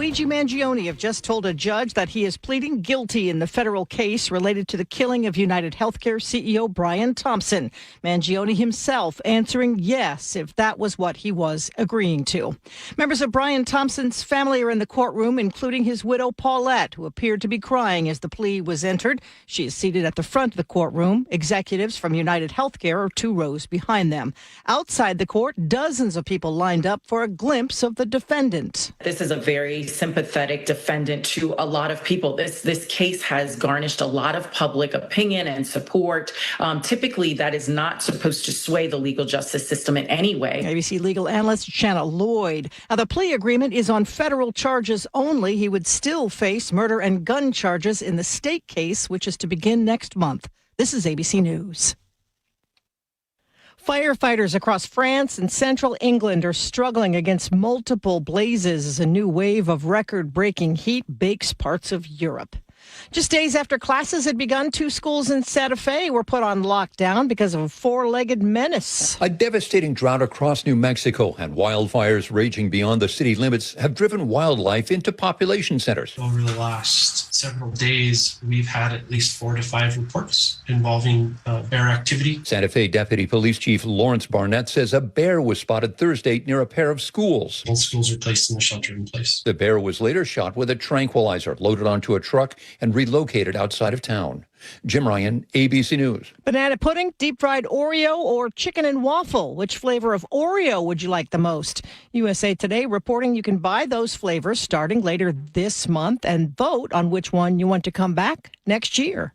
Luigi Mangione have just told a judge that he is pleading guilty in the federal case related to the killing of United Healthcare CEO Brian Thompson. Mangione himself answering yes, if that was what he was agreeing to. Members of Brian Thompson's family are in the courtroom, including his widow Paulette, who appeared to be crying as the plea was entered. She is seated at the front of the courtroom. Executives from United Healthcare are 2 rows behind them. Outside the court, dozens of people lined up for a glimpse of the defendant. This is a very sympathetic defendant to a lot of people. This case has garnished a lot of public opinion and support. Typically, that is not supposed to sway the legal justice system in any way. ABC legal analyst Shanna Lloyd. Now, the plea agreement is on federal charges only. He would still face murder and gun charges in the state case, which is to begin next month. This is ABC News. Firefighters across France and central England are struggling against multiple blazes as a new wave of record-breaking heat bakes parts of Europe. Just days after classes had begun, 2 schools in Santa Fe were put on lockdown because of a 4-legged menace. A devastating drought across New Mexico and wildfires raging beyond the city limits have driven wildlife into population centers. Over the last several days, we've had at least 4 to 5 reports involving bear activity. Santa Fe Deputy Police Chief Lawrence Barnett says a bear was spotted Thursday near a pair of schools. Both schools were placed in the shelter-in-place. The bear was later shot with a tranquilizer, loaded onto a truck, and relocated outside of town. Jim Ryan, ABC News. Banana pudding, deep-fried Oreo, or chicken and waffle? Which flavor of Oreo would you like the most? USA Today reporting you can buy those flavors starting later this month and vote on which one you want to come back next year.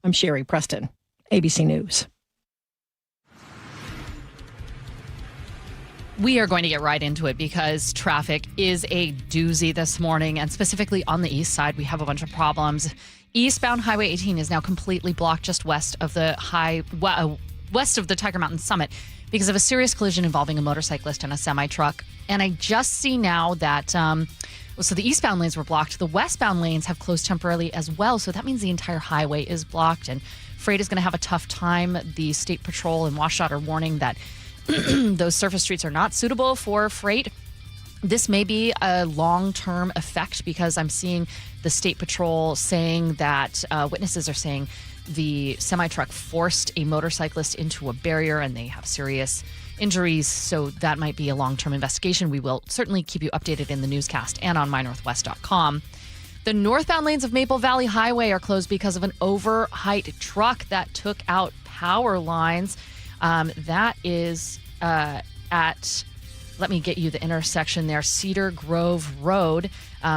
I'm Sherry Preston, ABC News. We are going to get right into it because traffic is a doozy this morning, and specifically on the east side, we have a bunch of problems. Eastbound Highway 18 is now completely blocked just west of the Tiger Mountain Summit because of a serious collision involving a motorcyclist and a semi-truck. And I just see now that, so the eastbound lanes were blocked. The westbound lanes have closed temporarily as well, so that means the entire highway is blocked, and freight is going to have a tough time. The State Patrol and WashDOT are warning that those surface streets are not suitable for freight. This may be a long-term effect because I'm seeing the State Patrol saying that witnesses are saying the semi-truck forced a motorcyclist into a barrier and they have serious injuries. So that might be a long-term investigation. We will certainly keep you updated in the newscast and on mynorthwest.com. The northbound lanes of Maple Valley Highway are closed because of an overheight truck that took out power lines. That is at, let me get you the intersection there, Cedar Grove Road.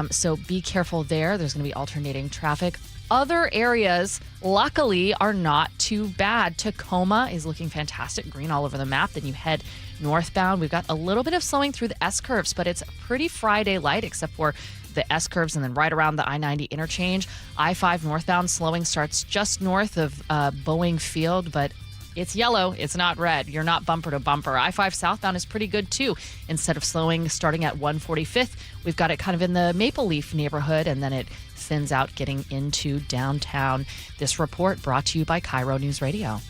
So be careful there. There's going to be alternating traffic. Other areas, luckily, are not too bad. Tacoma is looking fantastic, green all over the map. Then you head northbound. We've got a little bit of slowing through the S-curves, but it's pretty Friday light except for the S-curves and then right around the I-90 interchange. I-5 northbound slowing starts just north of Boeing Field, but it's yellow. It's not red. You're not bumper to bumper. I-5 southbound is pretty good, too. Instead of slowing starting at 145th, we've got it kind of in the Maple Leaf neighborhood, and then it thins out getting into downtown. This report brought to you by KIRO Newsradio.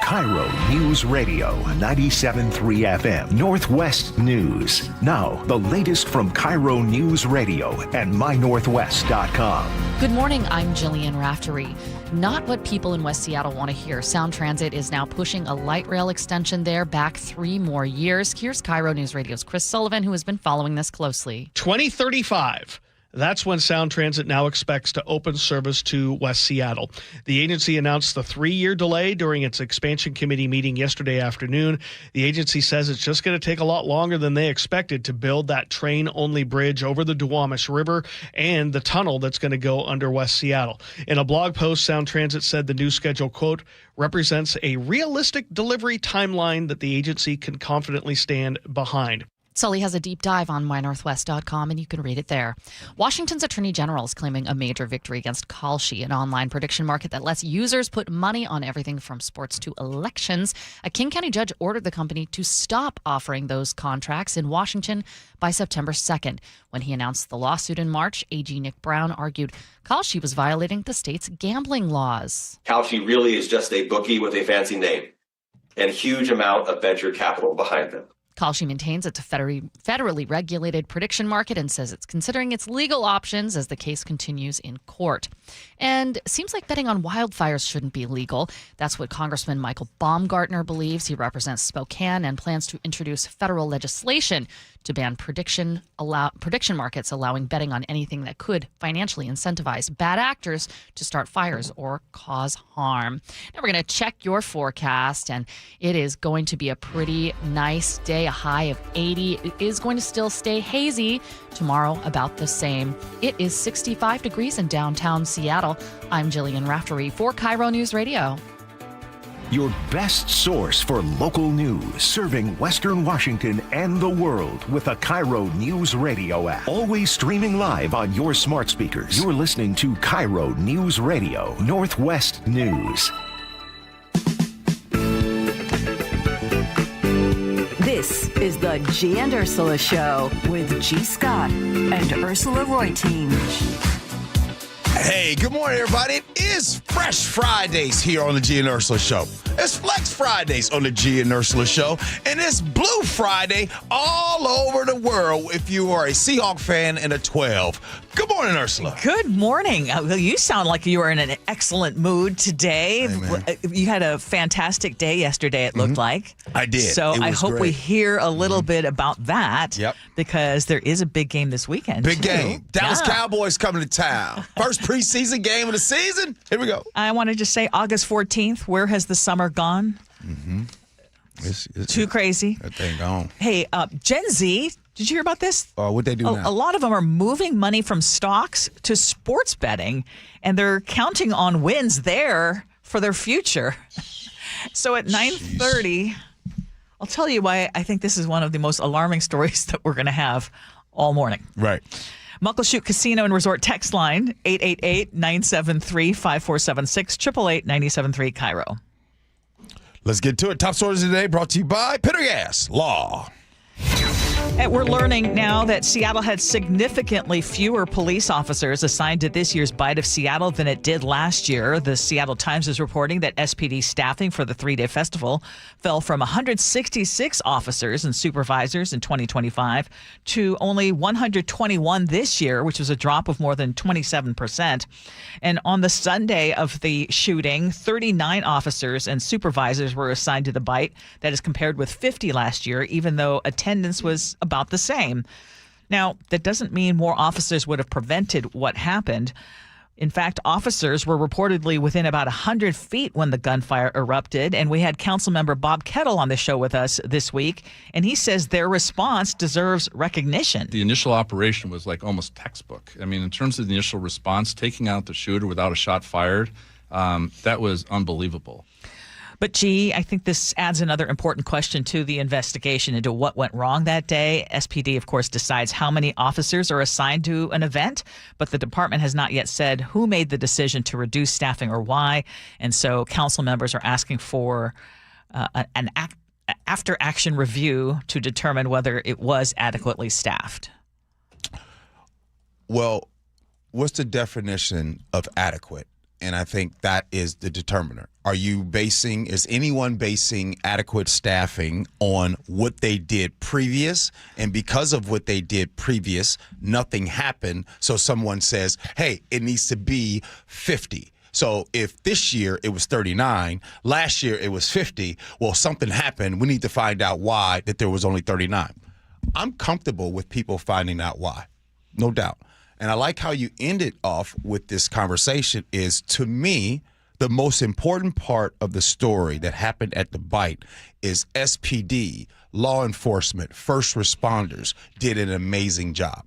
KIRO News Radio, 97.3 FM, Northwest News. Now, the latest from KIRO News Radio and mynorthwest.com. Good morning, I'm Jillian Raftery. Not what people in West Seattle want to hear. Sound Transit is now pushing a light rail extension there back 3 more years. Here's KIRO News Radio's Chris Sullivan, who has been following this closely. 2035. That's when Sound Transit now expects to open service to West Seattle. The agency announced the 3-year delay during its expansion committee meeting yesterday afternoon. The agency says it's just going to take a lot longer than they expected to build that train-only bridge over the Duwamish River and the tunnel that's going to go under West Seattle. In a blog post, Sound Transit said the new schedule, quote, represents a realistic delivery timeline that the agency can confidently stand behind. Sully has a deep dive on mynorthwest.com, and you can read it there. Washington's Attorney General is claiming a major victory against Kalshi, an online prediction market that lets users put money on everything from sports to elections. A King County judge ordered the company to stop offering those contracts in Washington by September 2nd. When he announced the lawsuit in March, AG Nick Brown argued Kalshi was violating the state's gambling laws. Kalshi really is just a bookie with a fancy name and a huge amount of venture capital behind them. Kalshi maintains it's a federally regulated prediction market and says it's considering its legal options as the case continues in court. And it seems like betting on wildfires shouldn't be legal. That's what Congressman Michael Baumgartner believes. He represents Spokane and plans to introduce federal legislation to ban prediction markets, allowing betting on anything that could financially incentivize bad actors to start fires or cause harm. Now we're going to check your forecast, and it is going to be a pretty nice day, a high of 80. It is going to still stay hazy tomorrow, about the same. It is 65 degrees in downtown Seattle. I'm Jillian Raftery for KIRO News Radio. Your best source for local news, serving Western Washington and the world with the KIRO News Radio app. Always streaming live on your smart speakers. You're listening to KIRO News Radio, Northwest News. This is the Gee and Ursula Show with G. Scott and Ursula Reutin. Hey, good morning, everybody. It is Fresh Fridays here on the Gee and Ursula Show. It's Flex Fridays on the Gee and Ursula Show. And it's Blue Friday all over the world if you are a Seahawk fan and a 12. Good morning, Ursula. Good morning. You sound like you are in an excellent mood today. Hey, you had a fantastic day yesterday, it looked like. I did. So I hope we hear a little bit about that. Yep. Because there is a big game this weekend. Big too. game. Dallas Cowboys coming to town. First preseason game of the season. Here we go. I want to just say August 14th, where has the summer gone? It's Too crazy. That thing gone. Hey, Gen Z, did you hear about this? What they do now? A lot of them are moving money from stocks to sports betting, and they're counting on wins there for their future. So at 9:30, I'll tell you why I think this is one of the most alarming stories that we're going to have all morning. Right. Muckleshoot Casino and Resort text line, 888-973-5476, 888-973 KIRO. Let's get to it. Top stories today brought to you by Pendergast Law. And we're learning now that Seattle had significantly fewer police officers assigned to this year's Bite of Seattle than it did last year. The Seattle Times is reporting that SPD staffing for the three-day festival fell from 166 officers and supervisors in 2025 to only 121 this year, which was a drop of more than 27%. And on the Sunday of the shooting, 39 officers and supervisors were assigned to the Bite. That is compared with 50 last year, even though attendance was about the same. Now, that doesn't mean more officers would have prevented what happened. In fact, officers were reportedly within about 100 feet when the gunfire erupted, and we had Councilmember Bob Kettle on the show with us this week, and he says their response deserves recognition. The initial operation was like almost textbook. I mean, in terms of the initial response, taking out the shooter without a shot fired, that was unbelievable. But, Gee, I think this adds another important question to the investigation into what went wrong that day. SPD, of course, decides how many officers are assigned to an event, but the department has not yet said who made the decision to reduce staffing or why. And so council members are asking for an after-action review to determine whether it was adequately staffed. Well, what's the definition of adequate? And I think that is the determiner. Is anyone basing adequate staffing on what they did previous? And because of what they did previous, nothing happened. So someone says, hey, it needs to be 50. So if this year it was 39, last year it was 50, well, something happened. We need to find out why that there was only 39. I'm comfortable with people finding out why, no doubt. And I like how you ended off with this conversation is, to me, the most important part of the story that happened at the Bite is SPD, law enforcement, first responders did an amazing job.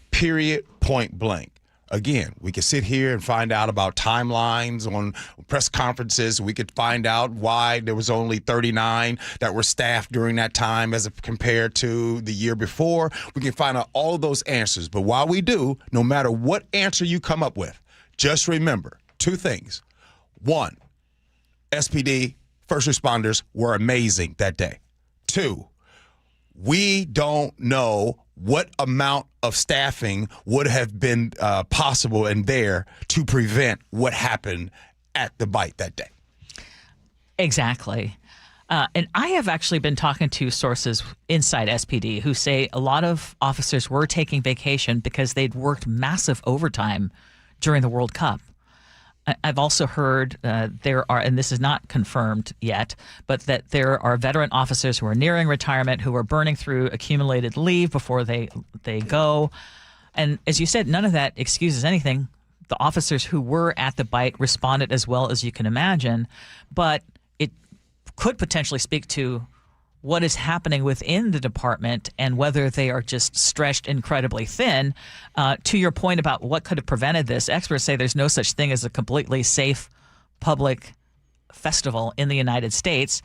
Period, point blank. Again, we could sit here and find out about timelines on press conferences. We could find out why there was only 39 that were staffed during that time as compared to the year before. We can find out all of those answers. But while we do, no matter what answer you come up with, just remember two things. One, SPD, first responders were amazing that day. Two, we don't know what amount of staffing would have been possible and there to prevent what happened at the Bite that day. Exactly. And I have actually been talking to sources inside SPD who say a lot of officers were taking vacation because they'd worked massive overtime during the World Cup. I've also heard there are, and this is not confirmed yet, but that there are veteran officers who are nearing retirement who are burning through accumulated leave before they go. And as you said, none of that excuses anything. The officers who were at the bite responded as well as you can imagine, but it could potentially speak to what is happening within the department and whether they are just stretched incredibly thin. To your point about what could have prevented this, experts say there's no such thing as a completely safe public festival in the United States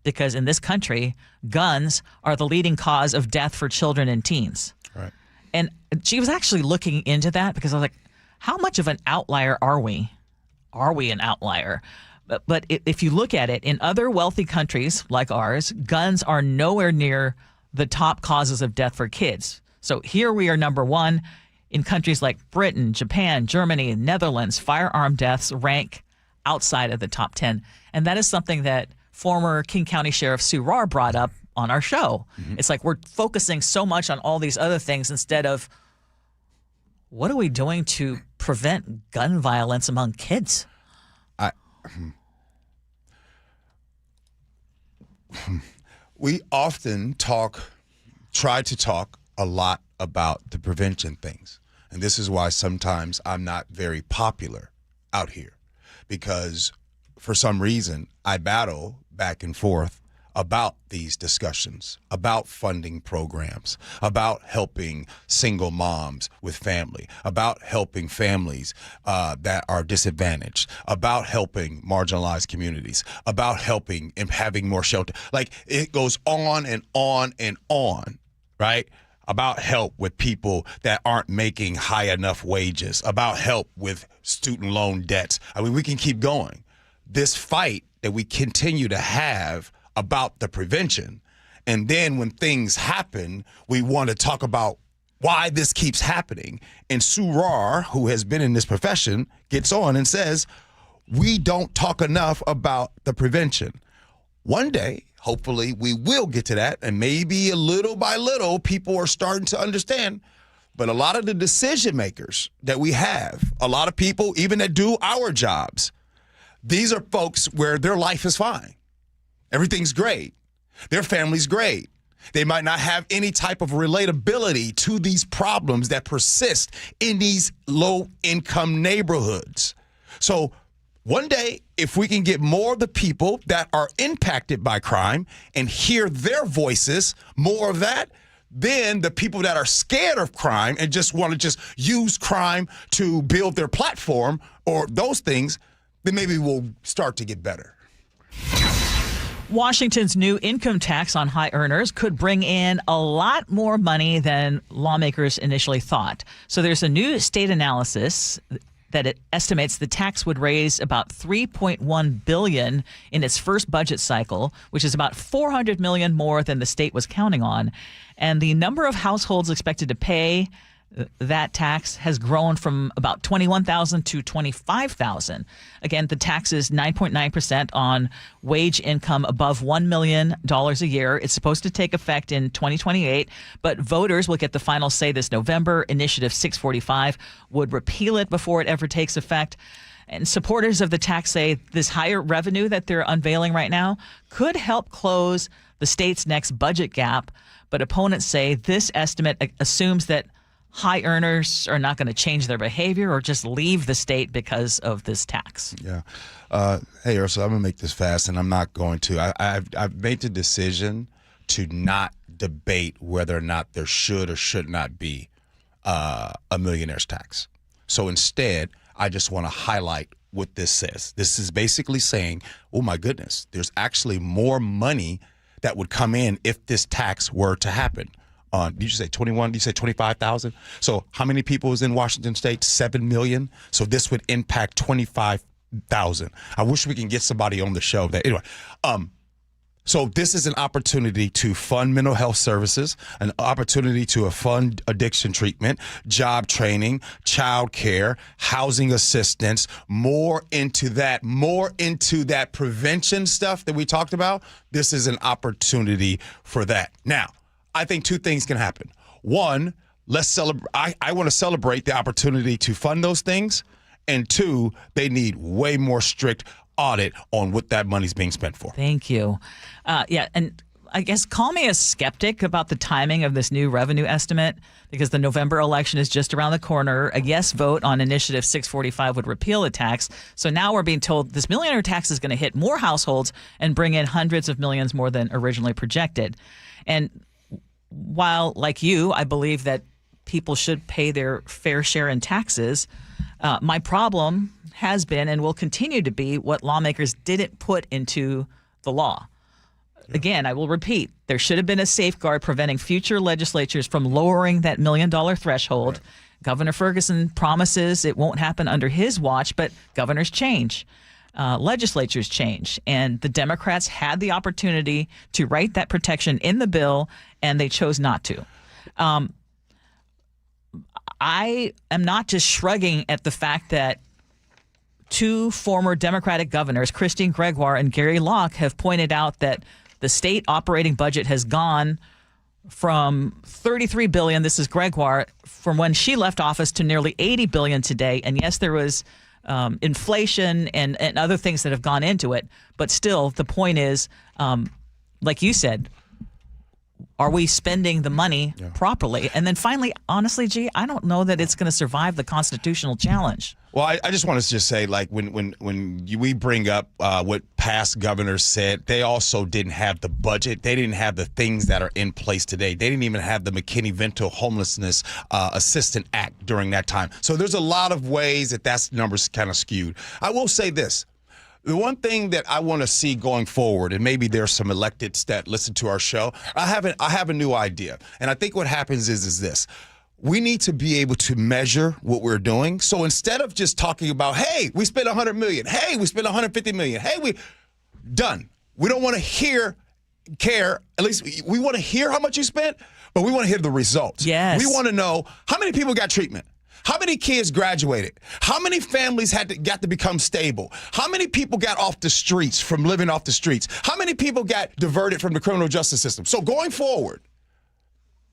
because in this country, guns are the leading cause of death for children and teens. Right. And she was actually looking into that because I was like, how much of an outlier are we? Are we an outlier? But if you look at it, in other wealthy countries like ours, guns are nowhere near the top causes of death for kids. So here we are number one. In countries like Britain, Japan, Germany, Netherlands, firearm deaths rank outside of the top 10. And that is something that former King County Sheriff Sue Rahr brought up on our show. Mm-hmm. It's like we're focusing so much on all these other things instead of what are we doing to prevent gun violence among kids? We often try to talk a lot about the prevention things. And this is why sometimes I'm not very popular out here, because for some reason I battle back and forth about these discussions, about funding programs, about helping single moms with family, about helping families that are disadvantaged, about helping marginalized communities, about helping and having more shelter. Like it goes on and on and on, right? About help with people that aren't making high enough wages, about help with student loan debts. I mean, we can keep going. This fight that we continue to have about the prevention. And then when things happen, we want to talk about why this keeps happening. And Sue Rahr, who has been in this profession, gets on and says, we don't talk enough about the prevention. One day, hopefully, we will get to that. And maybe a little by little, people are starting to understand. But a lot of the decision makers that we have, a lot of people, even that do our jobs, these are folks where their life is fine. Everything's great. Their family's great. They might not have any type of relatability to these problems that persist in these low-income neighborhoods. So one day, if we can get more of the people that are impacted by crime and hear their voices, more of that, then the people that are scared of crime and just want to just use crime to build their platform or those things, then maybe we'll start to get better. Washington's new income tax on high earners could bring in a lot more money than lawmakers initially thought. So there's a new state analysis that it estimates the tax would raise about $3.1 billion in its first budget cycle, which is about $400 million more than the state was counting on. And the number of households expected to pay that tax has grown from about 21,000 to 25,000. Again, the tax is 9.9% on wage income above $1 million a year. It's supposed to take effect in 2028, but voters will get the final say this November. Initiative 645 would repeal it before it ever takes effect. And supporters of the tax say this higher revenue that they're unveiling right now could help close the state's next budget gap. But opponents say this estimate assumes that high earners are not going to change their behavior or just leave the state because of this tax. Yeah. Hey, Ursula, I'm going to make this fast, and I'm not going to. I've made the decision to not debate whether or not there should or should not be a millionaire's tax. So instead, I just want to highlight what this says. This is basically saying, oh, my goodness, there's actually more money that would come in if this tax were to happen. Did you say 21? Did you say 25,000? So how many people is in Washington State? 7 million. So this would impact 25,000. I wish we can get somebody on the show. Anyway, So this is an opportunity to fund mental health services, an opportunity to fund addiction treatment, job training, child care, housing assistance, more into that prevention stuff that we talked about. This is an opportunity for that. Now, I think two things can happen. One, let's celebrate. I want to celebrate the opportunity to fund those things. And two, they need way more strict audit on what that money's being spent for. Thank you. And I guess call me a skeptic about the timing of this new revenue estimate, because the November election is just around the corner. A yes vote on Initiative 645 would repeal the tax. So now we're being told this millionaire tax is going to hit more households and bring in hundreds of millions more than originally projected. And while, like you, I believe that people should pay their fair share in taxes, my problem has been and will continue to be what lawmakers didn't put into the law. Again, I will repeat, there should have been a safeguard preventing future legislatures from lowering that $1 million threshold. Right. Governor Ferguson promises it won't happen under his watch, but governors change. Legislatures change. And the Democrats had the opportunity to write that protection in the bill, and they chose not to. I am not just shrugging at the fact that two former Democratic governors, Christine Gregoire and Gary Locke, have pointed out that the state operating budget has gone from $33 billion, this is Gregoire, from when she left office to nearly $80 billion today. And yes, there was inflation and other things that have gone into it. But still, the point is, like you said, are we spending the money properly? And then finally, honestly, Gee, I don't know that it's going to survive the constitutional challenge. Well, I just want to just say, like, when we bring up what past governors said, they also didn't have the budget. They didn't have the things that are in place today. They didn't even have the McKinney-Vento Homelessness Assistance Act during that time. So there's a lot of ways that number's kind of skewed. I will say this. The one thing that I want to see going forward, and maybe there's some electeds that listen to our show, I have a new idea. And I think what happens is this. We need to be able to measure what we're doing. So instead of just talking about, hey, we spent $100 million. Hey, we spent $150 million. Hey, we done. We don't want to care. At least we want to hear how much you spent, but we want to hear the results. Yes. We want to know how many people got treatment. How many kids graduated? How many families got to become stable? How many people got off the streets from living off the streets? How many people got diverted from the criminal justice system? So going forward,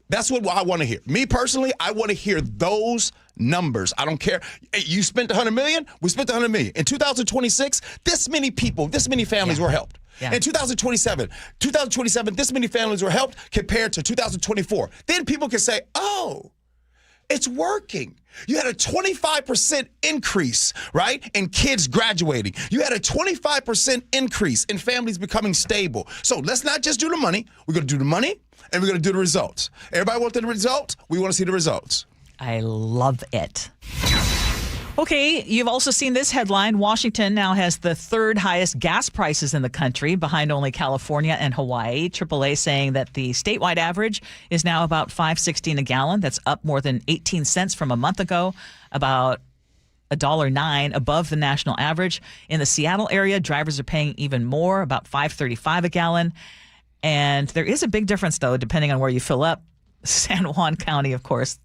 that's what I want to hear. Me personally, I want to hear those numbers. I don't care. Hey, you spent $100 million? We spent $100 million. In 2026, this many people, this many families were helped. Yeah. In 2027, this many families were helped compared to 2024. Then people can say, oh, it's working. You had a 25% increase, right, in kids graduating. You had a 25% increase in families becoming stable. So let's not just do the money. We're going to do the money, and we're going to do the results. Everybody want the results? We want to see the results. I love it. Okay, you've also seen this headline. Washington now has the third highest gas prices in the country, behind only California and Hawaii. AAA saying that the statewide average is now about $5.16 a gallon. That's up more than 18 cents from a month ago, about $1.09 above the national average. In the Seattle area, drivers are paying even more, about $5.35 a gallon. And there is a big difference, though, depending on where you fill up. San Juan County, of course,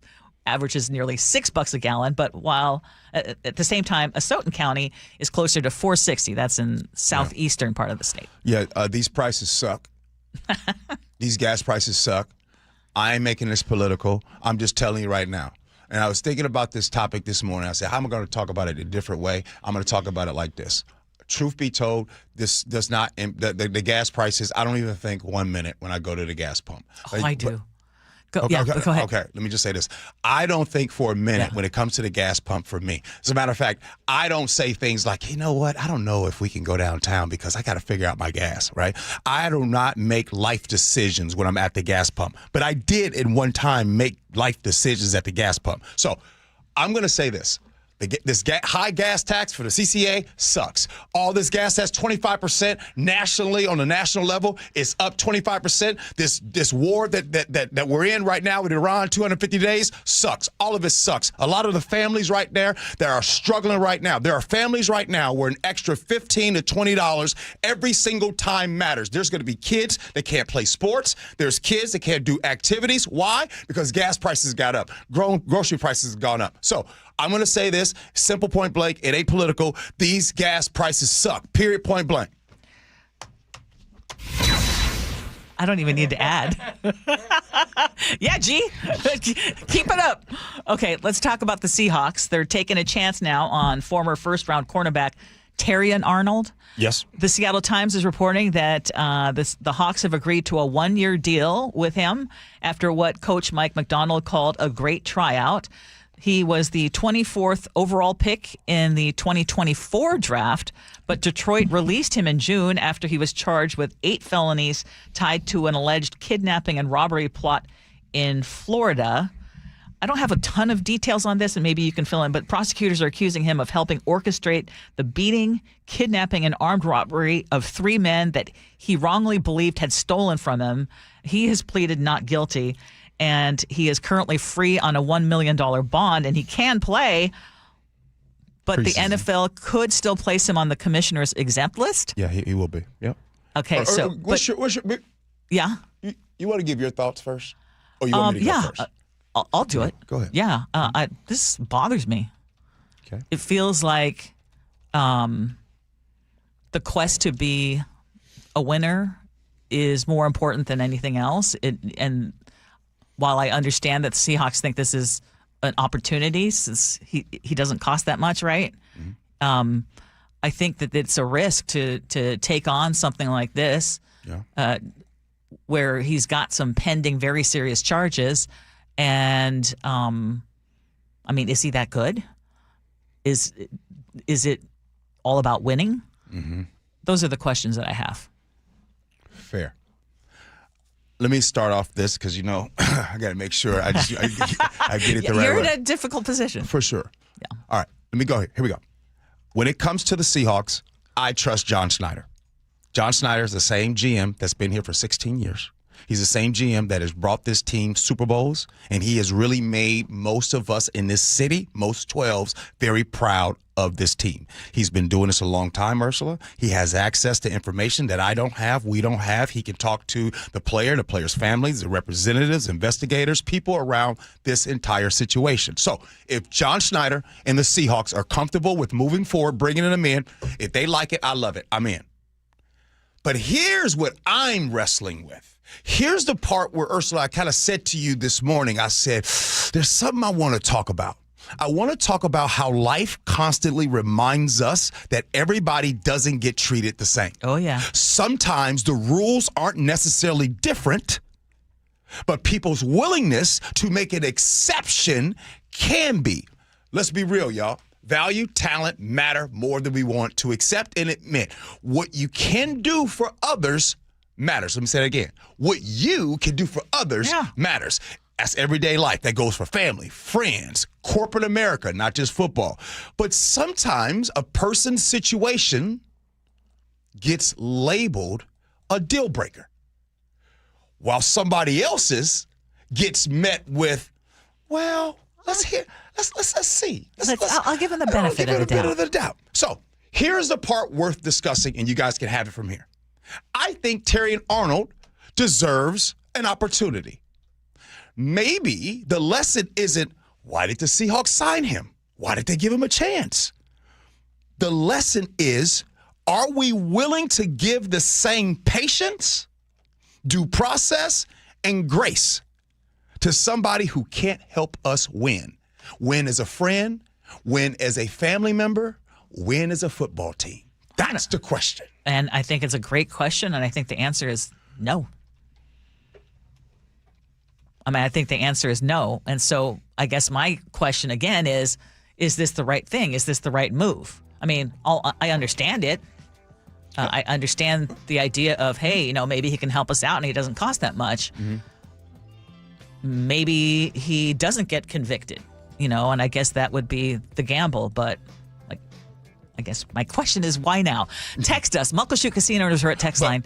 averages nearly $6 a gallon, but while at the same time, Asotin County is closer to $4.60. That's in southeastern part of the state. Yeah, these prices suck. These gas prices suck. I ain't making this political. I'm just telling you right now. And I was thinking about this topic this morning. I said, how am I going to talk about it a different way? I'm going to talk about it like this. Truth be told, this does not, the gas prices, I don't even think 1 minute when I go to the gas pump. Oh, I do. Go ahead. Okay, let me just say this. I don't think for a minute when it comes to the gas pump for me. As a matter of fact, I don't say things like, you know what, I don't know if we can go downtown because I got to figure out my gas, right? I do not make life decisions when I'm at the gas pump. But I did at one time make life decisions at the gas pump. So I'm going to say this. This high gas tax for the CCA sucks. All this gas tax, 25% nationally on the national level, is up 25%. This war that we're in right now with Iran, 250 days, sucks. All of it sucks. A lot of the families right there that are struggling right now. There are families right now where an extra $15 to $20 every single time matters. There's going to be kids that can't play sports. There's kids that can't do activities. Why? Because gas prices got up. Grocery prices have gone up. So I'm going to say this, simple point blank, it ain't political. These gas prices suck, period, point blank. I don't even need to add. Yeah, G, keep it up. Okay, let's talk about the Seahawks. They're taking a chance now on former first-round cornerback Terrion Arnold. Yes. The Seattle Times is reporting that the Hawks have agreed to a one-year deal with him after what Coach Mike McDonald called a great tryout. He was the 24th overall pick in the 2024 draft, but Detroit released him in June after he was charged with 8 felonies tied to an alleged kidnapping and robbery plot in Florida. I don't have a ton of details on this, and maybe you can fill in, but prosecutors are accusing him of helping orchestrate the beating, kidnapping, and armed robbery of 3 men that he wrongly believed had stolen from him. He has pleaded not guilty, and he is currently free on a $1 million bond, and he can play, but the NFL could still place him on the commissioner's exempt list. Yeah, he will be. Yep. Okay, yeah? You want to give your thoughts first? Or you want me to go first? I'll do it. Go ahead. Yeah, this bothers me. Okay. It feels like the quest to be a winner is more important than anything else. And while I understand that the Seahawks think this is an opportunity, since he doesn't cost that much, right? Mm-hmm. I think that it's a risk to take on something like this, where he's got some pending, very serious charges. And I mean, is he that good? Is it all about winning? Mm-hmm. Those are the questions that I have. Fair. Let me start off this because, I got to make sure I get it the right way. You're in a difficult position. For sure. Yeah. All right. Let me go here. Here we go. When it comes to the Seahawks, I trust John Schneider. John Schneider is the same GM that's been here for 16 years. He's the same GM that has brought this team Super Bowls, and he has really made most of us in this city, most 12s, very proud of this team. He's been doing this a long time, Ursula. He has access to information that I don't have, we don't have. He can talk to the player's families, the representatives, investigators, people around this entire situation. So if John Schneider and the Seahawks are comfortable with moving forward, bringing them in, if they like it, I love it. I'm in. But here's what I'm wrestling with. Here's the part where, Ursula, I kind of said to you this morning, I said, there's something I want to talk about. I want to talk about how life constantly reminds us that everybody doesn't get treated the same. Oh, yeah. Sometimes the rules aren't necessarily different, but people's willingness to make an exception can be. Let's be real, y'all. Value, talent matter more than we want to accept and admit. What you can do for others matters. Let me say that again. What you can do for others matters. That's everyday life. That goes for family, friends, corporate America, not just football. But sometimes a person's situation gets labeled a deal breaker, while somebody else's gets met with, well, let's see. I'll give him the benefit of the doubt. So here's the part worth discussing, and you guys can have it from here. I think Terrion Arnold deserves an opportunity. Maybe the lesson isn't, why did the Seahawks sign him? Why did they give him a chance? The lesson is, are we willing to give the same patience, due process, and grace to somebody who can't help us win? Win as a friend, win as a family member, win as a football team. That's the question. And I think it's a great question, and I think the answer is no. I think the answer is no. And so I guess my question again is this the right thing? Is this the right move? I mean, I understand it. I understand the idea of, hey, maybe he can help us out and he doesn't cost that much. Mm-hmm. Maybe he doesn't get convicted. and I guess that would be the gamble. But I guess my question is, why now? Text us. Muckleshoot Casino owners are at text line.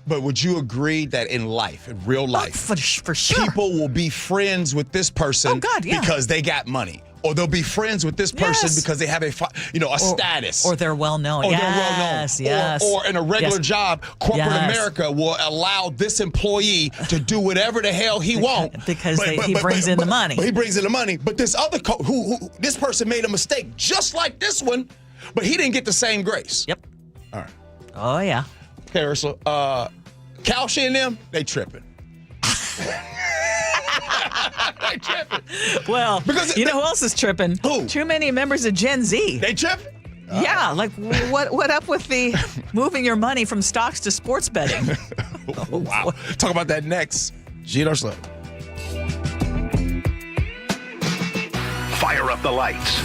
But would you agree that in life, in real life, for sure, people will be friends with this person because they got money? Or they'll be friends with this person because they have a status. Or they're well known. Yes. Or in a regular job, corporate America will allow this employee to do whatever the hell he wants. Because he brings in the money. He brings in the money. But this other, this person made a mistake just like this one, but he didn't get the same grace. Yep. All right. Oh, yeah. Okay, Ursula. Kalshi and them, they tripping. They tripping. Well, because who else is tripping? Who? Too many members of Gen Z. They tripping? Yeah, like what up with the moving your money from stocks to sports betting? Wow. Talk about that next. Gee Ursula. Fire up the lights.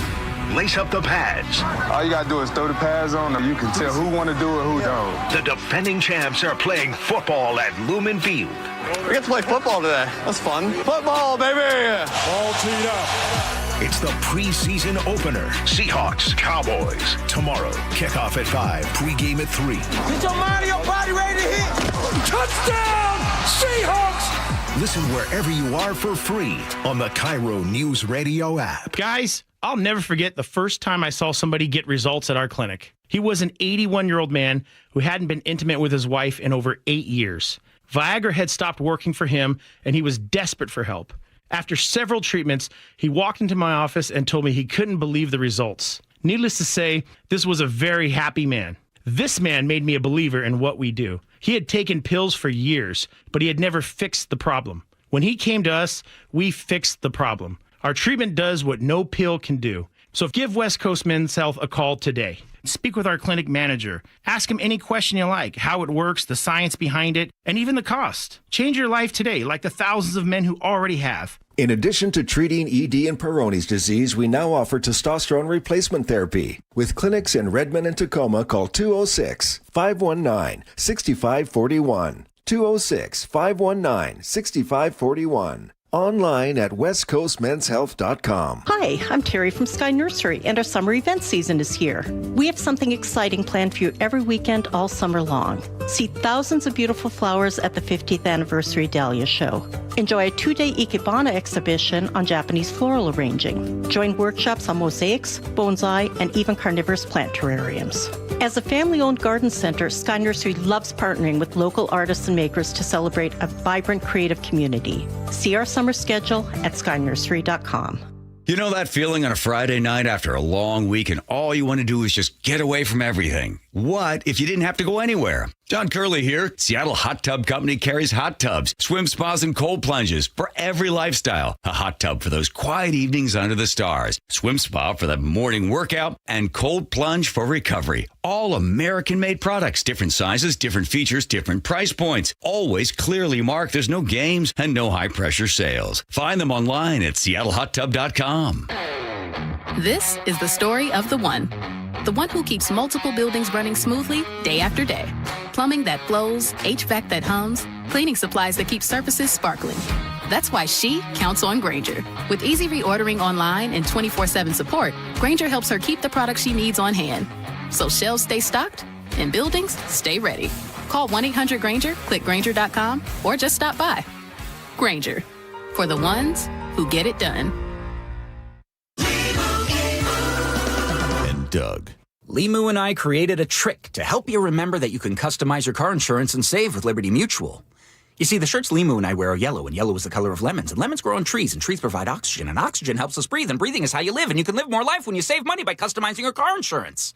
Lace up the pads. All you got to do is throw the pads on and you can tell who want to do it, who don't. The defending champs are playing football at Lumen Field. We get to play football today. That's fun. Football, baby! All teed up. It's the preseason opener. Seahawks, Cowboys. Tomorrow, kickoff at 5, pregame at 3. Get your mind and your body ready to hit. Touchdown, Seahawks! Listen wherever you are for free on the KIRO Newsradio app. Guys, I'll never forget the first time I saw somebody get results at our clinic. He was an 81-year-old man who hadn't been intimate with his wife in over 8 years. Viagra had stopped working for him, and he was desperate for help. After several treatments, he walked into my office and told me he couldn't believe the results. Needless to say, this was a very happy man. This man made me a believer in what we do. He had taken pills for years, but he had never fixed the problem. When he came to us, we fixed the problem. Our treatment does what no pill can do. So give West Coast Men's Health a call today. Speak with our clinic manager. Ask him any question you like, how it works, the science behind it, and even the cost. Change your life today, like the thousands of men who already have. In addition to treating ED and Peyronie's disease, we now offer testosterone replacement therapy. With clinics in Redmond and Tacoma, call 206-519-6541. 206-519-6541. Online at westcoastmenshealth.com. Hi, I'm Terry from Sky Nursery, and our summer event season is here. We have something exciting planned for you every weekend all summer long. See thousands of beautiful flowers at the 50th Anniversary Dahlia Show. Enjoy a 2-day Ikebana exhibition on Japanese floral arranging. Join workshops on mosaics, bonsai, and even carnivorous plant terrariums. As a family-owned garden center, Sky Nursery loves partnering with local artists and makers to celebrate a vibrant creative community. See our summer schedule at skynursery.com. You know that feeling on a Friday night after a long week and all you want to do is just get away from everything? What if you didn't have to go anywhere? John Curley here. Seattle Hot Tub Company carries hot tubs, swim spas, and cold plunges for every lifestyle. A hot tub for those quiet evenings under the stars, swim spa for the morning workout, and cold plunge for recovery. All American-made products, different sizes, different features, different price points. Always clearly marked. There's no games and no high-pressure sales. Find them online at seattlehottub.com. This is the story of the one who keeps multiple buildings running smoothly day after day. Plumbing that flows, HVAC that hums, cleaning supplies that keep surfaces sparkling. That's why she counts on Grainger. With easy reordering online and 24/7 support, Grainger helps her keep the products she needs on hand. So shelves stay stocked and buildings stay ready. Call 1-800-GRAINGER, click Grainger.com, or just stop by. Grainger, for the ones who get it done. Doug. Limu and I created a trick to help you remember that you can customize your car insurance and save with Liberty Mutual. You see, the shirts Limu and I wear are yellow, and yellow is the color of lemons, and lemons grow on trees, and trees provide oxygen, and oxygen helps us breathe, and breathing is how you live, and you can live more life when you save money by customizing your car insurance.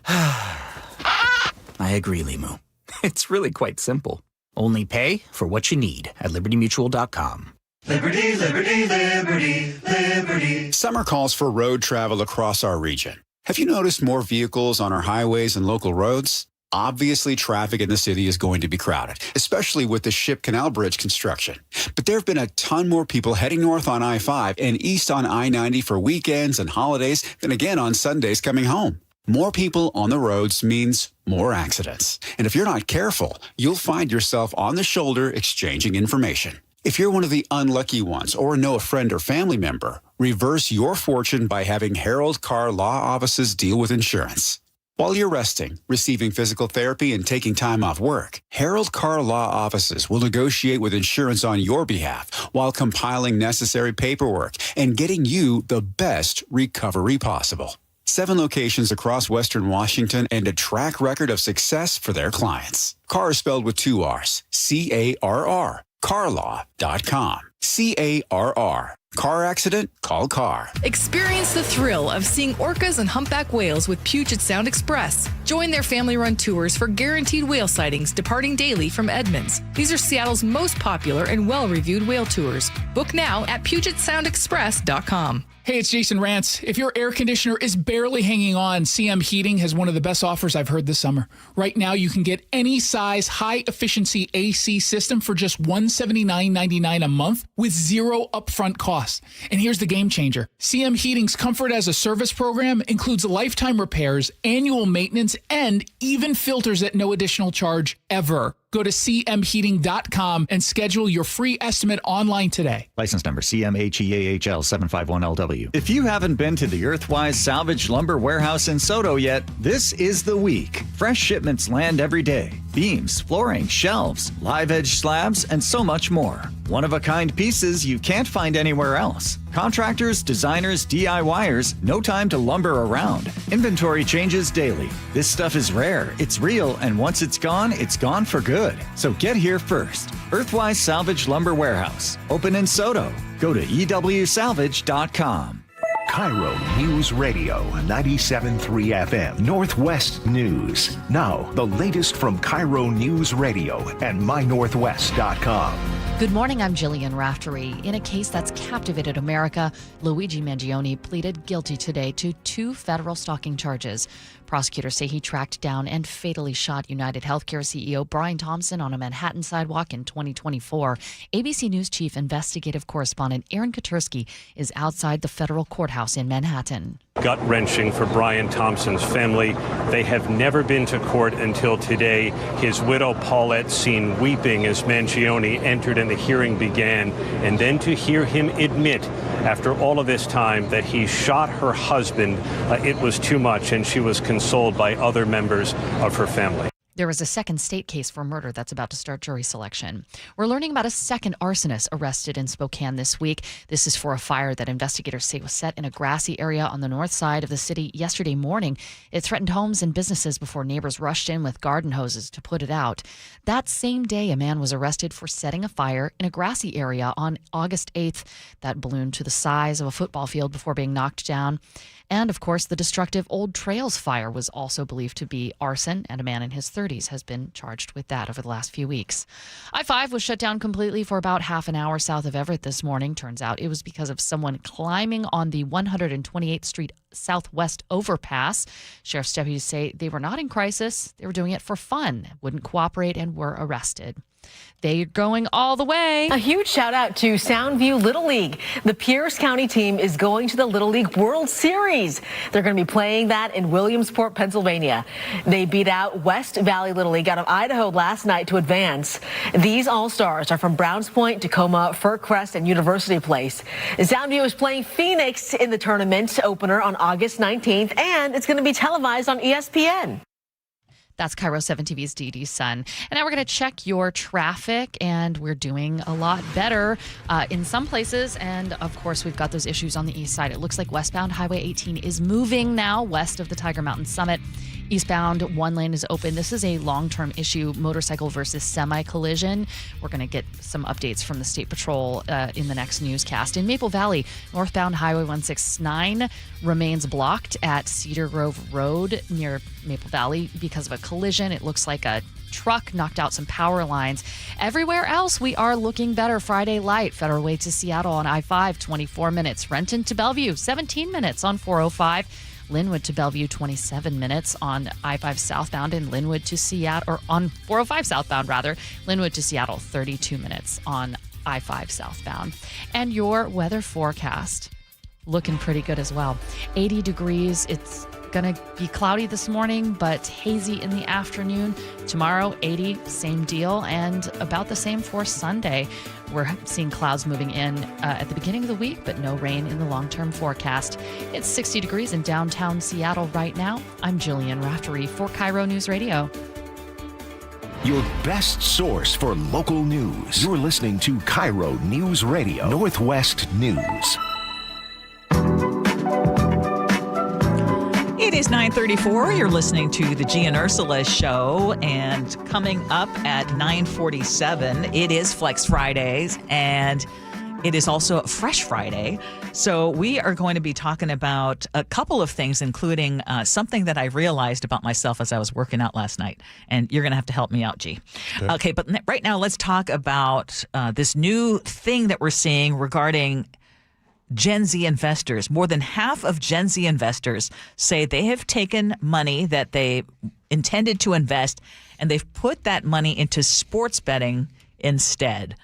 I agree, Limu. It's really quite simple. Only pay for what you need at libertymutual.com. Liberty, liberty, liberty, liberty. Summer calls for road travel across our region. Have you noticed more vehicles on our highways and local roads? Obviously, traffic in the city is going to be crowded, especially with the Ship Canal Bridge construction. But there have been a ton more people heading north on I-5 and east on I-90 for weekends and holidays than again on Sundays coming home. More people on the roads means more accidents. And if you're not careful, you'll find yourself on the shoulder exchanging information. If you're one of the unlucky ones or know a friend or family member, reverse your fortune by having Harold Carr Law Offices deal with insurance. While you're resting, receiving physical therapy, and taking time off work, Harold Carr Law Offices will negotiate with insurance on your behalf while compiling necessary paperwork and getting you the best recovery possible. 7 locations across Western Washington and a track record of success for their clients. Carr is spelled with 2 R's. C-A-R-R. CarLaw.com. C-A-R-R. Car accident? Call Carr. Experience the thrill of seeing orcas and humpback whales with Puget Sound Express. Join their family-run tours for guaranteed whale sightings departing daily from Edmonds. These are Seattle's most popular and well-reviewed whale tours. Book now at PugetSoundExpress.com. Hey, it's Jason Rantz. If your air conditioner is barely hanging on, CM Heating has one of the best offers I've heard this summer. Right now, you can get any size high-efficiency AC system for just $179.99 a month with zero upfront costs. And here's the game changer. CM Heating's Comfort as a Service program includes lifetime repairs, annual maintenance, and even filters at no additional charge ever. Go to cmheating.com and schedule your free estimate online today. License number CMHEAHL 751LW. If you haven't been to the Earthwise Salvage Lumber Warehouse in Soto yet, this is the week. Fresh shipments land every day. Beams, flooring, shelves, live edge slabs, and so much more. One-of-a-kind pieces you can't find anywhere else. Contractors, designers, DIYers, no time to lumber around. Inventory changes daily. This stuff is rare, it's real, and once it's gone for good. So get here first. Earthwise Salvage Lumber Warehouse. Open in Soto. Go to ewsalvage.com. KIRO News Radio 97.3 FM Northwest News. Now, the latest from KIRO News Radio and mynorthwest.com. Good morning, I'm Jillian Raftery. In a case that's captivated America, Luigi Mangione pleaded guilty today to 2 federal stalking charges. Prosecutors say he tracked down and fatally shot United Healthcare CEO Brian Thompson on a Manhattan sidewalk in 2024. ABC News chief investigative correspondent Aaron Katursky is outside the federal courthouse in Manhattan. Gut-wrenching for Brian Thompson's family. They have never been to court until today. His widow Paulette seen weeping as Mangione entered and the hearing began, and then to hear him admit after all of this time that he shot her husband, it was too much, and she was consoled by other members of her family. There is a second state case for murder that's about to start jury selection. We're learning about a second arsonist arrested in Spokane this week. This is for a fire that investigators say was set in a grassy area on the north side of the city yesterday morning. It threatened homes and businesses before neighbors rushed in with garden hoses to put it out. That same day, a man was arrested for setting a fire in a grassy area on August 8th. That ballooned to the size of a football field before being knocked down. And, of course, the destructive Old Trails fire was also believed to be arson, and a man in his 30s has been charged with that over the last few weeks. I-5 was shut down completely for about half an hour south of Everett this morning. Turns out it was because of someone climbing on the 128th Street Southwest overpass. Sheriff's deputies say they were not in crisis. They were doing it for fun, wouldn't cooperate, and were arrested. They're going all the way. A huge shout out to Soundview Little League. The Pierce County team is going to the Little League World Series. They're going to be playing that in Williamsport, Pennsylvania. They beat out West Valley Little League out of Idaho last night to advance. These All-Stars are from Browns Point, Tacoma, Fir Crest, and University Place. Soundview is playing Phoenix in the tournament opener on August 19th, and it's going to be televised on ESPN. That's KIRO 7 TV's Dee Dee Sun. And now we're going to check your traffic, and we're doing a lot better in some places. And, of course, we've got those issues on the east side. It looks like westbound Highway 18 is moving now west of the Tiger Mountain Summit. Eastbound, one lane is open. This is a long-term issue, motorcycle versus semi-collision. We're going to get some updates from the State Patrol in the next newscast. In Maple Valley, northbound Highway 169 remains blocked at Cedar Grove Road near Maple Valley because of a collision. It looks like a truck knocked out some power lines. Everywhere else, we are looking better. Friday light, Federal Way to Seattle on I-5, 24 minutes. Renton to Bellevue, 17 minutes on 405. Linwood to Bellevue, 27 minutes on I-5 southbound, and Linwood to Seattle, or on 405 southbound rather, Linwood to Seattle, 32 minutes on I-5 southbound. And your weather forecast. looking pretty good as well. 80 degrees. It's going to be cloudy this morning, but hazy in the afternoon. Tomorrow, 80, same deal, and about the same for Sunday. We're seeing clouds moving in at the beginning of the week, but no rain in the long-term forecast. It's 60 degrees in downtown Seattle right now. I'm Jillian Raftery for KIRO News Radio. Your best source for local news. You're listening to KIRO News Radio, Northwest News. It is 9:34. You're listening to the Gee and Ursula Show, and coming up at 9:47, it is Flex Fridays, and it is also Fresh Friday. So we are going to be talking about a couple of things, including something that I realized about myself as I was working out last night. And you're going to have to help me out, G. Okay, but right now let's talk about this new thing that we're seeing regarding Gen Z investors. More than half of Gen Z investors say they have taken money that they intended to invest and they've put that money into sports betting instead.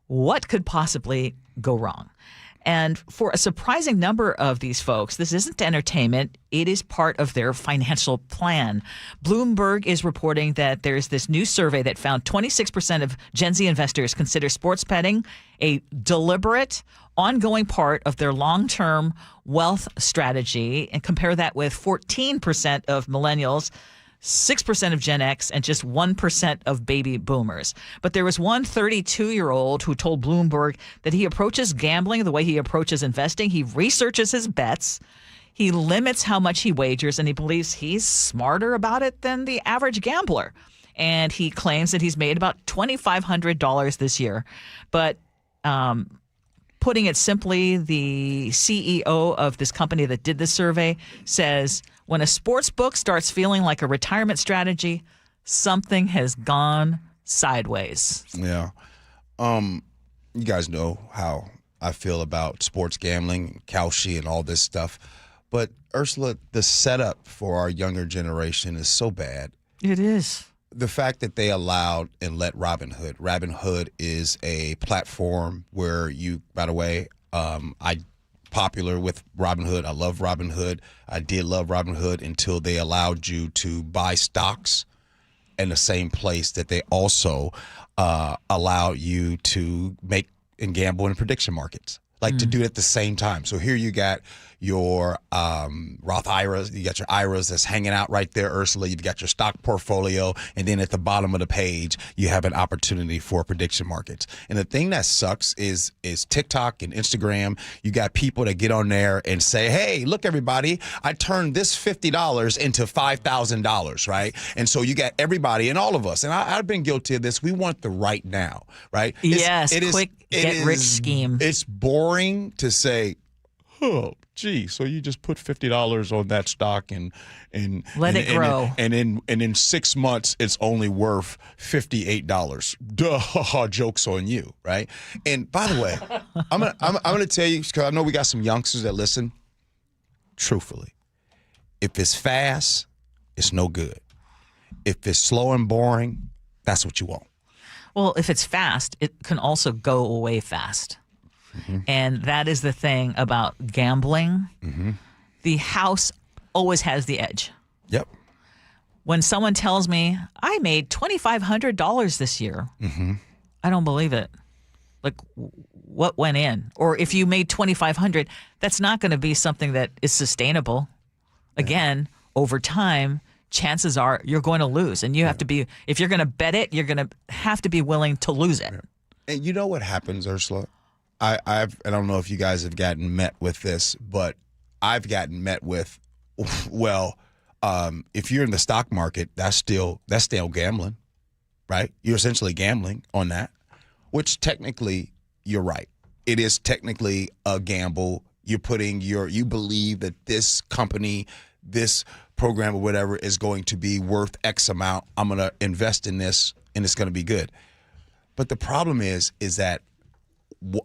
What could possibly go wrong? And for a surprising number of these folks, this isn't entertainment. It is part of their financial plan. Bloomberg is reporting that there's this new survey that found 26% of Gen Z investors consider sports betting a deliberate, ongoing part of their long-term wealth strategy, and compare that with 14% of millennials, 6% of Gen X, and just 1% of baby boomers. But there was one 32-year-old who told Bloomberg that he approaches gambling the way he approaches investing. He researches his bets, he limits how much he wagers, and he believes he's smarter about it than the average gambler. And he claims that he's made about $2,500 this year. But putting it simply, the CEO of this company that did this survey says, when a sports book starts feeling like a retirement strategy, something has gone sideways. Yeah. You guys know how I feel about sports gambling, Kalshi, and all this stuff. But, Ursula, the setup for our younger generation is so bad. It is. The fact that they allowed and let Robinhood is a platform where you, by the way, popular with Robinhood. I love Robinhood. I did love Robinhood until they allowed you to buy stocks in the same place that they also allow you to make and gamble in prediction markets, to do it at the same time. So here you got your Roth IRAs, you got your IRAs that's hanging out right there, Ursula. You've got your stock portfolio, and then at the bottom of the page, you have an opportunity for prediction markets. And the thing that sucks is TikTok and Instagram. You got people that get on there and say, "Hey, look, everybody, I turned this $50 into $5,000," right? And so you got everybody and all of us, and I've been guilty of this. We want the right now, right? Quick get-rich scheme. It's boring to say, "Oh, gee, so you just put $50 on that stock and let it grow, and in 6 months it's only worth $58. Duh, joke's on you, right?" And by the way, I'm gonna tell you, because I know we got some youngsters that listen. Truthfully, if it's fast, it's no good. If it's slow and boring, that's what you want. Well, if it's fast, it can also go away fast. Mm-hmm. And that is the thing about gambling. Mm-hmm. The house always has the edge. Yep. When someone tells me, I made $2,500 this year, I don't believe it. Like, what went in? Or if you made $2,500, that's not going to be something that is sustainable. Again, over time, chances are you're going to lose. And you have to be, if you're going to bet it, you're going to have to be willing to lose it. And you know what happens, Ursula? I don't know if you guys have gotten met with this, but I've gotten met with, well, if you're in the stock market, that's still gambling, right? You're essentially gambling on that, which technically you're right. It is technically a gamble. You're putting you believe that this company, this program or whatever is going to be worth X amount. I'm going to invest in this and it's going to be good. But the problem is that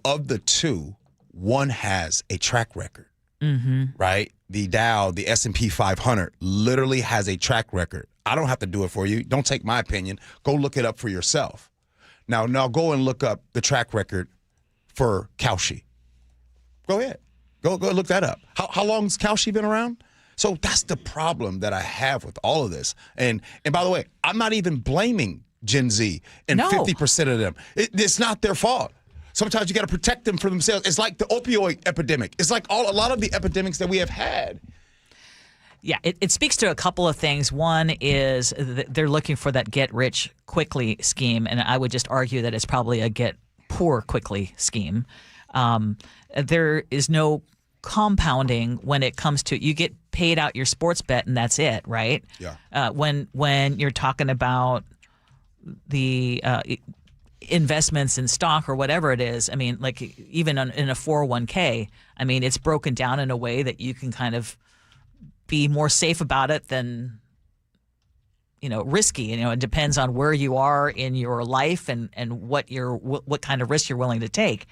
of the two, one has a track record, right? The Dow, the S&P 500 literally has a track record. I don't have to do it for you. Don't take my opinion. Go look it up for yourself. Now go and look up the track record for Kalshi. Go ahead. Go look that up. How long's Kalshi been around? So that's the problem that I have with all of this. And by the way, I'm not even blaming Gen Z and 50% of them. It's not their fault. Sometimes you got to protect them from themselves. It's like the opioid epidemic. It's like a lot of the epidemics that we have had. Yeah, it speaks to a couple of things. One is they're looking for that get rich quickly scheme, and I would just argue that it's probably a get poor quickly scheme. There is no compounding when it comes to you get paid out your sports bet and that's it, right? Yeah. When you're talking about the investments in stock or whatever it is, I mean, like even in a 401k, I mean, it's broken down in a way that you can kind of be more safe about it than, risky. It depends on where you are in your life and what kind of risk you're willing to take.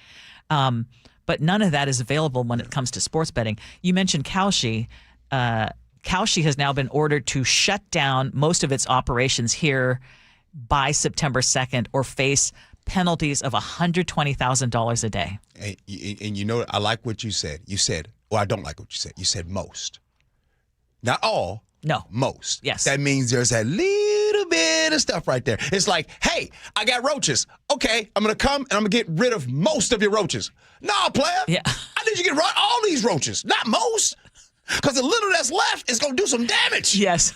But none of that is available when it comes to sports betting. You mentioned Kalshi. Kalshi has now been ordered to shut down most of its operations here by September 2nd or face penalties of $120,000 a day. And I like what you said. You said, well, I don't like what you said. You said most. Not all. No. Most. Yes. That means there's a little bit of stuff right there. It's like, hey, I got roaches. Okay, I'm going to come and I'm going to get rid of most of your roaches. No, player. Yeah. I need you to get rid of all these roaches, not most. Because the little that's left is going to do some damage. Yes.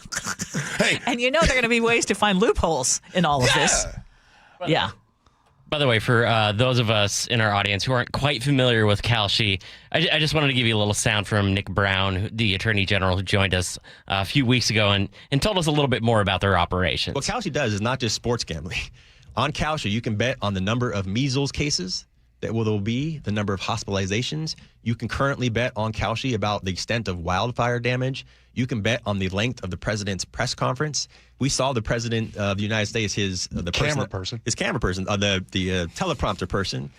Hey. And there are going to be ways to find loopholes in all of this. Yeah. By the way, for those of us in our audience who aren't quite familiar with Kalshi, I just wanted to give you a little sound from Nick Brown, the Attorney General, who joined us a few weeks ago and told us a little bit more about their operations. What Kalshi does is not just sports gambling. On Kalshi, you can bet on the number of measles cases that will be, the number of hospitalizations. You can currently bet on Kalshi about the extent of wildfire damage. You can bet on the length of the president's press conference. We saw the president of the United States, the camera person, the teleprompter person,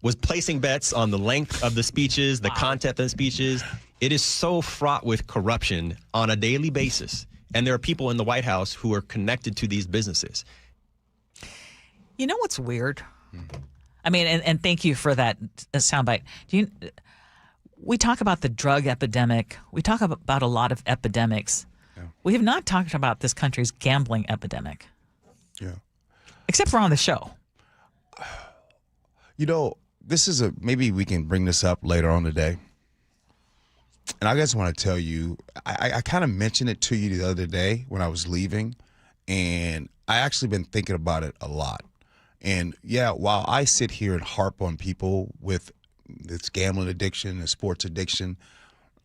was placing bets on the length of the speeches, the content of the speeches. It is so fraught with corruption on a daily basis. And there are people in the White House who are connected to these businesses. You know what's weird? I mean, and thank you for that soundbite. We talk about the drug epidemic. We talk about a lot of epidemics. Yeah. We have not talked about this country's gambling epidemic. Yeah. Except for on the show. This is maybe we can bring this up later on today. And I just want to tell you, I kind of mentioned it to you the other day when I was leaving, and I actually been thinking about it a lot. And yeah, while I sit here and harp on people with this gambling addiction and sports addiction,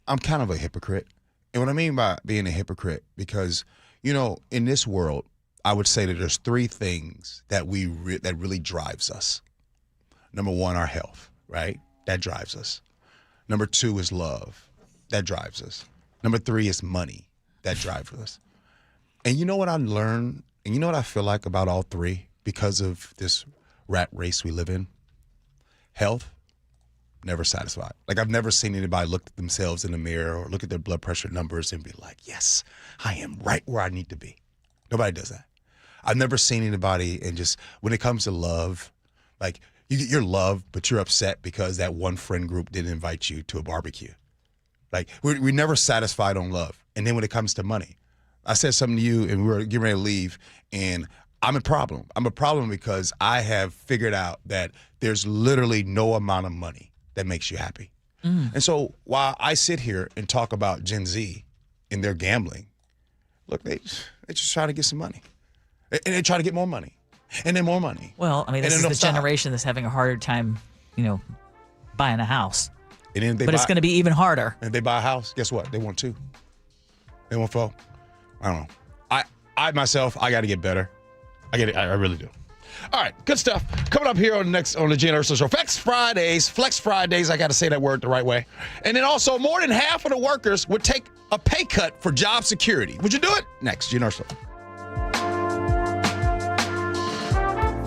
I'm kind of a hypocrite. And what I mean by being a hypocrite, because, in this world, I would say that there's three things that that really drives us. Number one, our health, right? That drives us. Number two is love. That drives us. Number three is money. That drives us. And you know what I learned? And you know what I feel like about all three? Because of this rat race we live in, health, never satisfied. Like I've never seen anybody look at themselves in the mirror or look at their blood pressure numbers and be like, yes, I am right where I need to be. Nobody does that. I've never seen anybody, and just when it comes to love, like you're loved, but you're upset because that one friend group didn't invite you to a barbecue. Like we're never satisfied on love. And then when it comes to money, I said something to you and we were getting ready to leave, and I'm a problem. I'm a problem because I have figured out that there's literally no amount of money that makes you happy. And so while I sit here and talk about Gen Z and their gambling, look, they just try to get some money. And they try to get more money. And then more money. Well, I mean, this is the generation that's having a harder time, buying a house. And then it's going to be even harder. And if they buy a house, guess what? They want two. They want four. I don't know. I myself, I got to get better. I get it. I really do. All right, good stuff. Coming up here on the Gee and Ursula Show. Flex Fridays. I got to say that word the right way. And then also, more than half of the workers would take a pay cut for job security. Would you do it? Next, Gee and Ursula.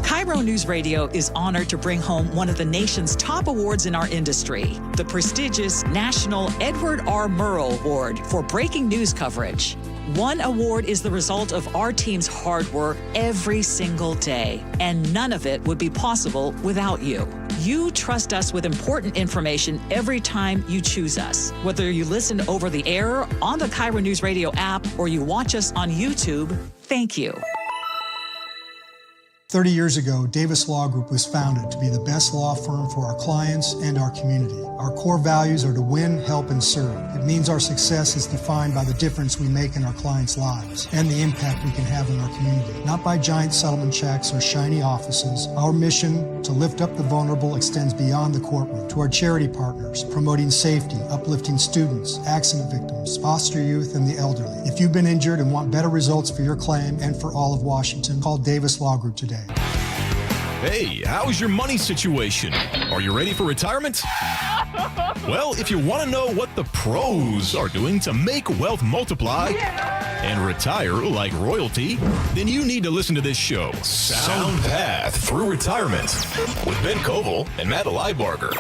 KIRO Newsradio is honored to bring home one of the nation's top awards in our industry, the prestigious National Edward R. Murrow Award for breaking news coverage. One award is the result of our team's hard work every single day, and none of it would be possible without you. you trust us with important information every time you choose us. Whether you listen over the air, on the KIRO News Radio app, or you watch us on YouTube, thank you. 30 years ago, Davis Law Group was founded to be the best law firm for our clients and our community. Our core values are to win, help, and serve. It means our success is defined by the difference we make in our clients' lives and the impact we can have in our community, not by giant settlement checks or shiny offices. Our mission to lift up the vulnerable extends beyond the courtroom to our charity partners, promoting safety, uplifting students, accident victims, foster youth, and the elderly. If you've been injured and want better results for your claim and for all of Washington, call Davis Law Group today. Hey, how's your money situation? Are you ready for retirement? Well, if you want to know what the pros are doing to make wealth multiply and retire like royalty, then you need to listen to this show, Sound Path Through Retirement, with Ben Koval and Matt Leibarger.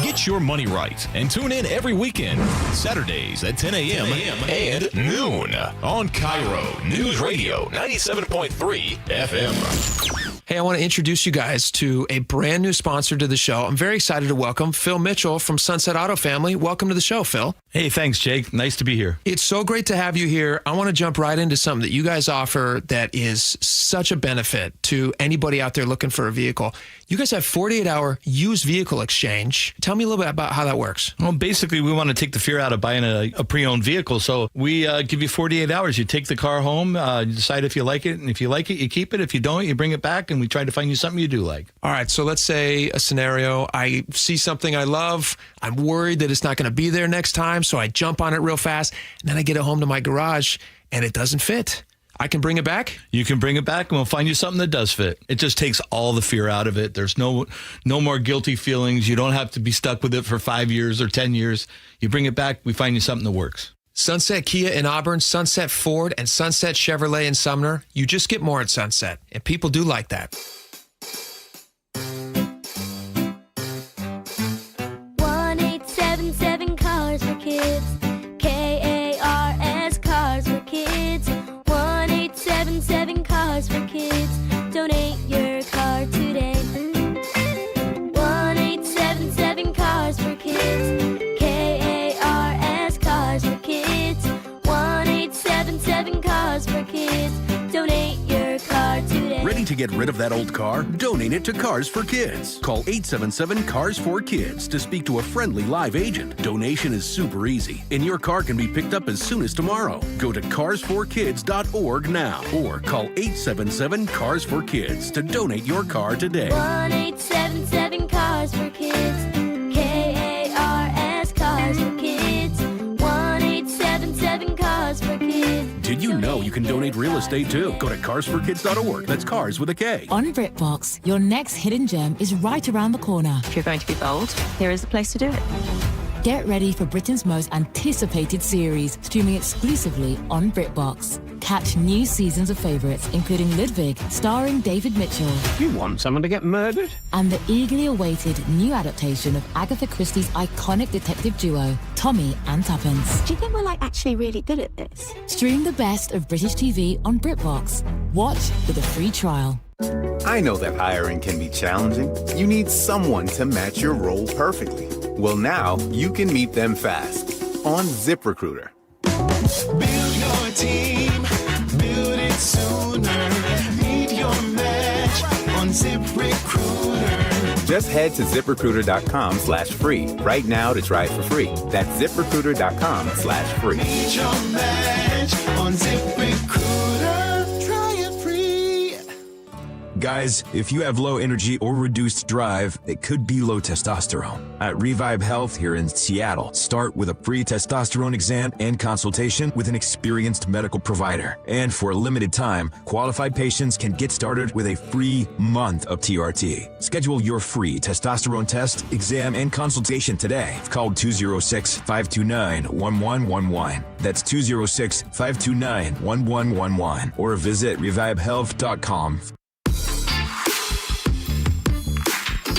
Get your money right and tune in every weekend, Saturdays at 10 a.m. and noon on KIRO Newsradio 97.3 FM. Hey, I want to introduce you guys to a brand new sponsor to the show. I'm very excited to welcome Phil Mitchell from Sunset Auto Family. Welcome to the show, Phil. Hey, thanks, Jake. Nice to be here. It's so great to have you here. I want to jump right into something that you guys offer that is such a benefit to anybody out there looking for a vehicle. You guys have 48-hour used vehicle exchange. Tell me a little bit about how that works. Well, basically, we want to take the fear out of buying a pre-owned vehicle. So we give you 48 hours. You take the car home, you decide if you like it. And if you like it, you keep it. If you don't, you bring it back, and we try to find you something you do like. All right, so let's say a scenario. I see something I love. I'm worried that it's not going to be there next time, so I jump on it real fast, and then I get it home to my garage, and it doesn't fit. I can bring it back? You can bring it back, and we'll find you something that does fit. It just takes all the fear out of it. There's no more guilty feelings. You don't have to be stuck with it for 5 years or 10 years. You bring it back, we find you something that works. Sunset Kia in Auburn, Sunset Ford, and Sunset Chevrolet in Sumner. You just get more at Sunset, and people do like that. 1-877 Cars for Kids. KARS Cars for Kids. 1-877 Cars for Kids. Donate your car today. 1-877 Cars for Kids. KARS Cars for Kids. 1-877 Cars for Kids. Donate your car today. Ready to get rid of that old car? Donate it to Cars for Kids. Call 877 Cars for Kids to speak to a friendly live agent. Donation is super easy, and your car can be picked up as soon as tomorrow. Go to carsforkids.org now or call 877 Cars for Kids to donate your car today. 1-877 Cars for Kids. KARS Cars for Kids. 1-877 Cars for Kids. Did you know you can donate real estate too? Go to carsforkids.org. That's cars with a K. On BritBox, your next hidden gem is right around the corner. If you're going to be bold, here is the place to do it. Get ready for Britain's most anticipated series, streaming exclusively on BritBox. Catch new seasons of favourites, including Ludwig, starring David Mitchell. You want someone to get murdered? And the eagerly awaited new adaptation of Agatha Christie's iconic detective duo, Tommy and Tuppence. Do you think we're actually really good at this? Stream the best of British TV on BritBox. Watch with a free trial. I know that hiring can be challenging. You need someone to match your role perfectly. Well, now you can meet them fast on ZipRecruiter. Build your team, build it sooner. Meet your match on ZipRecruiter. Just head to ZipRecruiter.com/free right now to try it for free. That's ZipRecruiter.com/free. Meet your match on ZipRecruiter. Try it free. Guys, if you have low energy or reduced drive, it could be low testosterone. At Revive Health here in Seattle, start with a free testosterone exam and consultation with an experienced medical provider. And for a limited time, qualified patients can get started with a free month of TRT. Schedule your free testosterone test, exam, and consultation today. Call 206-529-1111. That's 206-529-1111. Or visit revivehealth.com.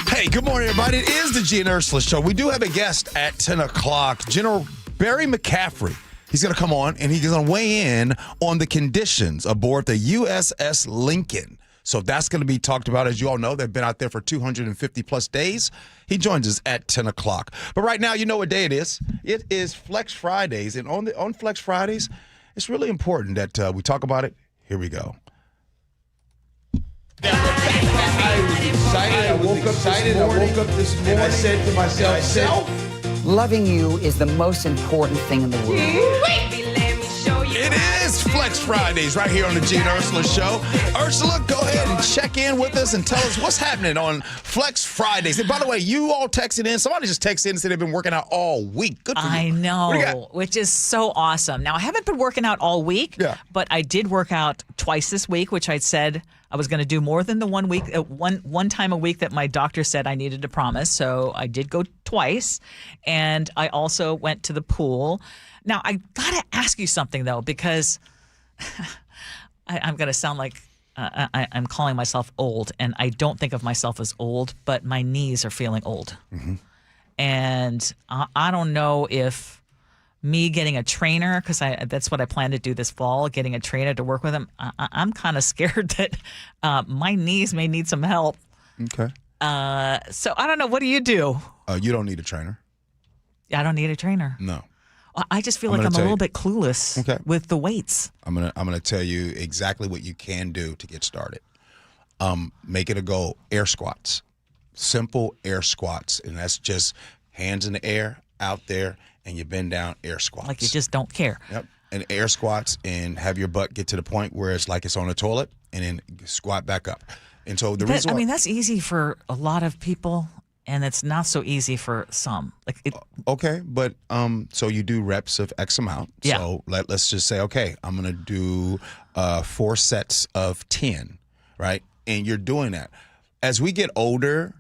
Hey, good morning, everybody. It is the Gee and Ursula Show. We do have a guest at 10 o'clock, General Barry McCaffrey. He's going to come on, and he's going to weigh in on the conditions aboard the USS Lincoln. So that's going to be talked about. As you all know, they've been out there for 250 plus days. He joins us at 10 o'clock. But right now, you know what day it is. It is Flex Fridays. And on Flex Fridays, it's really important that we talk about it. Here we go. I was excited. I woke up this morning and I said to myself, loving you is the most important thing in the world. It is Flex Fridays right here on the Gee and Ursula Show. Ursula, go ahead and check in with us and tell us what's happening on Flex Fridays. And by the way, you all texted in. Somebody just texted in and said they've been working out all week. Good for you. I know, What do you got? which is so awesome. Now, I haven't been working out all week, but I did work out twice this week, which I said I was going to do more than the 1 week, one time a week that my doctor said I needed to promise. So I did go twice, and I also went to the pool. Now, I got to ask you something, though, because I'm going to sound like I'm calling myself old, and I don't think of myself as old, but my knees are feeling old. Mm-hmm. And I don't know if me getting a trainer, because that's what I plan to do this fall, getting a trainer to work with him, I'm kind of scared that my knees may need some help. Okay. So I don't know. What do you do? You don't need a trainer. I don't need a trainer. No. I just feel like I'm a little bit clueless with the weights. I'm gonna tell you exactly what you can do to get started. Make it a goal. Air squats. Simple air squats. And that's just hands in the air, out there, and you bend down, air squats. Like you just don't care. Yep. And air squats, and have your butt get to the point where it's like it's on the toilet, and then squat back up. And so the reason why, that's easy for a lot of people, and it's not so easy for some. Okay, but so you do reps of X amount. Yeah. So let's just say, okay, I'm gonna do 4 sets of 10, right? And you're doing that. As we get older,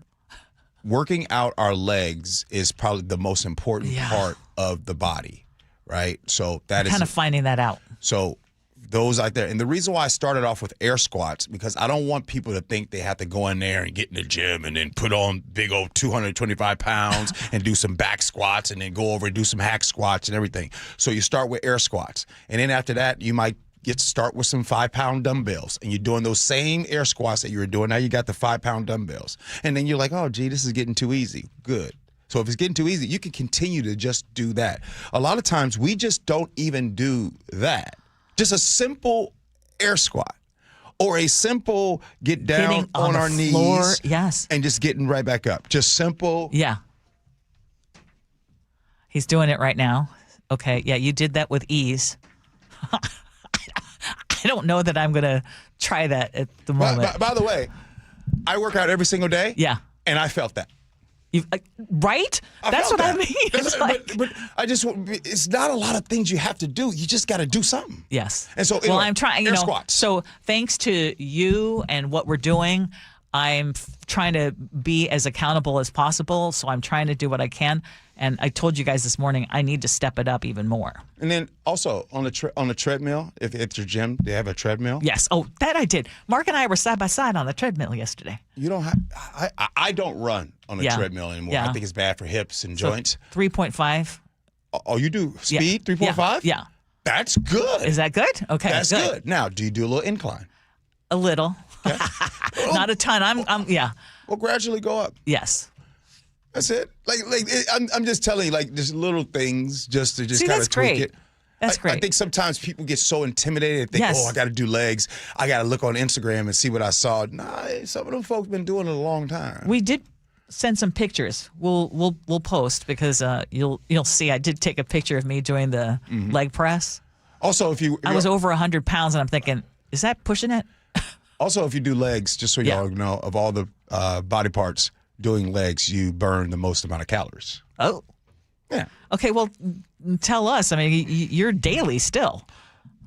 working out our legs is probably the most important part of the body, right? So that is kind of finding that out. So those out there, and the reason why I started off with air squats, because I don't want people to think they have to go in there and get in the gym and then put on big old 225 pounds and do some back squats and then go over and do some hack squats and everything. So you start with air squats, and then after that you might start with some 5-pound dumbbells, and you're doing those same air squats that you were doing. Now you got the 5-pound dumbbells, and then you're like, oh gee, this is getting too easy. Good. So if it's getting too easy, you can continue to just do that. A lot of times we just don't even do that. Just a simple air squat or a simple get down Getting on our floor, knees, yes, and just getting right back up. Just simple. Yeah. He's doing it right now. Okay. Yeah, you did that with ease. I don't know that I'm going to try that at the moment. By the way, I work out every single day. Yeah. And I felt that. Right? That's what I mean. But I just, it's not a lot of things you have to do. You just got to do something. Yes. And so, anyway, I'm trying, air squats. So thanks to you and what we're doing, I'm trying to be as accountable as possible. So I'm trying to do what I can. And I told you guys this morning, I need to step it up even more. And then also on the treadmill, if it's your gym, they have a treadmill. Yes. Oh, that I did. Mark and I were side by side on the treadmill yesterday. You don't have. I don't run on a treadmill anymore. Yeah. I think it's bad for hips and joints. 3.5. Oh, you do speed 3.5? Yeah. That's good. Is that good? Okay. That's good. Now, do you do a little incline? A little. Okay. Not a ton. I'm yeah. Well, gradually go up. Yes. That's it. I'm just telling you, like, just little things just to just See, kind of that's tweak great. it. That's great. I think sometimes people get so intimidated. They think, Yes. oh, I got to do legs. I got to look on Instagram and see what I saw. Nah, some of them folks been doing it a long time. We did send some pictures. We'll post because you'll see. I did take a picture of me doing the leg press. Also, I was over 100 pounds, and I'm thinking, is that pushing it? Also, if you do legs, just so y'all know, of all the body parts, doing legs, you burn the most amount of calories. Oh. Yeah. Okay, well, tell us. I mean, you're daily still.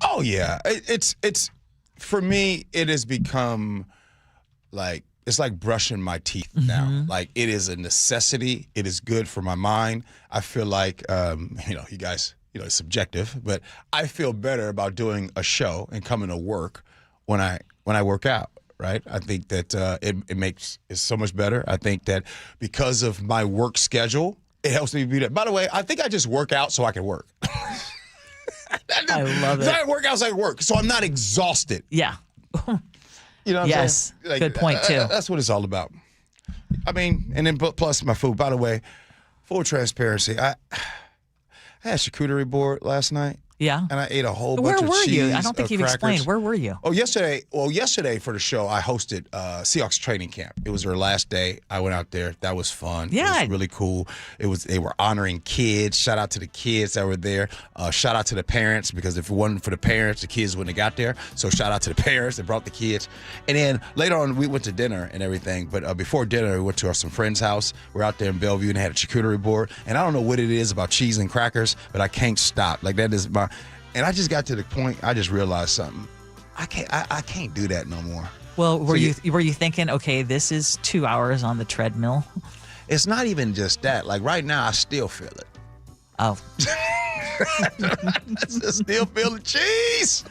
Oh, yeah. It's for me, it has become like, it's like brushing my teeth now. Like, it is a necessity. It is good for my mind. I feel like, you guys, it's subjective, but I feel better about doing a show and coming to work when I work out. Right, I think that it makes it so much better. I think that because of my work schedule, it helps me be that. By the way, I think I just work out so I can work. I love it. I work out so I can work, so I'm not exhausted. Yeah. You know what Yes, I'm saying? good point, too. That's what it's all about. I mean, and then plus my food. By the way, full transparency, I had charcuterie board last night. Yeah. And I ate a whole Where bunch of were cheese. you? I don't think you've crackers. explained. Where were you? Oh, yesterday for the show, I hosted Seahawks training camp. It was their last day. I went out there. That was fun. Yeah. It was really cool. They were honoring kids. Shout out to the kids that were there. Shout out to the parents, because if it wasn't for the parents, the kids wouldn't have got there. So shout out to the parents that brought the kids. And then later on, we went to dinner and everything. But before dinner, we went to some friend's house. We're out there in Bellevue and had a charcuterie board. And I don't know what it is about cheese and crackers, but I can't stop. Like, that is my... And I just got to the point, I just realized something. I can't do that no more. Well, were you thinking, okay, this is 2 hours on the treadmill? It's not even just that. Like, right now, I still feel it. Oh. I still feel the cheese.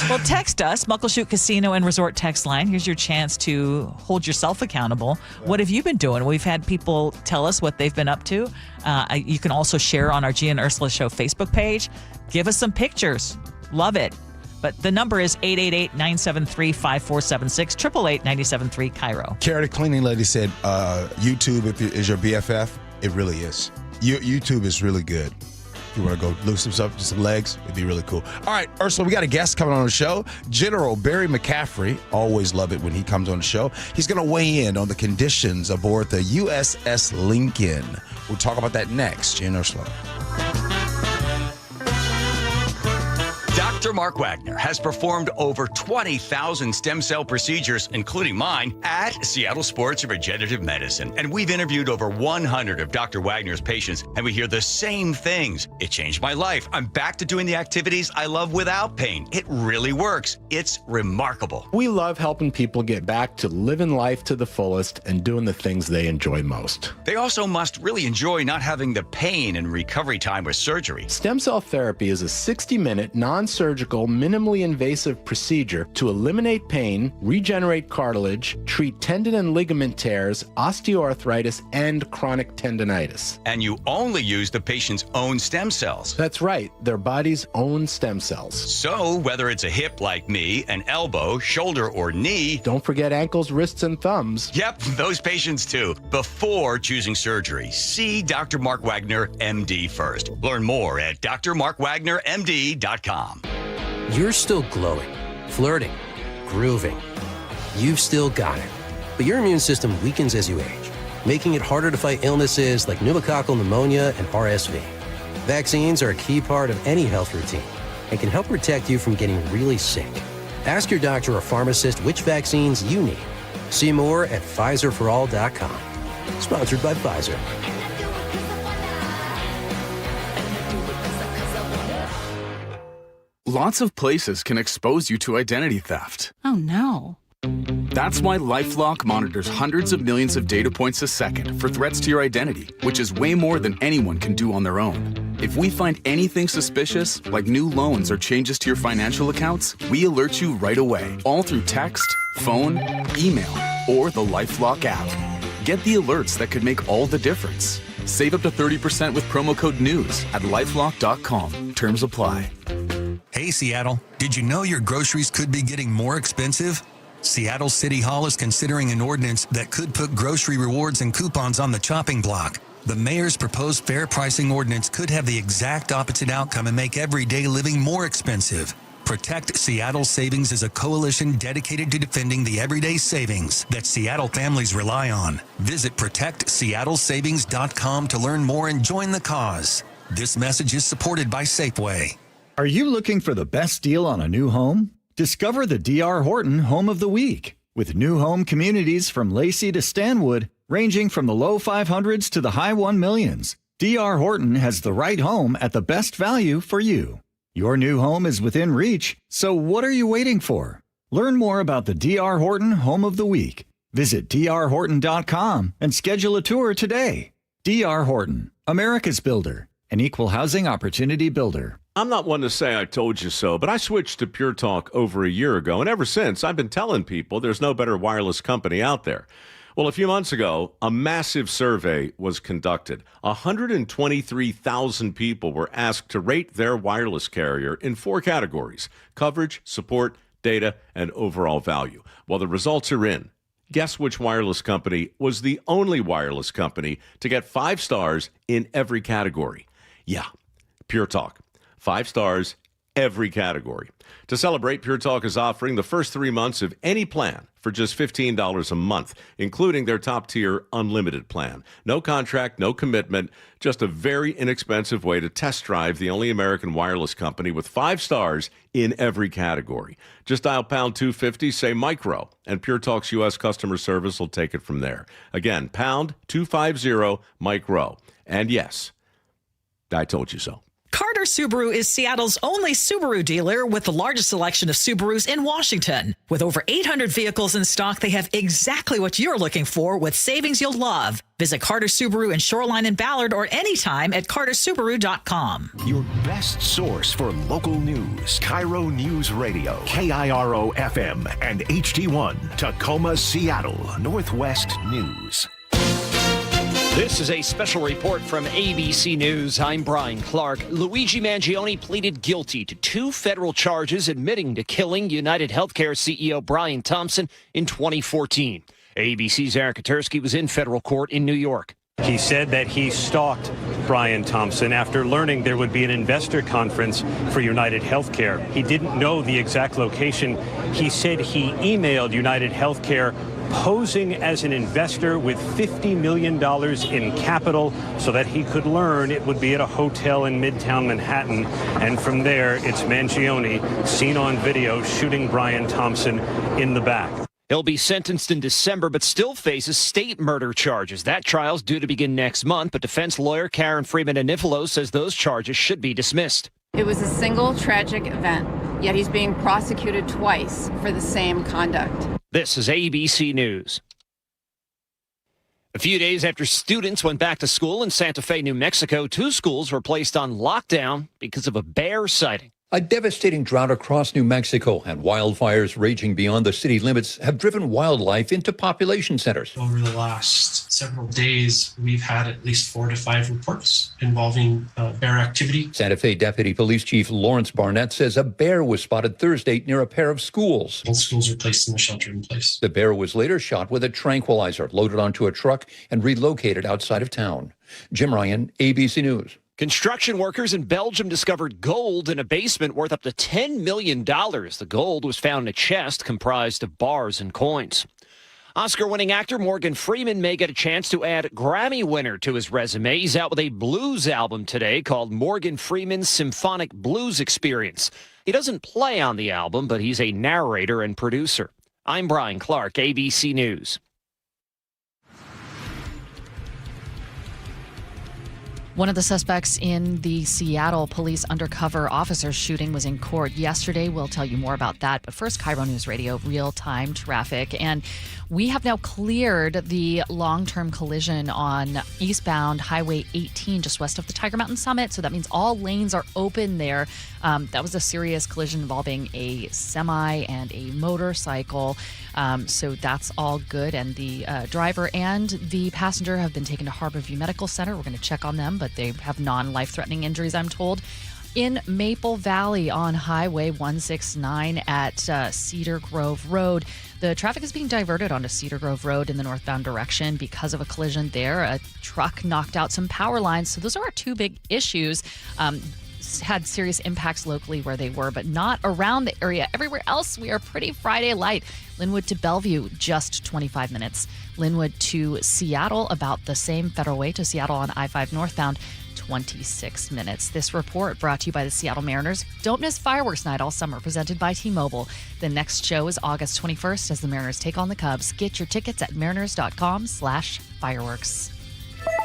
Well, text us, Muckleshoot Casino and Resort text line. Here's your chance to hold yourself accountable. What have you been doing? We've had people tell us what they've been up to. You can also share on our Gee and Ursula Show Facebook page. Give us some pictures. Love it. But the number is 888-973-5476, 888-973 KIRO. Kara, the cleaning lady, said YouTube is your BFF. It really is. YouTube is really good. If you want to go loosen some legs, it'd be really cool. All right, Ursula, we got a guest coming on the show. General Barry McCaffrey. Always love it when he comes on the show. He's going to weigh in on the conditions aboard the USS Lincoln. We'll talk about that next. Gee and Ursula. Dr. Mark Wagner has performed over 20,000 stem cell procedures, including mine, at Seattle Sports Regenerative Medicine. And we've interviewed over 100 of Dr. Wagner's patients, and we hear the same things. It changed my life. I'm back to doing the activities I love without pain. It really works. It's remarkable. We love helping people get back to living life to the fullest and doing the things they enjoy most. They also must really enjoy not having the pain and recovery time with surgery. Stem cell therapy is a 60-minute, non-surgical, minimally invasive procedure to eliminate pain, regenerate cartilage, treat tendon and ligament tears, osteoarthritis, and chronic tendonitis. And you only use the patient's own stem cells. That's right, their body's own stem cells. So whether it's a hip like me, an elbow, shoulder, or knee. Don't forget ankles, wrists, and thumbs. Yep, those patients too. Before choosing surgery, see Dr. Mark Wagner, MD first. Learn more at drmarkwagnermd.com. You're still glowing, flirting, grooving. You've still got it. But your immune system weakens as you age, making it harder to fight illnesses like pneumococcal pneumonia and RSV. Vaccines are a key part of any health routine and can help protect you from getting really sick. Ask your doctor or pharmacist which vaccines you need. See more at PfizerForAll.com. Sponsored by Pfizer. Lots of places can expose you to identity theft. Oh no. That's why LifeLock monitors hundreds of millions of data points a second for threats to your identity, which is way more than anyone can do on their own. If we find anything suspicious, like new loans or changes to your financial accounts, we alert you right away, all through text, phone, email, or the LifeLock app. Get the alerts that could make all the difference. Save up to 30% with promo code NEWS at lifelock.com. Terms apply. Hey, Seattle, did you know your groceries could be getting more expensive? Seattle City Hall is considering an ordinance that could put grocery rewards and coupons on the chopping block. The mayor's proposed fair pricing ordinance could have the exact opposite outcome and make everyday living more expensive. Protect Seattle Savings is a coalition dedicated to defending the everyday savings that Seattle families rely on. Visit protectseattlesavings.com to learn more and join the cause. This message is supported by Safeway. Are you looking for the best deal on a new home? Discover the D.R. Horton Home of the Week. With new home communities from Lacey to Stanwood, ranging from the low 500s to the high 1 millions, D.R. Horton has the right home at the best value for you. Your new home is within reach, so what are you waiting for? Learn more about the D.R. Horton Home of the Week. Visit drhorton.com and schedule a tour today. D.R. Horton, America's builder, an equal housing opportunity builder. I'm not one to say I told you so, but I switched to Pure Talk over a year ago, and ever since, I've been telling people there's no better wireless company out there. Well, a few months ago, a massive survey was conducted. 123,000 people were asked to rate their wireless carrier in 4 categories: coverage, support, data, and overall value. Well, the results are in. Guess which wireless company was the only wireless company to get 5 stars in every category? Yeah, Pure Talk. 5 stars, every category. To celebrate, Pure Talk is offering the first 3 months of any plan for just $15 a month, including their top-tier unlimited plan. No contract, no commitment, just a very inexpensive way to test drive the only American wireless company with 5 stars in every category. Just dial pound 250, say micro, and Pure Talk's U.S. customer service will take it from there. Again, pound 250 micro. And yes, I told you so. Carter Subaru is Seattle's only Subaru dealer with the largest selection of Subarus in Washington. With over 800 vehicles in stock, they have exactly what you're looking for with savings you'll love. Visit Carter Subaru in Shoreline and Ballard or anytime at cartersubaru.com. Your best source for local news. KIRO Newsradio, KIRO FM and HD1, Tacoma, Seattle, Northwest News. This is a special report from ABC News. I'm Brian Clark. Luigi Mangione pleaded guilty to 2 federal charges admitting to killing United Healthcare CEO Brian Thompson in 2014. ABC's Eric Katursky was in federal court in New York. He said that he stalked Brian Thompson after learning there would be an investor conference for United Healthcare. He didn't know the exact location. He said he emailed United Healthcare posing as an investor with $50 million in capital so that he could learn it would be at a hotel in Midtown Manhattan. And from there, it's Mangione seen on video shooting Brian Thompson in the back. He'll be sentenced in December, but still faces state murder charges. That trial's due to begin next month, but defense lawyer Karen Freeman-Anifilo says those charges should be dismissed. It was a single tragic event, yet he's being prosecuted twice for the same conduct. This is ABC News. A few days after students went back to school in Santa Fe, New Mexico, 2 schools were placed on lockdown because of a bear sighting. A devastating drought across New Mexico and wildfires raging beyond the city limits have driven wildlife into population centers. Over the last several days, we've had at least 4 to 5 reports involving bear activity. Santa Fe Deputy Police Chief Lawrence Barnett says a bear was spotted Thursday near a pair of schools. Both schools were placed in the shelter-in-place. The bear was later shot with a tranquilizer, loaded onto a truck, and relocated outside of town. Jim Ryan, ABC News. Construction workers in Belgium discovered gold in a basement worth up to $10 million. The gold was found in a chest comprised of bars and coins. Oscar-winning actor Morgan Freeman may get a chance to add Grammy winner to his resume. He's out with a blues album today called Morgan Freeman's Symphonic Blues Experience. He doesn't play on the album, but he's a narrator and producer. I'm Brian Clark, ABC News. One of the suspects in the Seattle police undercover officer shooting was in court yesterday. We'll tell you more about that. But first, KIRO News Radio, real-time traffic. And we have now cleared the long-term collision on eastbound Highway 18 just west of the Tiger Mountain Summit. So that means all lanes are open there. That was a serious collision involving a semi and a motorcycle. So that's all good. And the driver and the passenger have been taken to Harborview Medical Center. We're going to check on them, but they have non-life-threatening injuries, I'm told. In Maple Valley on Highway 169 at Cedar Grove Road, the traffic is being diverted onto Cedar Grove Road in the northbound direction because of a collision there. A truck knocked out some power lines. So those are our 2 big issues. Had serious impacts locally where they were, but not around the area. Everywhere else, we are pretty Friday light. Linwood to Bellevue, just 25 minutes. Linwood to Seattle, about the same. Federal Way to Seattle on I-5 northbound, 26 minutes. This report brought to you by the Seattle Mariners. Don't miss Fireworks Night all summer, presented by T-Mobile. The next show is August 21st as the Mariners take on the Cubs. Get your tickets at mariners.com/fireworks.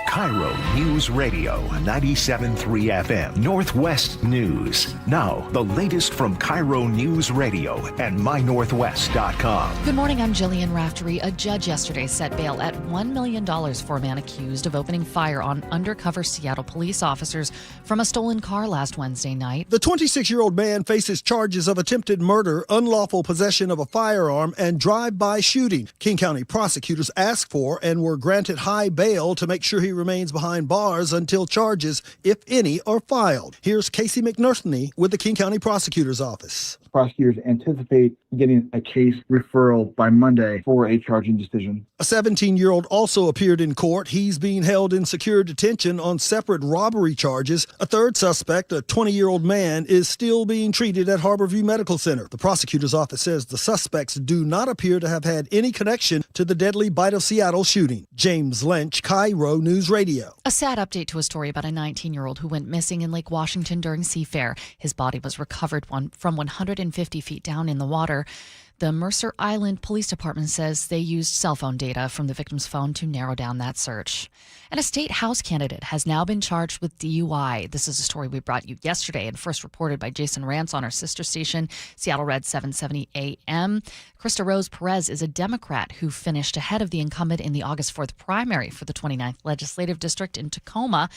KIRO News Radio 97.3 FM Northwest News. Now, the latest from KIRO News Radio and mynorthwest.com. Good morning, I'm Jillian Raftery. A judge yesterday set bail at $1 million for a man accused of opening fire on undercover Seattle police officers from a stolen car last Wednesday night. The 26-year-old man faces charges of attempted murder, unlawful possession of a firearm, and drive-by shooting. King County prosecutors asked for and were granted high bail to make sure he remains behind bars until charges, if any, are filed. Here's Casey McNerney with the King County Prosecutor's Office. Prosecutors anticipate getting a case referral by Monday for a charging decision. A 17-year-old also appeared in court. He's being held in secure detention on separate robbery charges. A third suspect, a 20-year-old man, is still being treated at Harborview Medical Center. The prosecutor's office says the suspects do not appear to have had any connection to the deadly Bite of Seattle shooting. James Lynch, KIRO News Radio. A sad update to a story about a 19-year-old who went missing in Lake Washington during Seafair. His body was recovered from 150 feet down in the water. The Mercer Island Police Department says they used cell phone data from the victim's phone to narrow down that search. And a state house candidate has now been charged with DUI. This is a story we brought you yesterday and first reported by Jason Rance on our sister station, Seattle Red 770 AM. Krista Rose Perez is a Democrat who finished ahead of the incumbent in the August 4th primary for the 29th Legislative District in Tacoma.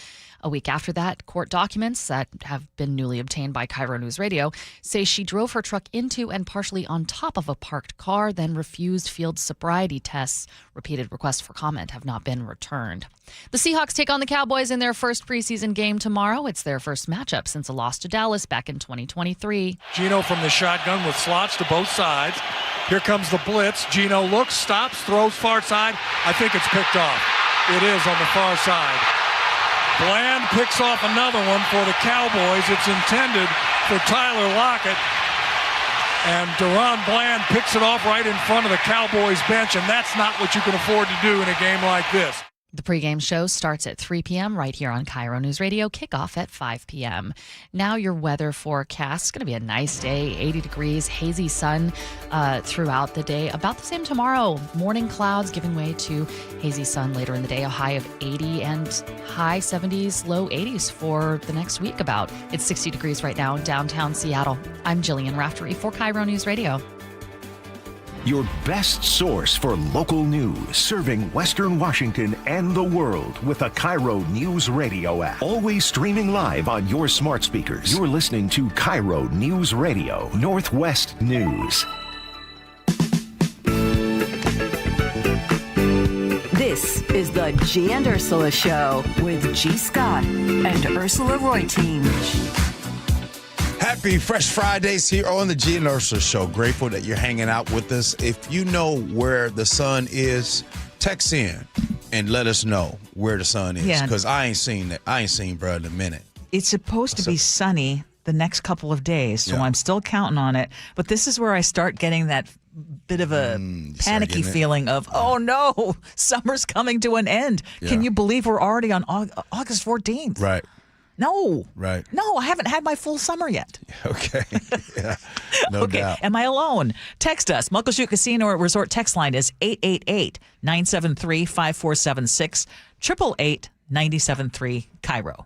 A week after that, court documents that have been newly obtained by KIRO News Radio say she drove her truck into and partially on top of a parked car, then refused field sobriety tests. Repeated requests for comment have not been returned. The Seahawks take on the Cowboys in their first preseason game tomorrow. It's their first matchup since a loss to Dallas back in 2023. Geno from the shotgun with slots to both sides. Here comes the blitz. Geno looks, stops, throws far side. I think it's picked off. It is on the far side. Bland picks off another one for the Cowboys. It's intended for Tyler Lockett. And Deron Bland picks it off right in front of the Cowboys bench, and that's not what you can afford to do in a game like this. The pregame show starts at 3 p.m. right here on KIRO News Radio, kickoff at 5 p.m. Now your weather forecast. It's going to be a nice day, 80 degrees, hazy sun throughout the day. About the same tomorrow. Morning clouds giving way to hazy sun later in the day, a high of 80 and high 70s, low 80s for the next week about. It's 60 degrees right now in downtown Seattle. I'm Jillian Raftery for KIRO News Radio. Your best source for local news, serving Western Washington and the world with the KIRO News Radio app. Always streaming live on your smart speakers. You're listening to KIRO News Radio, Northwest News. This is the Gee and Ursula Show with G. Scott and Ursula Reutin. Happy Fresh Fridays here on the Gee and Ursula Show. Grateful that you're hanging out with us. If you know where the sun is, text in and let us know where the sun is. Because I ain't seen it. I ain't seen bro in a minute. It's supposed to be sunny the next couple of days, so I'm still counting on it. But this is where I start getting that bit of a panicky feeling of, oh no, summer's coming to an end. Yeah. Can you believe we're already on August 14th? Right. No. Right. No, I haven't had my full summer yet. Okay. Yeah. No doubt. Am I alone? Text us. Muckleshoot Casino Resort text line is 888-973-5476, 888-973 KIRO.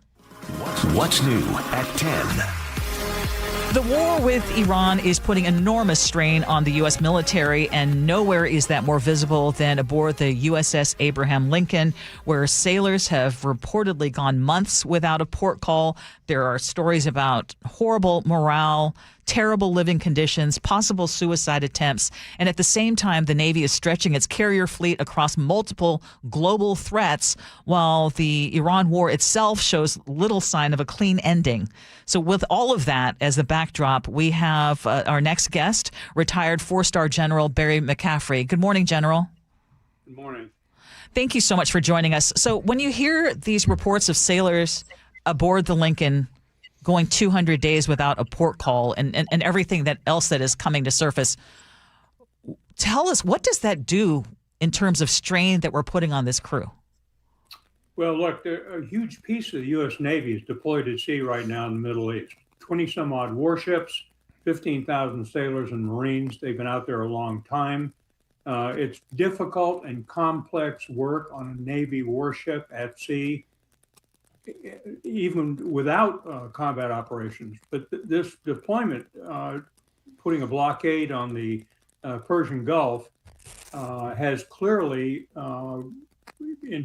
What's new at 10? The war with Iran is putting enormous strain on the U.S. military, and nowhere is that more visible than aboard the USS Abraham Lincoln, where sailors have reportedly gone months without a port call. There are stories about horrible morale, terrible living conditions, possible suicide attempts, and at the same time, the Navy is stretching its carrier fleet across multiple global threats, while the Iran war itself shows little sign of a clean ending. So with all of that as the backdrop, we have our next guest, retired four-star General Barry McCaffrey. Good morning, General. Good morning. Thank you so much for joining us. So when you hear these reports of sailors aboard the Lincoln going 200 days without a port call and everything else that is coming to surface, tell us, what does that do in terms of strain that we're putting on this crew? Well, look, a huge piece of the U.S. Navy is deployed at sea right now in the Middle East. 20-some-odd warships, 15,000 sailors and Marines. They've been out there a long time. It's difficult and complex work on a Navy warship at sea, even without combat operations. But this deployment, putting a blockade on the Persian Gulf, has clearly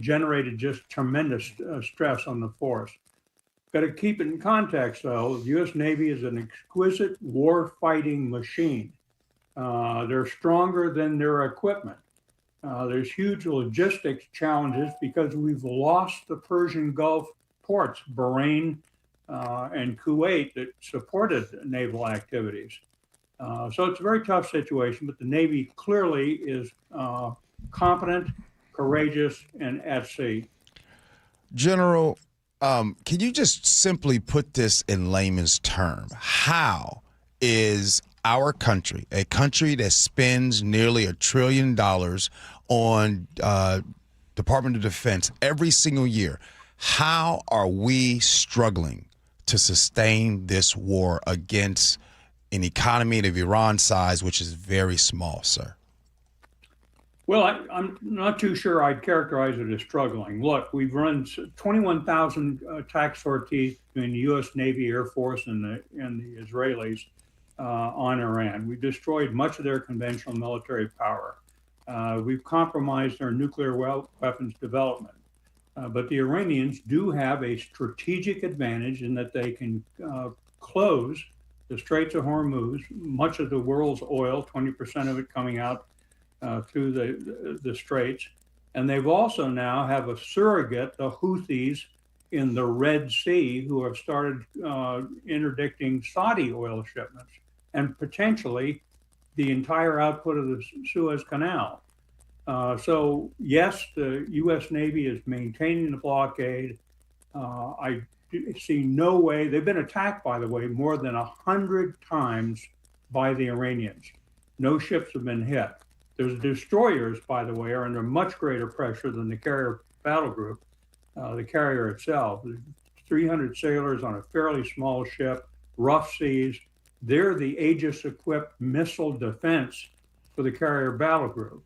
generated just tremendous stress on the force. Got to keep it in context, though. The U.S. Navy is an exquisite war-fighting machine. They're stronger than their equipment. There's huge logistics challenges because we've lost the Persian Gulf ports, Bahrain and Kuwait, that supported naval activities. So it's a very tough situation, but the Navy clearly is competent, courageous, and at sea. General, can you just simply put this in layman's terms? How is our country, a country that spends nearly $1 trillion on Department of Defense every single year, how are we struggling to sustain this war against an economy of Iran size, which is very small, sir? Well, I'm not too sure I'd characterize it as struggling. Look, we've run 21,000 attack sorties between the U.S. Navy, Air Force, and the Israelis on Iran. We've destroyed much of their conventional military power. We've compromised their nuclear weapons development. But the Iranians do have a strategic advantage in that they can close the Straits of Hormuz, much of the world's oil, 20% of it coming out through the Straits. And they've also now have a surrogate, the Houthis in the Red Sea, who have started interdicting Saudi oil shipments and potentially the entire output of the Suez Canal. So yes, the U.S. Navy is maintaining the blockade. I see no way. They've been attacked, by the way, more than 100 times by the Iranians. No ships have been hit. Their destroyers, by the way, are under much greater pressure than the carrier battle group, the carrier itself. 300 sailors on a fairly small ship, rough seas. They're the Aegis-equipped missile defense for the carrier battle group.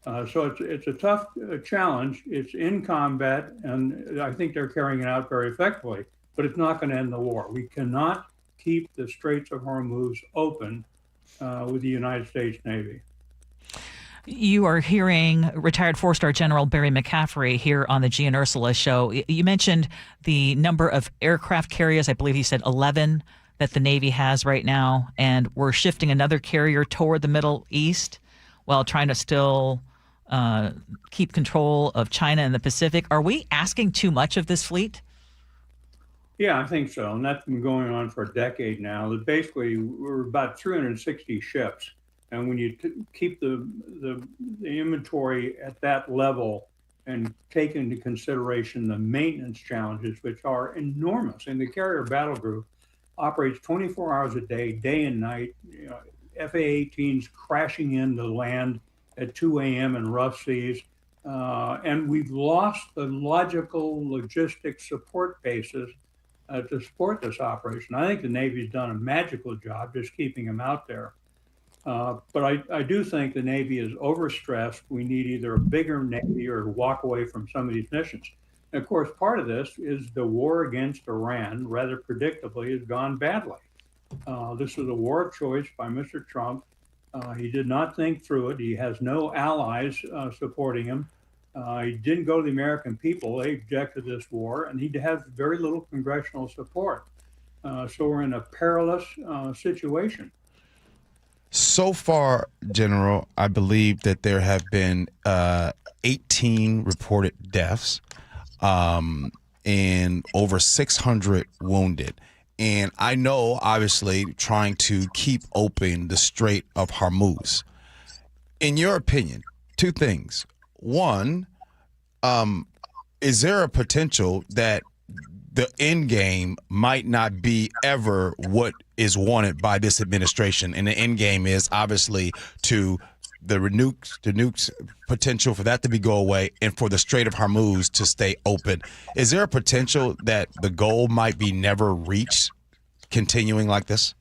So it's a tough challenge. It's in combat, and I think they're carrying it out very effectively, but it's not going to end the war. We cannot keep the Straits of Hormuz open with the United States Navy. You are hearing retired four-star General Barry McCaffrey here on the Gee and Ursula Show. You mentioned the number of aircraft carriers. I believe he said 11 that the Navy has right now, and we're shifting another carrier toward the Middle East while trying to still keep control of China and the Pacific. Are we asking too much of this fleet? Yeah, I think so. And that's been going on for a decade now. That basically, we're about 360 ships. And when you keep the inventory at that level and take into consideration the maintenance challenges, which are enormous, and the carrier battle group operates 24 hours a day, day and night, FA-18s crashing into land at 2 a.m. in rough seas. And we've lost the logical logistic support bases to support this operation. I think the Navy's done a magical job just keeping them out there. But I do think the Navy is overstressed. We need either a bigger Navy or walk away from some of these missions. And of course, part of this is the war against Iran, rather predictably, has gone badly. This was a war of choice by Mr. Trump. He did not think through it. He has no allies supporting him. He didn't go to the American people. They objected to this war, and he has very little congressional support. So we're in a perilous situation. So far, General, I believe that there have been 18 reported deaths and over 600 wounded. And I know, obviously, trying to keep open the Strait of Hormuz. In your opinion, two things. One, is there a potential that the end game might not be ever what is wanted by this administration? And the end game is obviously to the nukes potential for that to go away and for the Strait of Hormuz to stay open. Is there a potential that the goal might be never reached continuing like this?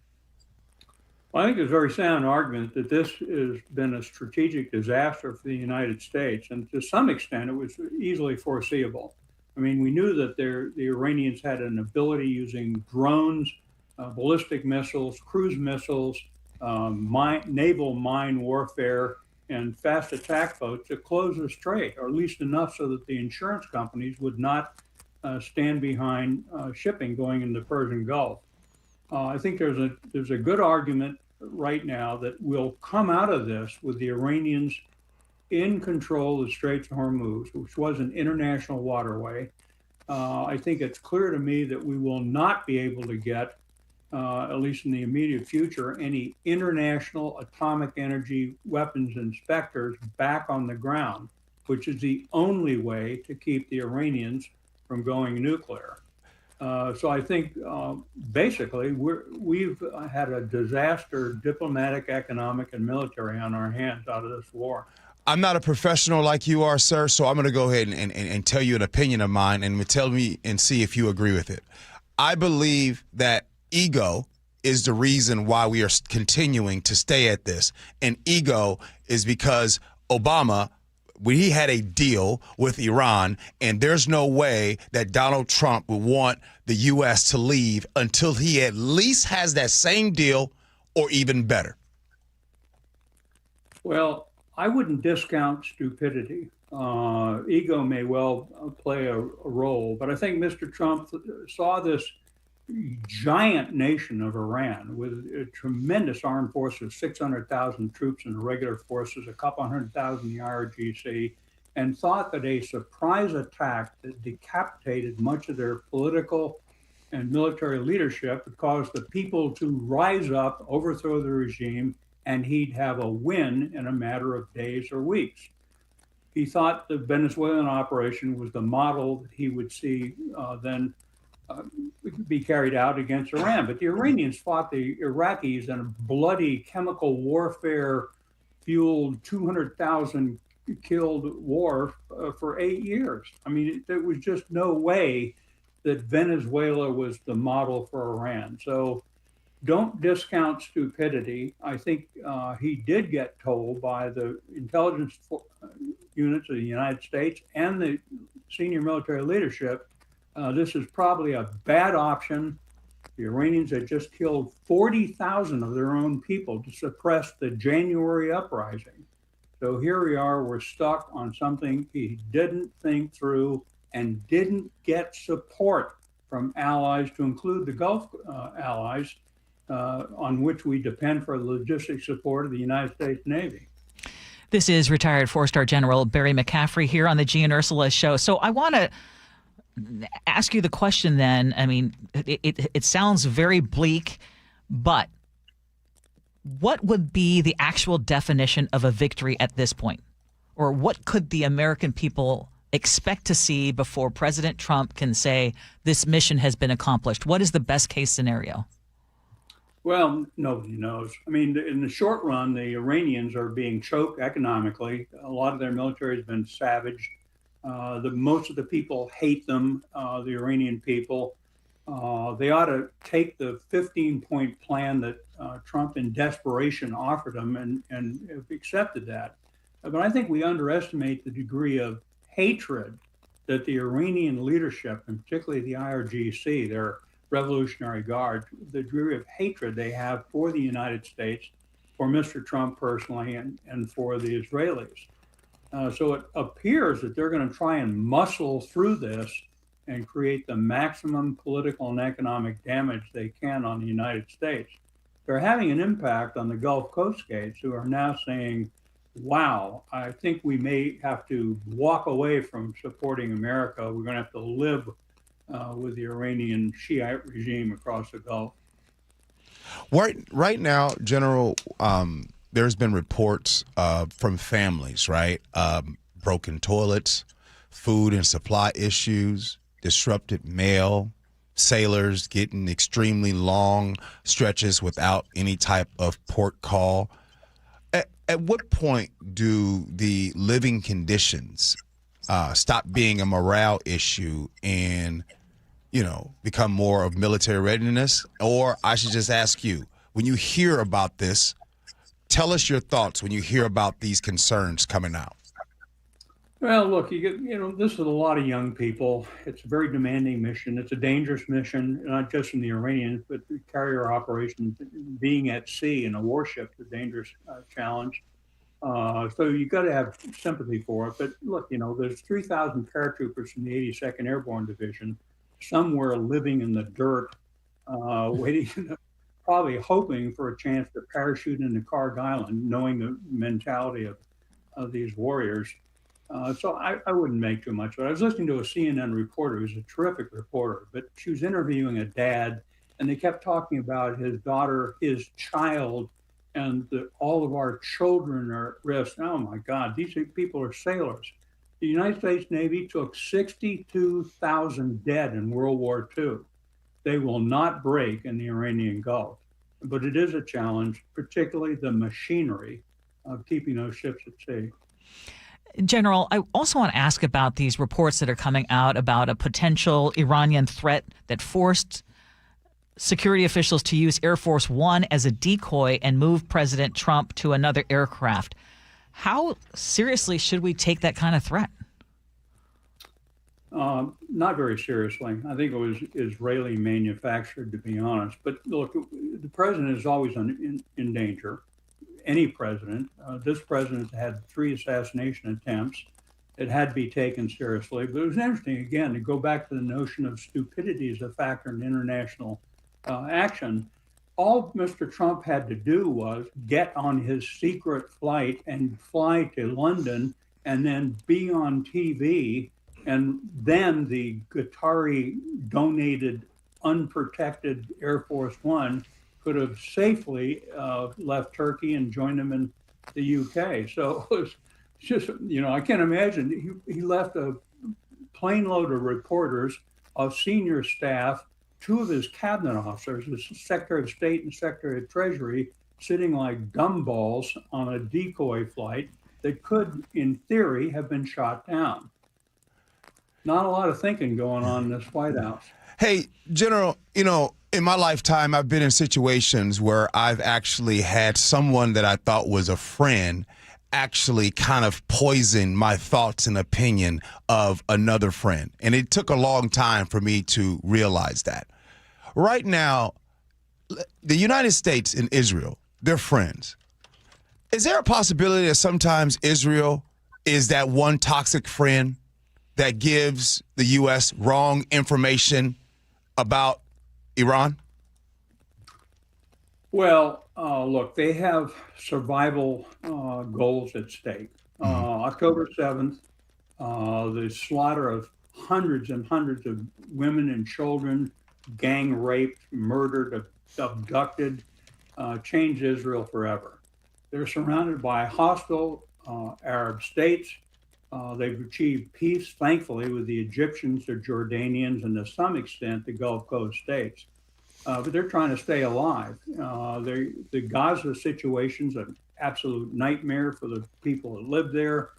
Well, I think there's a very sound argument that this has been a strategic disaster for the United States. And to some extent, it was easily foreseeable. I mean, we knew that the Iranians had an ability using drones, ballistic missiles, cruise missiles, naval mine warfare, and fast attack boats to close the strait, or at least enough so that the insurance companies would not stand behind shipping going into the Persian Gulf. I think there's a good argument right now that we'll come out of this with the Iranians in control of the Straits of Hormuz, which was an international waterway. I think it's clear to me that we will not be able to get, at least in the immediate future, any international atomic energy weapons inspectors back on the ground, which is the only way to keep the Iranians from going nuclear. So I think basically we've had a disaster, diplomatic, economic, and military on our hands out of this war. I'm not a professional like you are, sir, so I'm going to go ahead and tell you an opinion of mine and tell me and see if you agree with it. I believe that ego is the reason why we are continuing to stay at this. And ego is because Obama, when he had a deal with Iran, and there's no way that Donald Trump would want the U.S. to leave until he at least has that same deal or even better. Well, I wouldn't discount stupidity. Ego may well play a role, but I think Mr. Trump saw this giant nation of Iran with a tremendous armed force of 600,000 troops in the regular forces, a couple 100,000 in the IRGC, and thought that a surprise attack that decapitated much of their political and military leadership would cause the people to rise up, overthrow the regime, and he'd have a win in a matter of days or weeks. He thought the Venezuelan operation was the model that he would see then be carried out against Iran. But the Iranians fought the Iraqis in a bloody chemical warfare fueled 200,000 killed war for 8 years. I mean, there was just no way that Venezuela was the model for Iran. So don't discount stupidity. I think he did get told by the intelligence units of the United States and the senior military leadership, this is probably a bad option. The Iranians had just killed 40,000 of their own people to suppress the January uprising. So here we are, we're stuck on something he didn't think through and didn't get support from allies, to include the Gulf allies, on which we depend for logistic support of the United States Navy. This is retired four-star General Barry McCaffrey here on the Gee and Ursula Show. So I want to ask you the question then. I mean, it sounds very bleak, but what would be the actual definition of a victory at this point? Or what could the American people expect to see before President Trump can say this mission has been accomplished? What is the best case scenario? Well, nobody knows. I mean, in the short run, the Iranians are being choked economically. A lot of their military has been savaged. Most of the people hate them, the Iranian people. They ought to take the 15-point plan that Trump in desperation offered them and have accepted that. But I think we underestimate the degree of hatred that the Iranian leadership, and particularly the IRGC, their Revolutionary Guard, the degree of hatred they have for the United States, for Mr. Trump personally, and for the Israelis. So it appears that they're going to try and muscle through this and create the maximum political and economic damage they can on the United States. They're having an impact on the Gulf Coast states, who are now saying, wow, I think we may have to walk away from supporting America. We're going to have to live with the Iranian Shiite regime across the Gulf. Right now, General, there's been reports from families, right? Broken toilets, food and supply issues, disrupted mail, sailors getting extremely long stretches without any type of port call. At what point do the living conditions stop being a morale issue and, become more of military readiness? Or I should just ask you, when you hear about this, tell us your thoughts when you hear about these concerns coming out. Well, look, this is a lot of young people. It's a very demanding mission. It's a dangerous mission, not just from the Iranians, but the carrier operations. Being at sea in a warship is a dangerous challenge. So you've got to have sympathy for it. But look, there's 3,000 paratroopers from the 82nd Airborne Division, somewhere living in the dirt, waiting, probably hoping for a chance to parachute into Carg Island, knowing the mentality of these warriors. So I wouldn't make too much of it. I was listening to a CNN reporter who's a terrific reporter, but she was interviewing a dad, and they kept talking about his daughter, his child, and all of our children are at risk. Oh my God, these people are sailors. The United States Navy took 62,000 dead in World War II. They will not break in the Iranian Gulf, but it is a challenge, particularly the machinery of keeping those ships at sea. General, I also want to ask about these reports that are coming out about a potential Iranian threat that forced security officials to use Air Force One as a decoy and move President Trump to another aircraft. How seriously should we take that kind of threat? Not very seriously. I think it was Israeli manufactured, to be honest. But look, the president is always in danger. Any president. This president had 3 assassination attempts. It had to be taken seriously. But it was interesting, again, to go back to the notion of stupidity as a factor in international action. All Mr. Trump had to do was get on his secret flight and fly to London and then be on TV. And then the Qatari-donated, unprotected Air Force One could have safely left Turkey and joined them in the UK. So it was just, I can't imagine. He left a plane load of reporters, of senior staff, 2 of his cabinet officers, the Secretary of State and Secretary of Treasury, sitting like gumballs on a decoy flight that could, in theory, have been shot down. Not a lot of thinking going on in this White House. Hey, General, in my lifetime, I've been in situations where I've actually had someone that I thought was a friend actually kind of poison my thoughts and opinion of another friend. And it took a long time for me to realize that. Right now, the United States and Israel, they're friends. Is there a possibility that sometimes Israel is that one toxic friend that gives the U.S. wrong information about Iran? Well, look, they have survival goals at stake. October 7th, the slaughter of hundreds and hundreds of women and children, gang raped, murdered, abducted, changed Israel forever. They're surrounded by hostile Arab states. They've achieved peace, thankfully, with the Egyptians, the Jordanians, and to some extent the Gulf Coast states. But they're trying to stay alive. The Gaza situation's an absolute nightmare for the people that live there.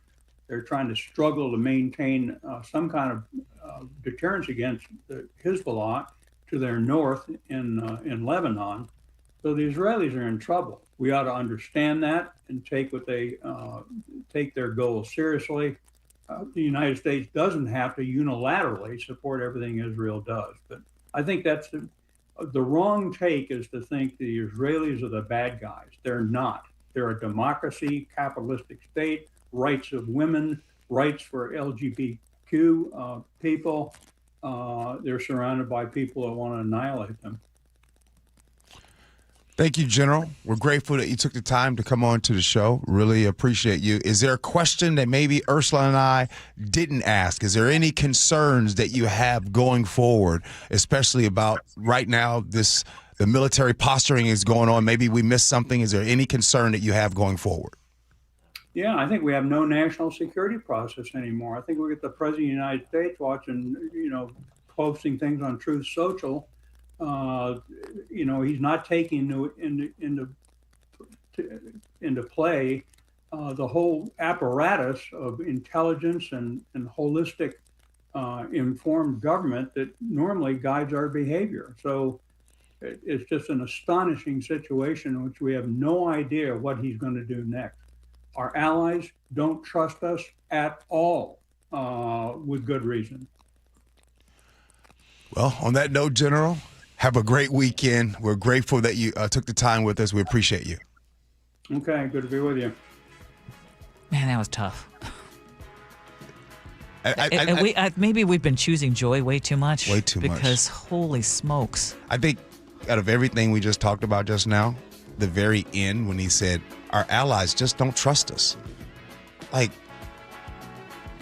They're trying to struggle to maintain some kind of deterrence against the Hezbollah to their north in Lebanon. So the Israelis are in trouble. We ought to understand that and take their goals seriously. The United States doesn't have to unilaterally support everything Israel does. But I think that's the wrong take, is to think the Israelis are the bad guys. They're not. They're a democracy, capitalistic state, rights of women, rights for LGBTQ people. They're surrounded by people that want to annihilate them. Thank you, General. We're grateful that you took the time to come on to the show. Really appreciate you. Is there a question that maybe Ursula and I didn't ask? Is there any concerns that you have going forward, especially about right now the military posturing is going on? Maybe we missed something. Is there any concern that you have going forward? Yeah, I think we have no national security process anymore. I think we get the President of the United States watching, posting things on Truth Social. He's not taking into play the whole apparatus of intelligence and holistic informed government that normally guides our behavior. So it's just an astonishing situation in which we have no idea what he's going to do next. Our allies don't trust us at all, with good reason. Well, on that note, General, have a great weekend. We're grateful that you took the time with us. We appreciate you. Okay, good to be with you. Man, that was tough. Maybe we've been choosing joy way too much. Way too much. Because holy smokes. I think out of everything we just talked about just now, the very end when he said, our allies just don't trust us. Like,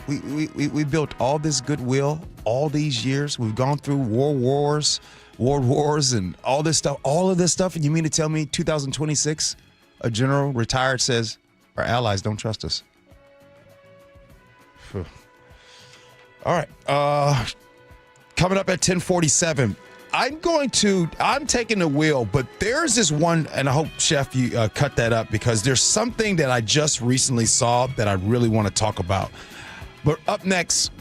we built all this goodwill all these years. We've gone through world wars, and all this stuff. And you mean to tell me 2026, a general retired says our allies don't trust us? All right. Coming up at 10:47. I'm taking the wheel, but there's this one, and I hope, Chef, you cut that up, because there's something that I just recently saw that I really want to talk about. But up next,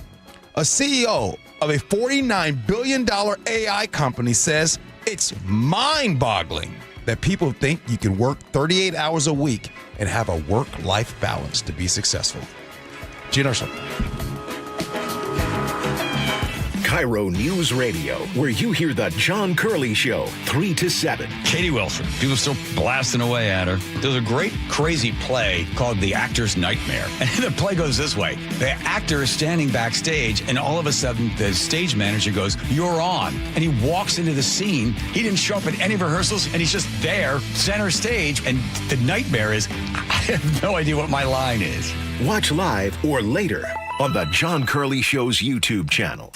a CEO of a $49 billion AI company says it's mind-boggling that people think you can work 38 hours a week and have a work-life balance to be successful. Gee Ursula. KIRO News Radio, where you hear the John Curley Show, 3 to 7. Katie Wilson, people still blasting away at her. There's a great, crazy play called The Actor's Nightmare. And the play goes this way. The actor is standing backstage, and all of a sudden, the stage manager goes, "You're on." And he walks into the scene. He didn't show up at any rehearsals, and he's just there, center stage. And the nightmare is, I have no idea what my line is. Watch live or later on the John Curley Show's YouTube channel.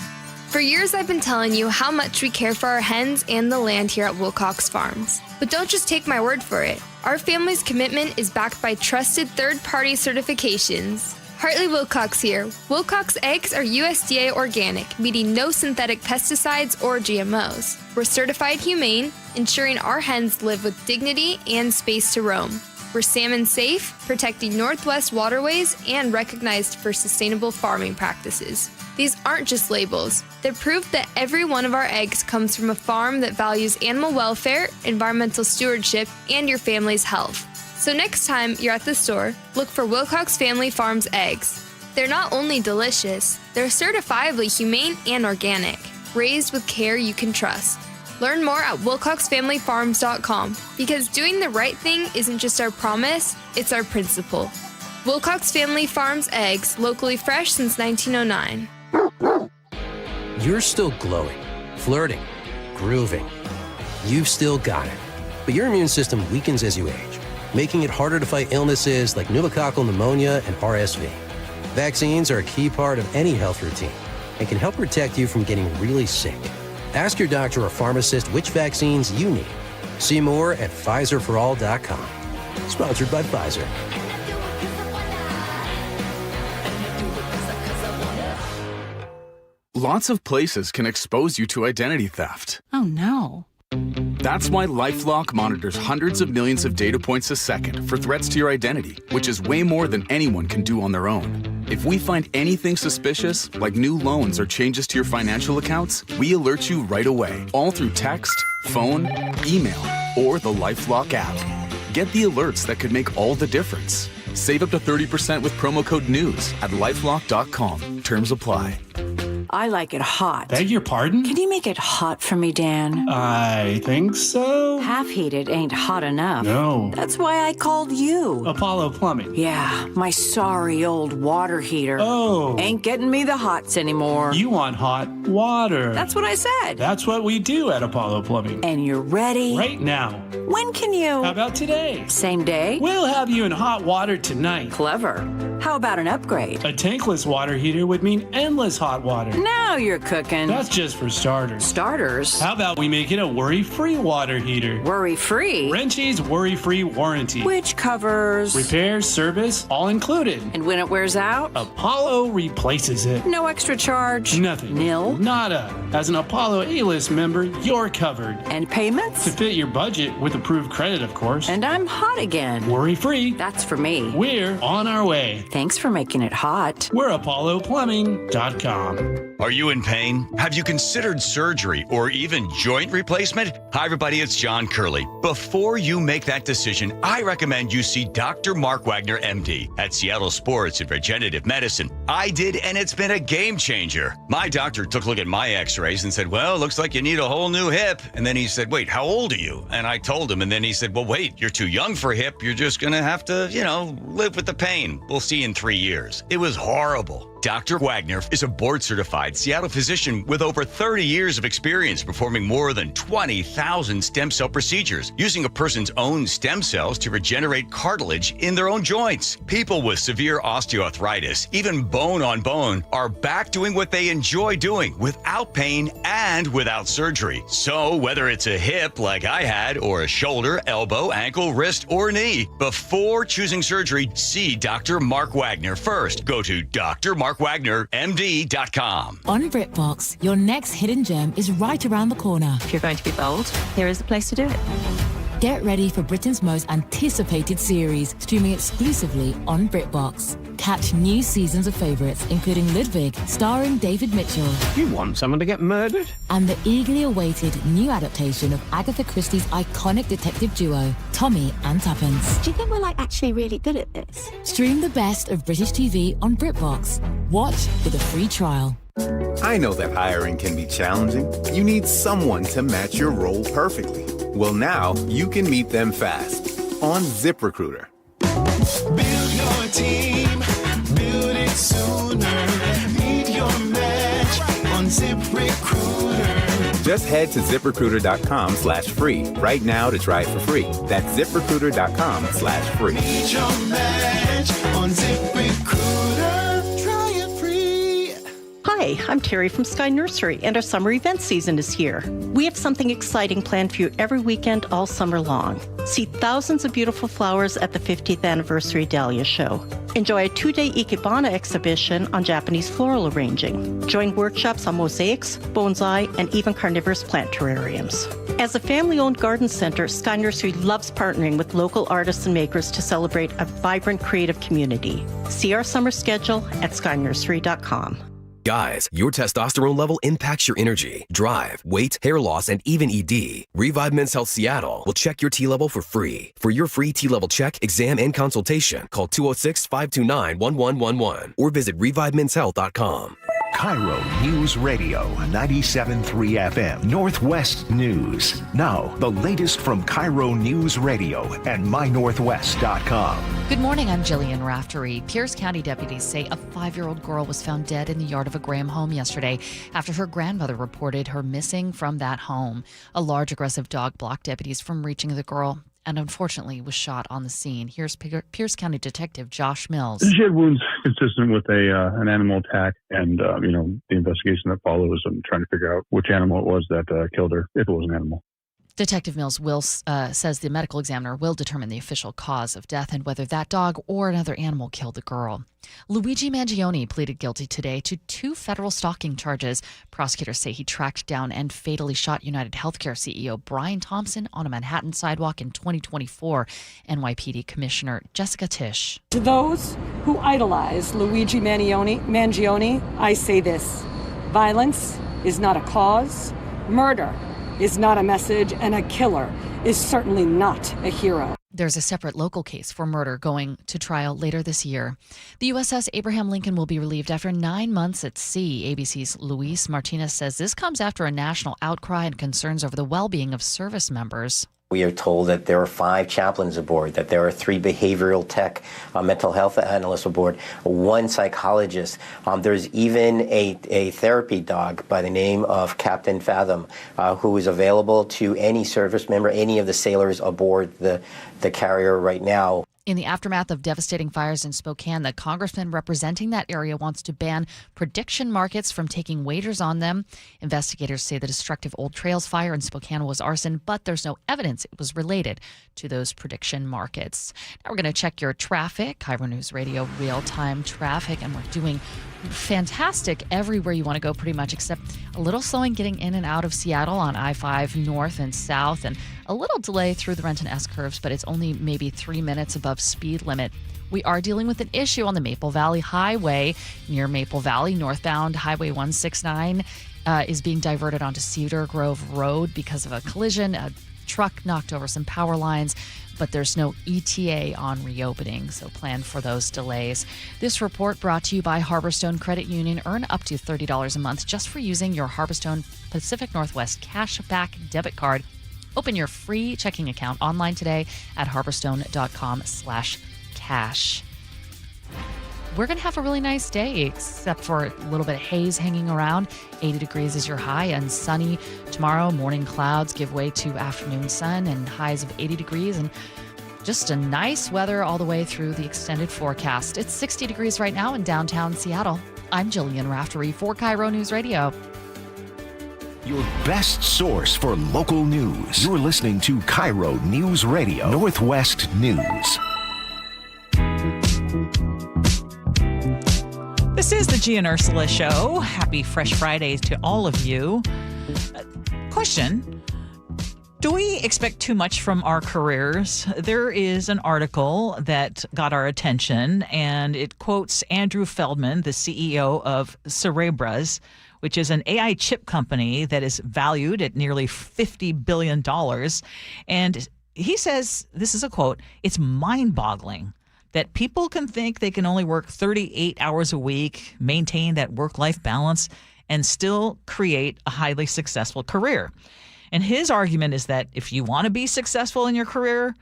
For years, I've been telling you how much we care for our hens and the land here at Wilcox Farms. But don't just take my word for it. Our family's commitment is backed by trusted third-party certifications. Hartley Wilcox here. Wilcox eggs are USDA organic, meaning no synthetic pesticides or GMOs. We're certified humane, ensuring our hens live with dignity and space to roam. We're salmon safe, protecting Northwest waterways, and recognized for sustainable farming practices. These aren't just labels. They're proof that every one of our eggs comes from a farm that values animal welfare, environmental stewardship, and your family's health. So next time you're at the store, look for Wilcox Family Farms eggs. They're not only delicious, they're certifiably humane and organic, raised with care you can trust. Learn more at wilcoxfamilyfarms.com, because doing the right thing isn't just our promise, it's our principle. Wilcox Family Farms eggs, locally fresh since 1909. You're still glowing, flirting, grooving. You've still got it. But your immune system weakens as you age, making it harder to fight illnesses like pneumococcal pneumonia and RSV. Vaccines are a key part of any health routine and can help protect you from getting really sick. Ask your doctor or pharmacist which vaccines you need. See more at PfizerForAll.com. Sponsored by Pfizer. Lots of places can expose you to identity theft. Oh, no. That's why LifeLock monitors hundreds of millions of data points a second for threats to your identity, which is way more than anyone can do on their own. If we find anything suspicious, like new loans or changes to your financial accounts, we alert you right away, all through text, phone, email, or the LifeLock app. Get the alerts that could make all the difference. Save up to 30% with promo code NEWS at LifeLock.com. Terms apply. I like it hot. Beg your pardon? Can you make it hot for me, Dan? I think so. Half heated ain't hot enough. No. That's why I called you. Apollo Plumbing. Yeah, my sorry old water heater. Oh. Ain't getting me the hots anymore. You want hot water. That's what I said. That's what we do at Apollo Plumbing. And you're ready? Right now. When can you? How about today? Same day? We'll have you in hot water tonight. Clever. How about an upgrade? A tankless water heater would mean endless hot water. Now you're cooking. That's just for starters. Starters? How about we make it a worry-free water heater? Worry-free? Wrenchie's worry-free warranty. Which covers? Repairs, service, all included. And when it wears out? Apollo replaces it. No extra charge? Nothing. Nil? Nada. As an Apollo A-list member, you're covered. And payments? To fit your budget with approved credit, of course. And I'm hot again. Worry-free. That's for me. We're on our way. Thanks for making it hot. We're ApolloPlumbing.com. Are you in pain? Have you considered surgery or even joint replacement? Hi, everybody. It's John Curley. Before you make that decision, I recommend you see Dr. Mark Wagner, MD, at Seattle Sports and Regenerative Medicine. I did, and it's been a game changer. My doctor took a look at my x-rays and said, well, looks like you need a whole new hip. And then he said, wait, how old are you? And I told him, and then he said, well, wait, you're too young for a hip. You're just going to have to, live with the pain. We'll see in 3 years. It was horrible. Dr. Wagner is a board-certified Seattle physician with over 30 years of experience performing more than 20,000 stem cell procedures, using a person's own stem cells to regenerate cartilage in their own joints. People with severe osteoarthritis, even bone on bone, are back doing what they enjoy doing without pain and without surgery. So whether it's a hip like I had, or a shoulder, elbow, ankle, wrist, or knee, before choosing surgery, see Dr. Mark Wagner first. Go to drmarkwagnermd.com. On BritBox, your next hidden gem is right around the corner. If you're going to be bold, here is the place to do it. Get ready for Britain's most anticipated series, streaming exclusively on BritBox. Catch new seasons of favourites, including Ludwig, starring David Mitchell. You want someone to get murdered? And the eagerly awaited new adaptation of Agatha Christie's iconic detective duo, Tommy and Tuppence. Do you think we're actually really good at this? Stream the best of British TV on BritBox. Watch with a free trial. I know that hiring can be challenging. You need someone to match your role perfectly. Well, now you can meet them fast on ZipRecruiter. Build your team, build it sooner. Meet your match on ZipRecruiter. Just head to ZipRecruiter.com/free right now to try it for free. That's ZipRecruiter.com/free. Meet your match on ZipRecruiter. Try it free. Hi, I'm Terry from Sky Nursery, and our summer event season is here. We have something exciting planned for you every weekend all summer long. See thousands of beautiful flowers at the 50th Anniversary Dahlia Show. Enjoy a 2-day Ikebana exhibition on Japanese floral arranging. Join workshops on mosaics, bonsai, and even carnivorous plant terrariums. As a family-owned garden center, Sky Nursery loves partnering with local artists and makers to celebrate a vibrant creative community. See our summer schedule at skynursery.com. Guys, your testosterone level impacts your energy, drive, weight, hair loss, and even ED. Revive Men's Health Seattle will check your T level for free. For your free T level check, exam, and consultation, call 206-529-1111 or visit revivemenshealth.com. KIRO News Radio 97.3 FM Northwest News. Now, the latest from KIRO News Radio and mynorthwest.com. Good morning, I'm Jillian Raftery. Pierce County deputies say a 5-year-old girl was found dead in the yard of a Graham home yesterday after her grandmother reported her missing from that home. A large aggressive dog blocked deputies from reaching the girl and unfortunately was shot on the scene. Here's Pierce County Detective Josh Mills. She had wounds consistent with an animal attack, and the investigation that follows and trying to figure out which animal it was that killed her, if it was an animal. Detective Mills says the medical examiner will determine the official cause of death and whether that dog or another animal killed the girl. Luigi Mangione pleaded guilty today to 2 federal stalking charges. Prosecutors say he tracked down and fatally shot United Healthcare CEO Brian Thompson on a Manhattan sidewalk in 2024. NYPD Commissioner Jessica Tisch. To those who idolize Luigi Mangione, I say this: violence is not a cause, murder is not a message, and a killer is certainly not a hero. There's a separate local case for murder going to trial later this year. The USS Abraham Lincoln will be relieved after 9 months at sea. ABC's Luis Martinez says this comes after a national outcry and concerns over the well-being of service members. We are told that there are 5 chaplains aboard, that there are 3 behavioral tech mental health analysts aboard, 1 psychologist. There's even a therapy dog by the name of Captain Fathom, who is available to any service member, any of the sailors aboard the carrier right now. In the aftermath of devastating fires in Spokane, the congressman representing that area wants to ban prediction markets from taking wagers on them. Investigators say the destructive Old Trails fire in Spokane was arson, but there's no evidence it was related to those prediction markets. Now we're going to check your traffic. KIRO News Radio real-time traffic, and we're doing fantastic everywhere you want to go pretty much, except a little slowing getting in and out of Seattle on I-5 north and south, and a little delay through the Renton S-curves, but it's only maybe 3 minutes above speed limit. We are dealing with an issue on the Maple Valley Highway near Maple Valley. Northbound Highway 169 is being diverted onto Cedar Grove Road because of a collision. A truck knocked over some power lines, but there's no ETA on reopening, so plan for those delays. This report brought to you by Harborstone Credit Union. Earn up to $30 a month just for using your Harborstone Pacific Northwest Cashback debit card. Open your free checking account online today at harborstone.com/cash. we're going to have a really nice day, except for a little bit of haze hanging around. 80 degrees is your high and sunny tomorrow. Morning clouds give way to afternoon sun and highs of 80 degrees. And just a nice weather all the way through the extended forecast. It's 60 degrees right now in downtown Seattle. I'm Jillian Raftery for KIRO News Radio. Your best source for local news. You're listening to KIRO News Radio, Northwest News. This is the Gee and Ursula Show. Happy Fresh Friday to all of you. Question: do we expect too much from our careers? There is an article that got our attention, and it quotes Andrew Feldman, the CEO of Cerebras, which is an AI chip company that is valued at nearly $50 billion. And he says, this is a quote, "It's mind-boggling that people can think they can only work 38 hours a week, maintain that work-life balance, and still create a highly successful career." And his argument is that if you want to be successful in your career,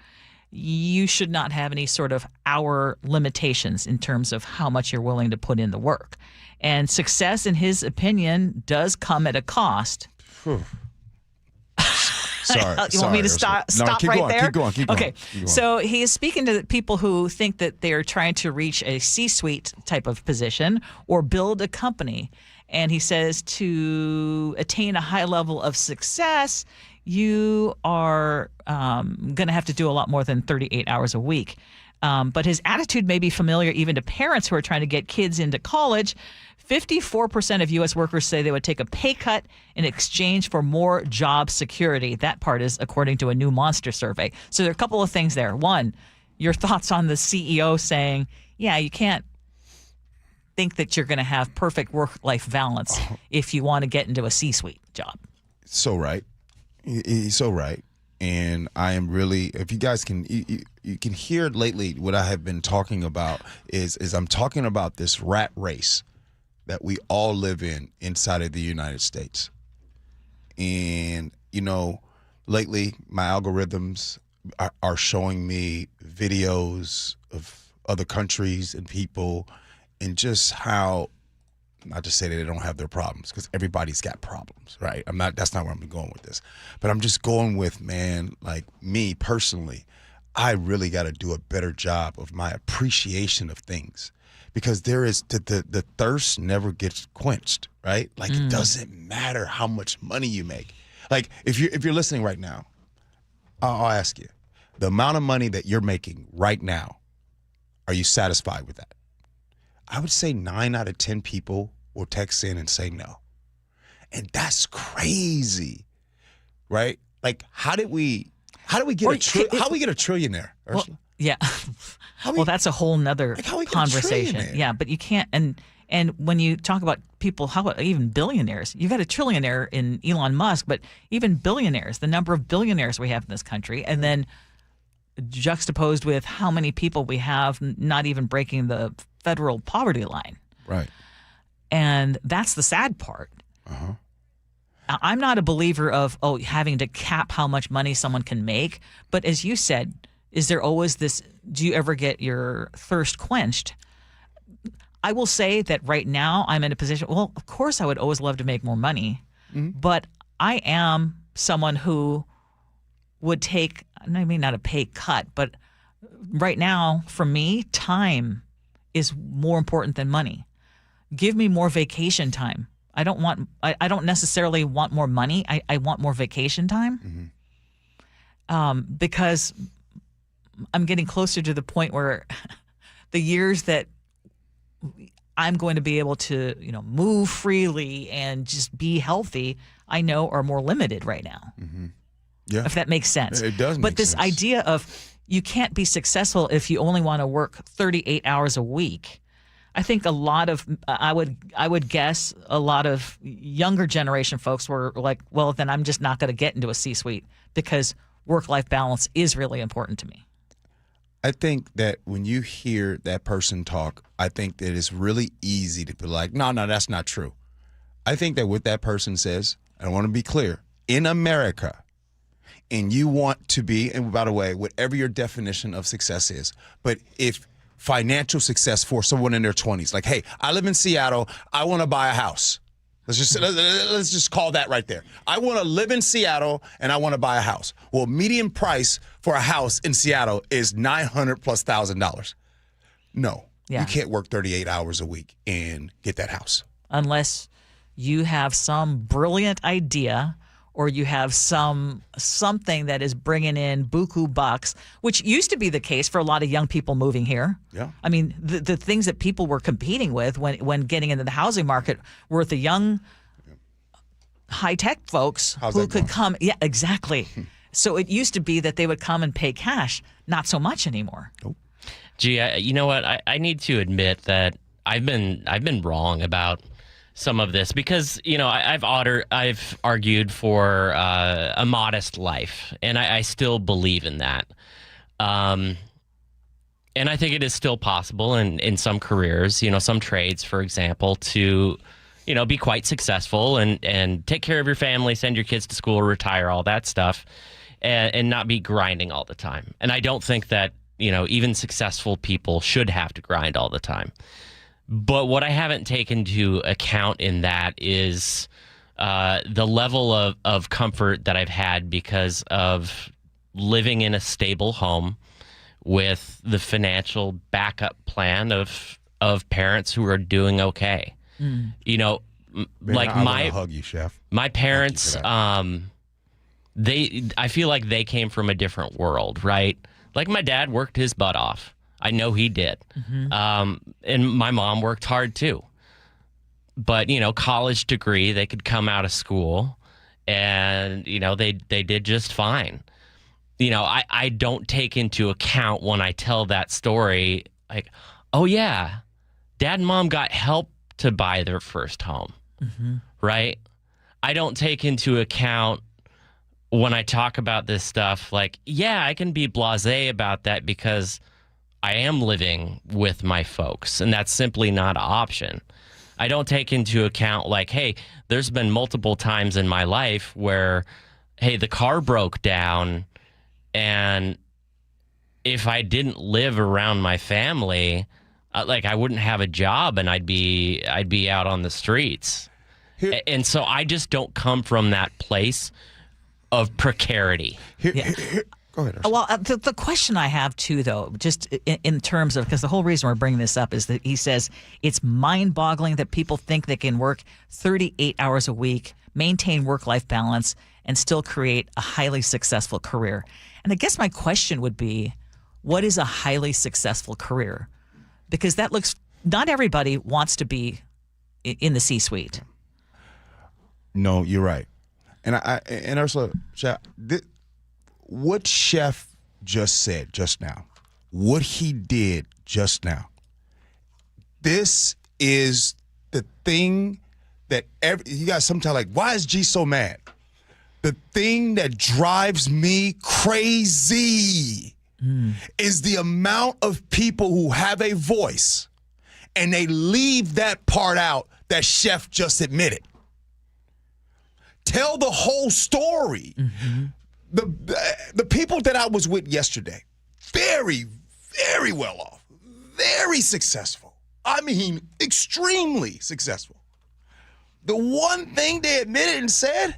you should not have any sort of hour limitations in terms of how much you're willing to put in the work. And success, in his opinion, does come at a cost. Sorry. You want me to stop keep right going, there? Keep going. Okay. So he is speaking to people who think that they're trying to reach a C-suite type of position or build a company. And he says to attain a high level of success, you are going to have to do a lot more than 38 hours a week. But his attitude may be familiar even to parents who are trying to get kids into college. 54% of U.S. workers say they would take a pay cut in exchange for more job security. That part is according to a new Monster survey. So there are a couple of things there. One, your thoughts on the CEO saying, yeah, you can't think that you're going to have perfect work-life balance if you want to get into a C-suite job. So right. He's so right. And I am really, if you guys can, you can hear lately what I have been talking about is I'm talking about this rat race that we all live in inside of the United States. And, you know, lately my algorithms are showing me videos of other countries and people and just how, not to say that they don't have their problems, because everybody's got problems, right? That's not where I'm going with this. But I'm just going with, man, like me personally, I really got to do a better job of my appreciation of things. Because there is the thirst never gets quenched, right? Like it doesn't matter how much money you make. Like if you're listening right now, I'll ask you, the amount of money that you're making right now, are you satisfied with that? I would say 9 out of 10 people will text in and say no. And that's crazy, right? Like how do we get how we get a trillionaire, Ursula? Well, yeah. Well, that's a whole nother conversation. Yeah, but you can't. And when you talk about people, how about even billionaires? You've got a trillionaire in Elon Musk, but even billionaires, the number of billionaires we have in this country, and then juxtaposed with how many people we have not even breaking the federal poverty line. Right. And that's the sad part. Uh-huh. I'm not a believer of having to cap how much money someone can make, but as you said, is there always this, do you ever get your thirst quenched? I will say that right now I'm in a position, well, of course I would always love to make more money, but I am someone who would take, I mean, not a pay cut, but right now for me, time is more important than money. Give me more vacation time. I don't necessarily want more money. I want more vacation time because I'm getting closer to the point where the years that I'm going to be able to, move freely and just be healthy, I know are more limited right now. Yeah. If that makes sense. It does. But this idea of you can't be successful if you only want to work 38 hours a week. I think I would guess a lot of younger generation folks were like, well, then I'm just not going to get into a C-suite because work-life balance is really important to me. I think that when you hear that person talk, I think that it's really easy to be like, no, that's not true. I think that what that person says, I want to be clear, in America, and you want to be, and by the way, whatever your definition of success is, but if financial success for someone in their 20s. Like, hey, I live in Seattle. I want to buy a house. Let's just call that right there. I want to live in Seattle and I want to buy a house. Well, median price for a house in Seattle is $900,000+. No, you can't work 38 hours a week and get that house. Unless you have some brilliant idea or you have something that is bringing in buku bucks, which used to be the case for a lot of young people moving here. Yeah. I mean, the things that people were competing with when getting into the housing market were the young, high-tech folks who could come. Yeah, exactly. So it used to be that they would come and pay cash. Not so much anymore. Nope. Gee, you know what? I need to admit that I've been wrong about some of this because, you know, I've argued for a modest life, and I still believe in that. And I think it is still possible in some careers, you know, some trades, for example, to, you know, be quite successful and take care of your family, send your kids to school, retire, all that stuff, and not be grinding all the time. And I don't think that, you know, even successful people should have to grind all the time. But what I haven't taken into account in that is the level of comfort that I've had because of living in a stable home with the financial backup plan of parents who are doing okay. You know, like I wanna hug you, Chef. My parents, I feel like they came from a different world, right? Like my dad worked his butt off. I know he did. And my mom worked hard too. But, you know, college degree, they could come out of school and, you know, they did just fine. You know, I don't take into account when I tell that story, like, oh yeah, dad and mom got help to buy their first home, right? I don't take into account when I talk about this stuff, like, yeah, I can be blasé about that because I am living with my folks, and that's simply not an option. I don't take into account, like, hey, there's been multiple times in my life where, hey, the car broke down, and if I didn't live around my family, like, I wouldn't have a job, and I'd be out on the streets. And so I just don't come from that place of precarity. Go ahead, Ursula. Well, the question I have, too, though, just in terms of, because the whole reason we're bringing this up is that he says it's mind-boggling that people think they can work 38 hours a week, maintain work-life balance, and still create a highly successful career. And I guess my question would be, what is a highly successful career? Because that looks, not everybody wants to be in the C-suite. No, you're right. And Ursula, what Chef just said just now, what he did just now, this is the thing that you guys sometimes like, why is G so mad? The thing that drives me crazy is the amount of people who have a voice and they leave that part out that Chef just admitted. Tell the whole story. The people that I was with yesterday, very, very well off, very successful. I mean, extremely successful. The one thing they admitted and said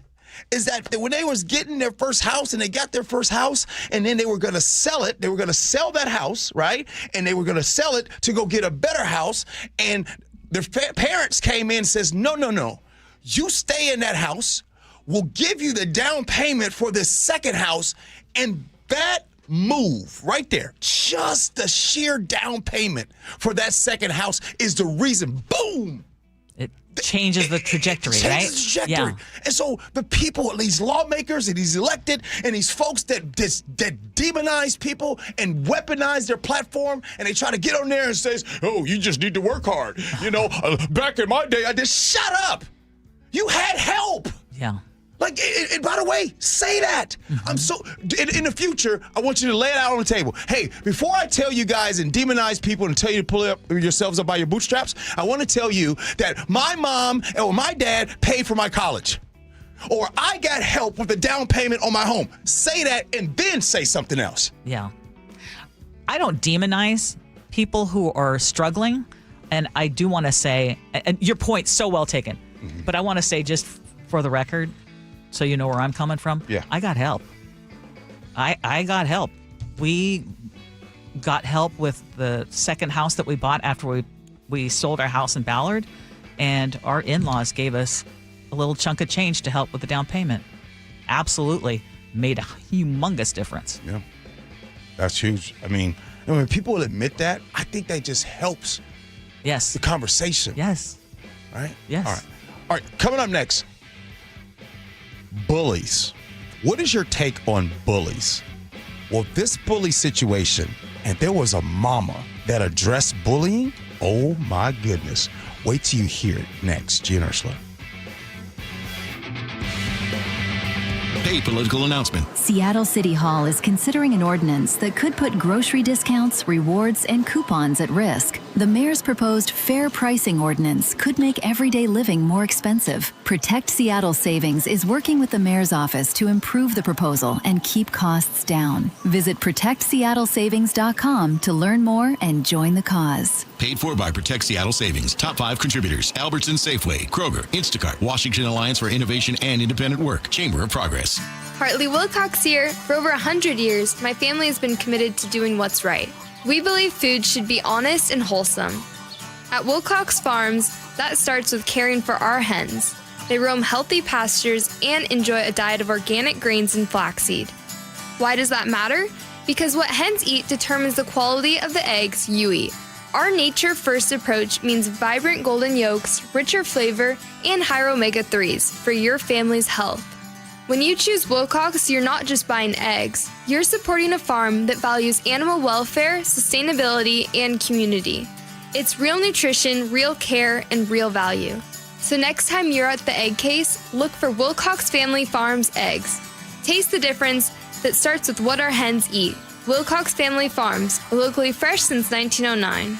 is that when they was getting their first house and they got their first house and then they were going to sell it, they were going to sell that house, right? And they were going to sell it to go get a better house. And their parents came in and says, no, you stay in that house. We'll give you the down payment for this second house, and that move right there, just the sheer down payment for that second house is the reason, boom! It changes the trajectory, it right? Changes the trajectory. Yeah. And so the people, these lawmakers and these elected and these folks that demonize people and weaponize their platform, and they try to get on there and say, oh, you just need to work hard. You know, back in my day, I just shut up. You had help. Yeah. Like, and by the way, say that. I'm so, in the future, I want you to lay it out on the table. Hey, before I tell you guys and demonize people and tell you to pull up yourselves up by your bootstraps, I want to tell you that my mom or my dad paid for my college. Or I got help with the down payment on my home. Say that and then say something else. Yeah. I don't demonize people who are struggling, and I do want to say, and your point's so well taken, but I want to say just for the record, so you know where I'm coming from, I got help. I got help. We got help with the second house that we bought after we sold our house in Ballard, and our in-laws gave us a little chunk of change to help with the down payment. Absolutely made a humongous difference. Yeah, that's huge. I mean, when people admit that, I think that just helps. Yes. The conversation. Yes. Right? Yes. All right. Coming up next, bullies. What is your take on bullies? Well, this bully situation, and there was a mama that addressed bullying. Oh my goodness. Wait till you hear it next. Gee and Ursula. A political announcement. Seattle City Hall is considering an ordinance that could put grocery discounts, rewards, and coupons at risk. The mayor's proposed fair pricing ordinance could make everyday living more expensive. Protect Seattle Savings is working with the mayor's office to improve the proposal and keep costs down. Visit protectseattlesavings.com to learn more and join the cause. Paid for by Protect Seattle Savings. Top 5 contributors: Albertson Safeway, Kroger, Instacart, Washington Alliance for Innovation and Independent Work, Chamber of Progress. Hartley Wilcox here. For over 100 years, my family has been committed to doing what's right. We believe food should be honest and wholesome. At Wilcox Farms, that starts with caring for our hens. They roam healthy pastures and enjoy a diet of organic grains and flaxseed. Why does that matter? Because what hens eat determines the quality of the eggs you eat. Our nature-first approach means vibrant golden yolks, richer flavor, and higher omega-3s for your family's health. When you choose Wilcox, you're not just buying eggs. You're supporting a farm that values animal welfare, sustainability, and community. It's real nutrition, real care, and real value. So next time you're at the egg case, look for Wilcox Family Farms eggs. Taste the difference that starts with what our hens eat. Wilcox Family Farms, locally fresh since 1909.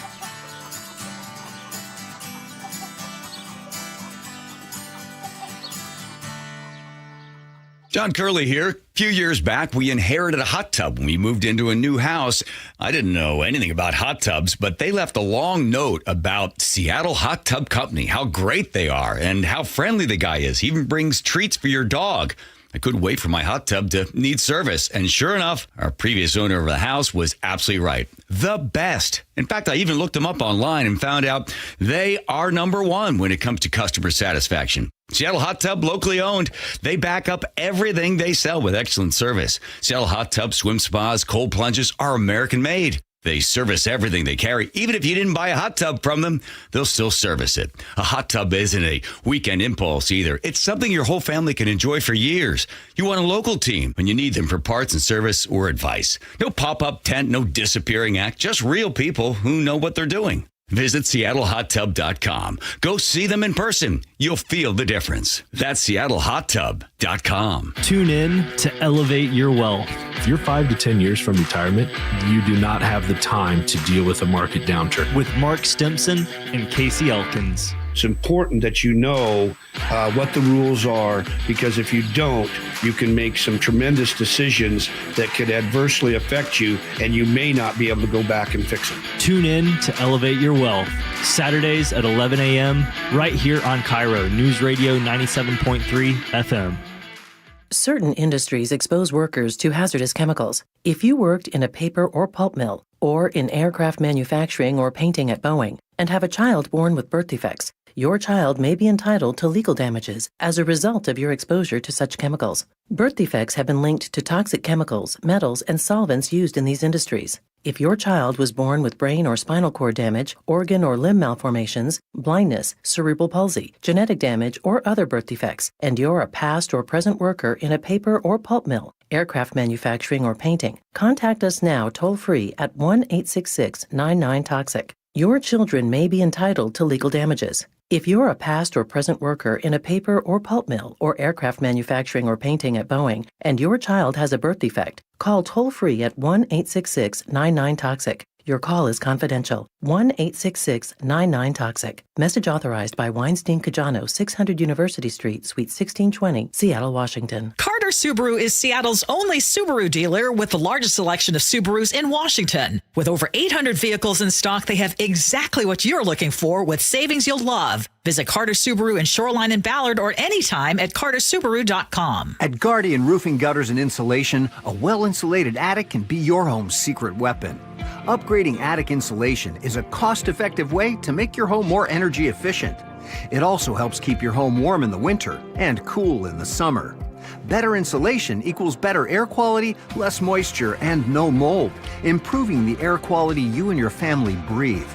John Curley here. A few years back, we inherited a hot tub when we moved into a new house. I didn't know anything about hot tubs, but they left a long note about Seattle Hot Tub Company, how great they are, and how friendly the guy is. He even brings treats for your dog. I couldn't wait for my hot tub to need service. And sure enough, our previous owner of the house was absolutely right. The best. In fact, I even looked them up online and found out they are number one when it comes to customer satisfaction. Seattle Hot Tub, locally owned. They back up everything they sell with excellent service. Seattle Hot Tub, swim spas, cold plunges are American made. They service everything they carry. Even if you didn't buy a hot tub from them, they'll still service it. A hot tub isn't a weekend impulse either. It's something your whole family can enjoy for years. You want a local team when you need them for parts and service or advice. No pop-up tent, no disappearing act, just real people who know what they're doing. Visit SeattleHotTub.com. Go see them in person. You'll feel the difference. That's SeattleHotTub.com. Tune in to elevate your wealth. If you're 5 to 10 years from retirement, you do not have the time to deal with a market downturn. With Mark Stimson and Casey Elkins. It's important that you know what the rules are, because if you don't, you can make some tremendous decisions that could adversely affect you, and you may not be able to go back and fix it. Tune in to Elevate Your Wealth, Saturdays at 11 a.m., right here on KIRO Newsradio 97.3 FM. Certain industries expose workers to hazardous chemicals. If you worked in a paper or pulp mill, or in aircraft manufacturing or painting at Boeing, and have a child born with birth defects, your child may be entitled to legal damages as a result of your exposure to such chemicals. Birth defects have been linked to toxic chemicals, metals, and solvents used in these industries. If your child was born with brain or spinal cord damage, organ or limb malformations, blindness, cerebral palsy, genetic damage, or other birth defects, and you're a past or present worker in a paper or pulp mill, aircraft manufacturing, or painting, contact us now toll-free at 1-866-99-TOXIC. Your children may be entitled to legal damages. If you're a past or present worker in a paper or pulp mill or aircraft manufacturing or painting at Boeing, and your child has a birth defect, call toll-free at 1-866-99-TOXIC. Your call is confidential. 1-866-99-TOXIC. Message authorized by Weinstein Cajano, 600 University Street, Suite 1620, Seattle, Washington. Carter Subaru is Seattle's only Subaru dealer with the largest selection of Subarus in Washington. With over 800 vehicles in stock, they have exactly what you're looking for with savings you'll love. Visit Carter Subaru in Shoreline and Ballard or anytime at cartersubaru.com. At Guardian Roofing, Gutters, and Insulation, a well-insulated attic can be your home's secret weapon. Upgrading attic insulation is a cost-effective way to make your home more energy efficient. It also helps keep your home warm in the winter and cool in the summer. Better insulation equals better air quality, less moisture, and no mold, improving the air quality you and your family breathe.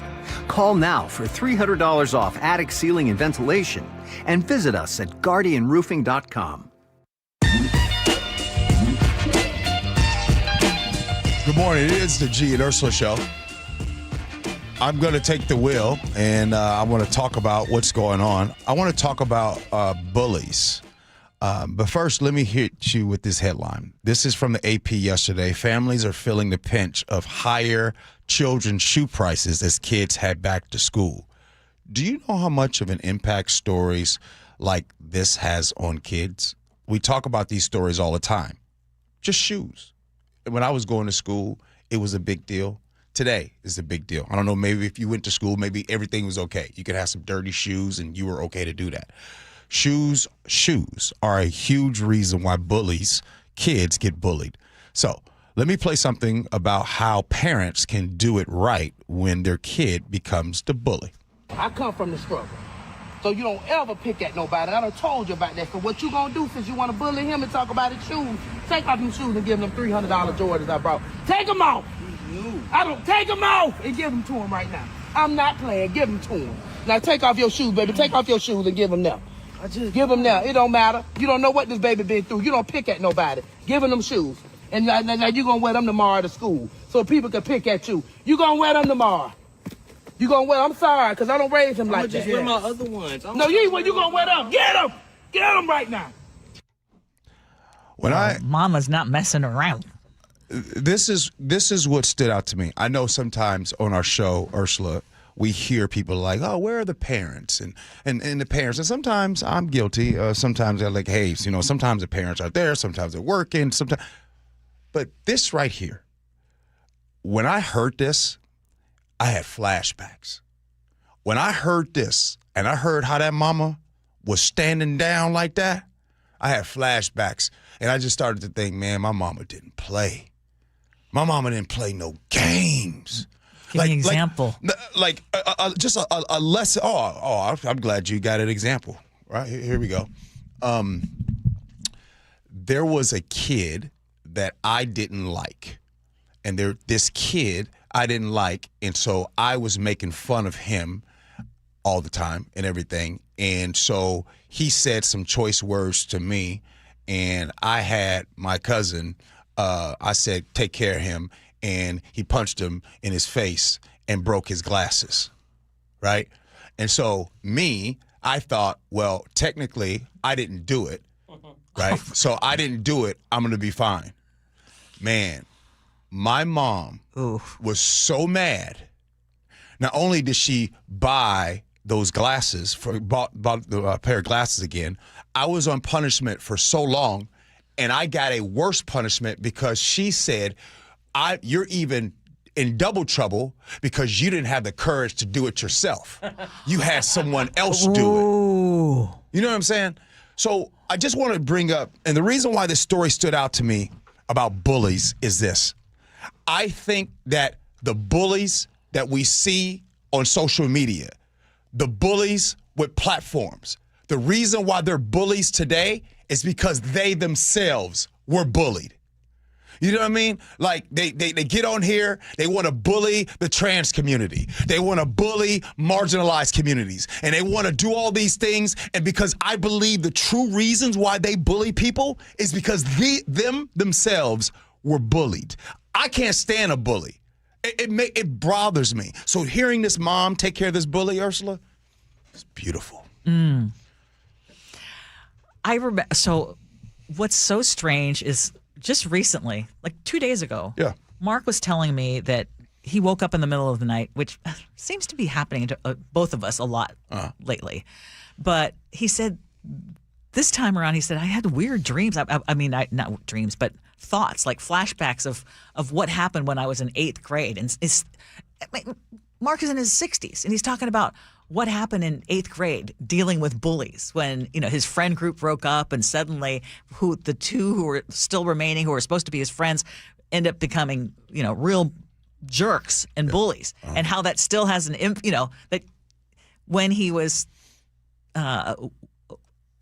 Call now for $300 off attic ceiling and ventilation, and visit us at guardianroofing.com. Good morning. It is the Gee Ursula Show. I'm going to take the wheel, and I want to talk about what's going on. I want to talk about bullies. But first, let me hit you with this headline. This is from the AP yesterday. Families are feeling the pinch of higher children's shoe prices as kids head back to school. Do you know how much of an impact stories like this has on kids? We talk about these stories all the time. Just shoes. When I was going to school, it was a big deal. Today is a big deal. I don't know, maybe if you went to school, maybe everything was okay. You could have some dirty shoes and you were okay to do that. Shoes are a huge reason why kids get bullied. So let me play something about how parents can do it right when their kid becomes the bully. I come from the struggle. So you don't ever pick at nobody. I done told you about that. So what you gonna do since you wanna bully him and talk about his shoes, take off them shoes and give him them $300 Jordans I brought. Take them off. I don't take them off and give them to him right now. I'm not playing. Give them to him. Now take off your shoes, baby. Take off your shoes and give them them. Give them now. It don't matter. You don't know what this baby been through. You don't pick at nobody. Give him them shoes. And now you going to wear them tomorrow to school so people can pick at you. You going to wear them tomorrow. You going to wear them. I'm sorry, because I don't raise them like that. I'm just wear my other ones. No, you ain't you going to wear them. Get them. Get them right now. Mama's not messing around. This is what stood out to me. I know sometimes on our show, Ursula, we hear people like, oh, where are the parents? And the parents, and sometimes I'm guilty. Sometimes they're like, hey, sometimes the parents are there, sometimes they're working, sometimes. But this right here, when I heard this, I had flashbacks. When I heard this, and I heard how that mama was standing down like that, I had flashbacks. And I just started to think, man, my mama didn't play. My mama didn't play no games. Give me an example. Just a lesson. I'm glad you got an example. Right, here we go. There was a kid that I didn't like. And this kid I didn't like. And so I was making fun of him all the time and everything. And so he said some choice words to me. And I had my cousin, I said, take care of him. And he punched him in his face and broke his glasses, right? And so I thought, well, technically, I didn't do it, right? So I didn't do it. I'm going to be fine. Man, my mom was so mad. Not only did she buy those glasses, bought a pair of glasses again, I was on punishment for so long, and I got a worse punishment because she said, you're even in double trouble because you didn't have the courage to do it yourself. You had someone else do it. You know what I'm saying? So I just want to bring up, and the reason why this story stood out to me about bullies is this. I think that the bullies that we see on social media, the bullies with platforms, the reason why they're bullies today is because they themselves were bullied. You know what I mean? Like they get on here, they want to bully the trans community. They want to bully marginalized communities. And they want to do all these things. And because I believe the true reasons why they bully people is because themselves were bullied. I can't stand a bully. It bothers me. So hearing this mom take care of this bully, Ursula, it's beautiful. I remember. So what's so strange is just recently, like 2 days ago, Mark was telling me that he woke up in the middle of the night, which seems to be happening to both of us a lot lately. But he said this time around, he said, I had weird dreams. I mean, not dreams, but thoughts, like flashbacks of what happened when I was in 8th grade. And Mark is in his 60s, and he's talking about what happened in 8th grade dealing with bullies when, his friend group broke up and suddenly the two who were still remaining, who were supposed to be his friends, end up becoming, real jerks and bullies, and how that still has that when he was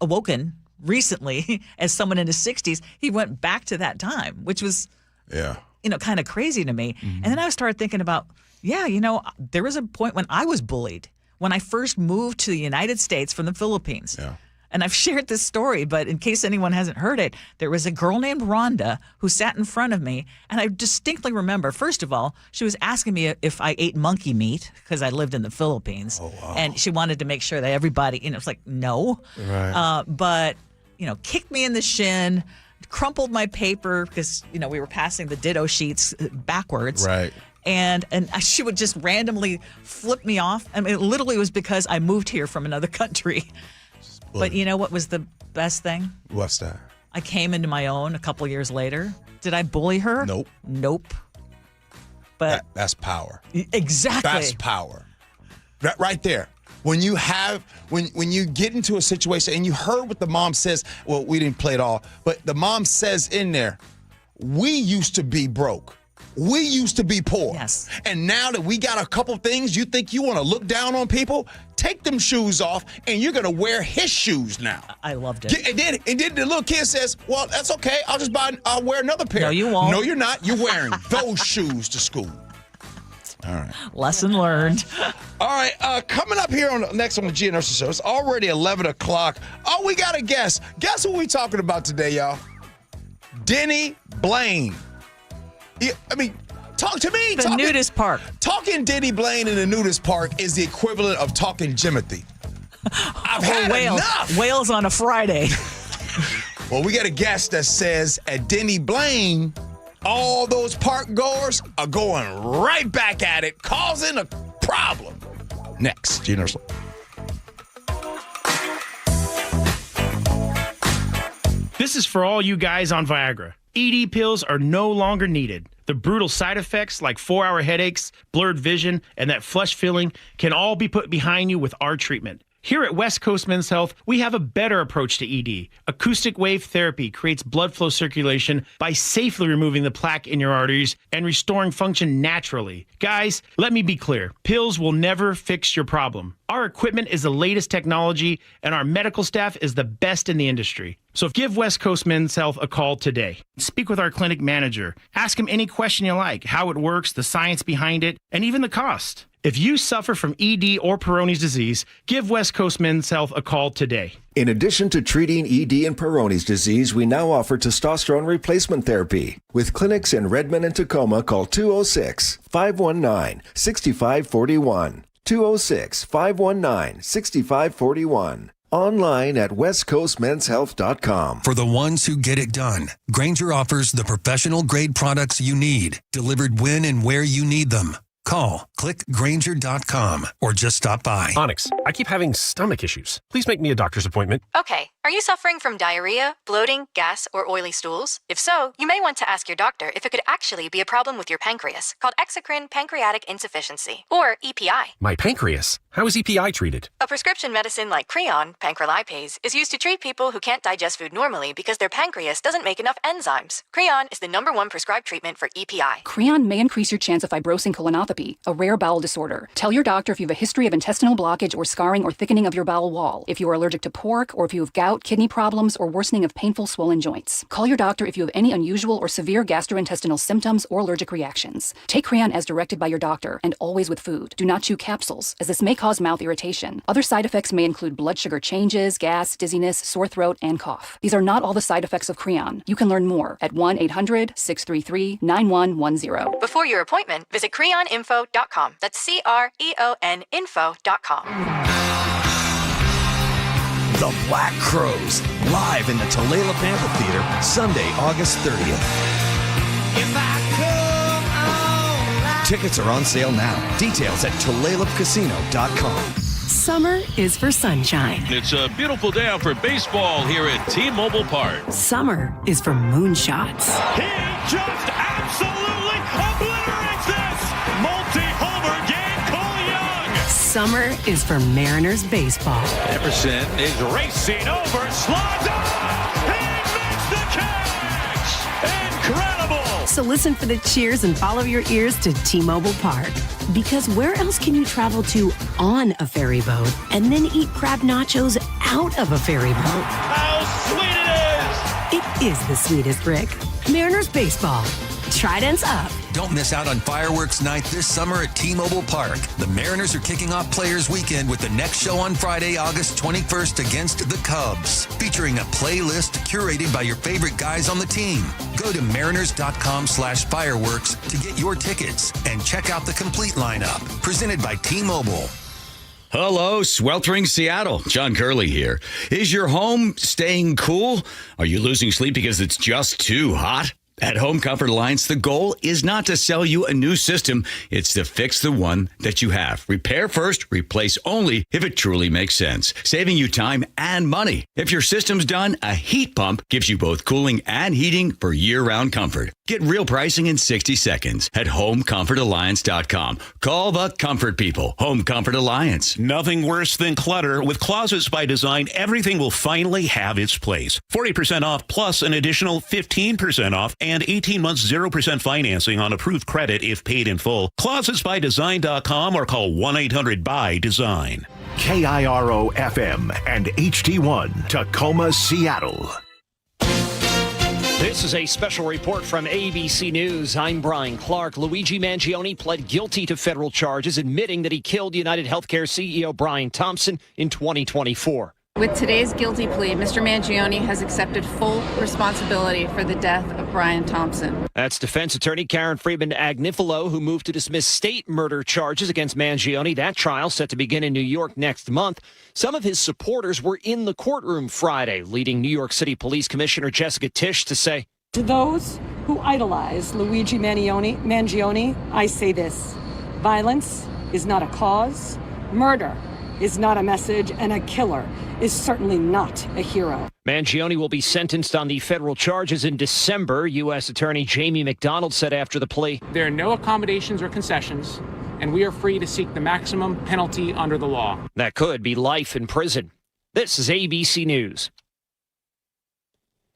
awoken recently as someone in his 60s, he went back to that time, which was, kind of crazy to me. And then I started thinking about, there was a point when I was bullied when I first moved to the United States from the Philippines. Yeah. And I've shared this story, but in case anyone hasn't heard it, there was a girl named Rhonda who sat in front of me, and I distinctly remember, first of all, she was asking me if I ate monkey meat because I lived in the Philippines. Oh, wow. And she wanted to make sure that everybody, it's like, no. Right. But, kicked me in the shin, crumpled my paper because, we were passing the ditto sheets backwards. Right. And she would just randomly flip me off. I mean, it literally was because I moved here from another country. But you know what was the best thing? What's that? I came into my own a couple years later. Did I bully her? Nope. But that's power. Exactly. That's power. Right there. When you when you get into a situation and you heard what the mom says, well, we didn't play it all, but the mom says in there, we used to be broke. We used to be poor. Yes. And now that we got a couple things, you think you want to look down on people? Take them shoes off, and you're going to wear his shoes now. I loved it. And then the little kid says, well, that's okay. I'll wear another pair. No, you won't. No, you're not. You're wearing those shoes to school. All right. Lesson learned. All right. Coming up here next on the Gee Ursula Show, it's already 11 o'clock. Oh, we got a guest. Guess what we talking about today, y'all? Denny Blaine. Talk to me. The nudist park. Talking Denny Blaine in the nudist park is the equivalent of talking Jimothy. I've had enough. Whales on a Friday. Well, we got a guest that says at Denny Blaine, all those park goers are going right back at it, causing a problem. Next, Gee Ursula. This is for all you guys on Viagra. ED pills are no longer needed. The brutal side effects like 4-hour headaches, blurred vision, and that flush feeling can all be put behind you with our treatment. Here at West Coast Men's Health, we have a better approach to ED. Acoustic wave therapy creates blood flow circulation by safely removing the plaque in your arteries and restoring function naturally. Guys, let me be clear. Pills will never fix your problem. Our equipment is the latest technology, and our medical staff is the best in the industry. So give West Coast Men's Health a call today. Speak with our clinic manager. Ask him any question you like, how it works, the science behind it, and even the cost. If you suffer from ED or Peyronie's disease, give West Coast Men's Health a call today. In addition to treating ED and Peyronie's disease, we now offer testosterone replacement therapy. With clinics in Redmond and Tacoma, call 206-519-6541. 206-519-6541. Online at westcoastmenshealth.com. For the ones who get it done, Grainger offers the professional grade products you need, delivered when and where you need them. Call, click Grainger.com, or just stop by. Onyx, I keep having stomach issues. Please make me a doctor's appointment. Okay, are you suffering from diarrhea, bloating, gas, or oily stools? If so, you may want to ask your doctor if it could actually be a problem with your pancreas, called exocrine pancreatic insufficiency, or EPI. My pancreas? How is EPI treated? A prescription medicine like Creon, pancrelipase, is used to treat people who can't digest food normally because their pancreas doesn't make enough enzymes. Creon is the #1 prescribed treatment for EPI. Creon may increase your chance of fibrosing colonopathy, a rare bowel disorder. Tell your doctor if you have a history of intestinal blockage or scarring or thickening of your bowel wall, if you are allergic to pork, or if you have gout, kidney problems, or worsening of painful swollen joints. Call your doctor if you have any unusual or severe gastrointestinal symptoms or allergic reactions. Take Creon as directed by your doctor, and always with food. Do not chew capsules, as this may cause mouth irritation. Other side effects may include blood sugar changes, gas, dizziness, sore throat, and cough. These are not all the side effects of Creon. You can learn more at 1-800-633-9110. Before your appointment, visit creoninfo.com. That's CREON info.com. The Black Crowes, live in the Tulalip Amphitheater, Sunday, August 30th. If I come on Tickets are on sale now. Details at TulalipCasino.com. Summer is for sunshine. It's a beautiful day out for baseball here at T-Mobile Park. Summer is for moonshots. He just absolutely obliterates this! Multi-homer game, Cole Young! Summer is for Mariners baseball. Emerson is racing over, slides up! He makes the catch! Incredible! So listen for the cheers and follow your ears to T-Mobile Park. Because where else can you travel to on a ferry boat and then eat crab nachos out of a ferry boat? How sweet it is! It is the sweetest, Rick. Mariners baseball. Tridents up. Don't miss out on fireworks night this summer at T-Mobile Park. The Mariners are kicking off Players Weekend with the next show on Friday, August 21st against the Cubs, featuring a playlist curated by your favorite guys on the team. Go to mariners.com/fireworks to get your tickets and check out the complete lineup. Presented by T-Mobile. Hello, sweltering Seattle. John Curley here. Is your home staying cool? Are you losing sleep because it's just too hot? At Home Comfort Alliance, the goal is not to sell you a new system. It's to fix the one that you have. Repair first, replace only if it truly makes sense, saving you time and money. If your system's done, a heat pump gives you both cooling and heating for year-round comfort. Get real pricing in 60 seconds at HomeComfortAlliance.com. Call the comfort people. Home Comfort Alliance. Nothing worse than clutter. With Closets by Design, everything will finally have its place. 40% off plus an additional 15% off and 18 months 0% financing on approved credit if paid in full. Closet.byDesign.com or call 1-800-BY-DESIGN. KIRO FM and HD1 Tacoma, Seattle. This is a special report from ABC News. I'm Brian Clark. Luigi Mangione pled guilty to federal charges, admitting that he killed United Healthcare CEO Brian Thompson in 2024. With today's guilty plea, Mr. Mangione has accepted full responsibility for the death of Brian Thompson. That's defense attorney Karen Friedman-Agnifilo, who moved to dismiss state murder charges against Mangione. That trial set to begin in New York next month. Some of his supporters were in the courtroom Friday, leading New York City Police Commissioner Jessica Tisch to say, "To those who idolize Luigi Mangione, I say this: violence is not a cause, murder is not a message, and a killer is certainly not a hero." Mangione will be sentenced on the federal charges in December. U.S. Attorney Jamie McDonald said after the plea, "There are no accommodations or concessions, and we are free to seek the maximum penalty under the law." That could be life in prison. This is ABC News.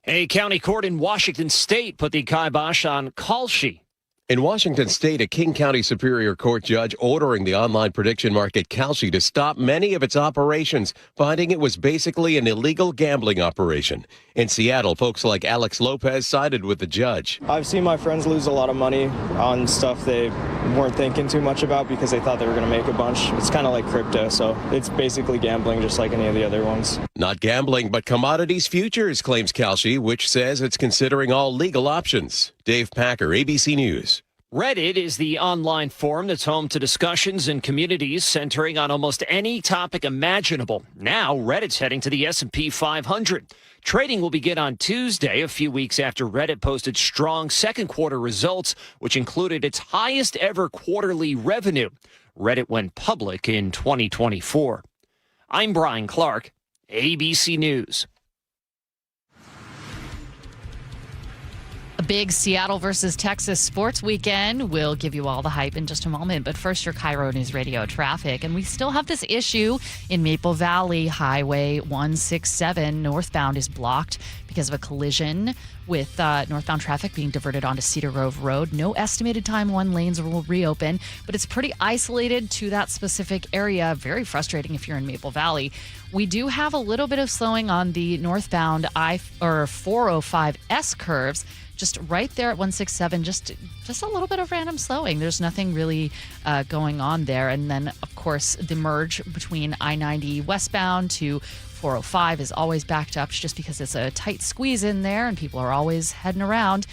A county court in Washington State put the kibosh on Kalshi. In Washington State, a King County Superior Court judge ordering the online prediction market Kalshi to stop many of its operations, finding it was basically an illegal gambling operation. In Seattle, folks like Alex Lopez sided with the judge. I've seen my friends lose a lot of money on stuff they weren't thinking too much about because they thought they were going to make a bunch. It's kind of like crypto, so it's basically gambling just like any of the other ones. Not gambling, but commodities futures, claims Kalshi, which says it's considering all legal options. Dave Packer, ABC News. Reddit is the online forum that's home to discussions and communities centering on almost any topic imaginable. Now, Reddit's heading to the S&P 500. Trading will begin on Tuesday, a few weeks after Reddit posted strong second quarter results, which included its highest ever quarterly revenue. Reddit went public in 2024. I'm Brian Clark, ABC News. A big Seattle versus Texas sports weekend. We'll give you all the hype in just a moment. But first, your KIRO News Radio traffic. And we still have this issue in Maple Valley. Highway 167 northbound is blocked because of a collision with northbound traffic being diverted onto Cedar Grove Road. No estimated time when lanes will reopen, but it's pretty isolated to that specific area. Very frustrating if you're in Maple Valley. We do have a little bit of slowing on the northbound 405 S curves. Just right there at 167, just a little bit of random slowing. There's nothing really going on there. And then, of course, the merge between I-90 westbound to 405 is always backed up just because it's a tight squeeze in there and people are always heading around.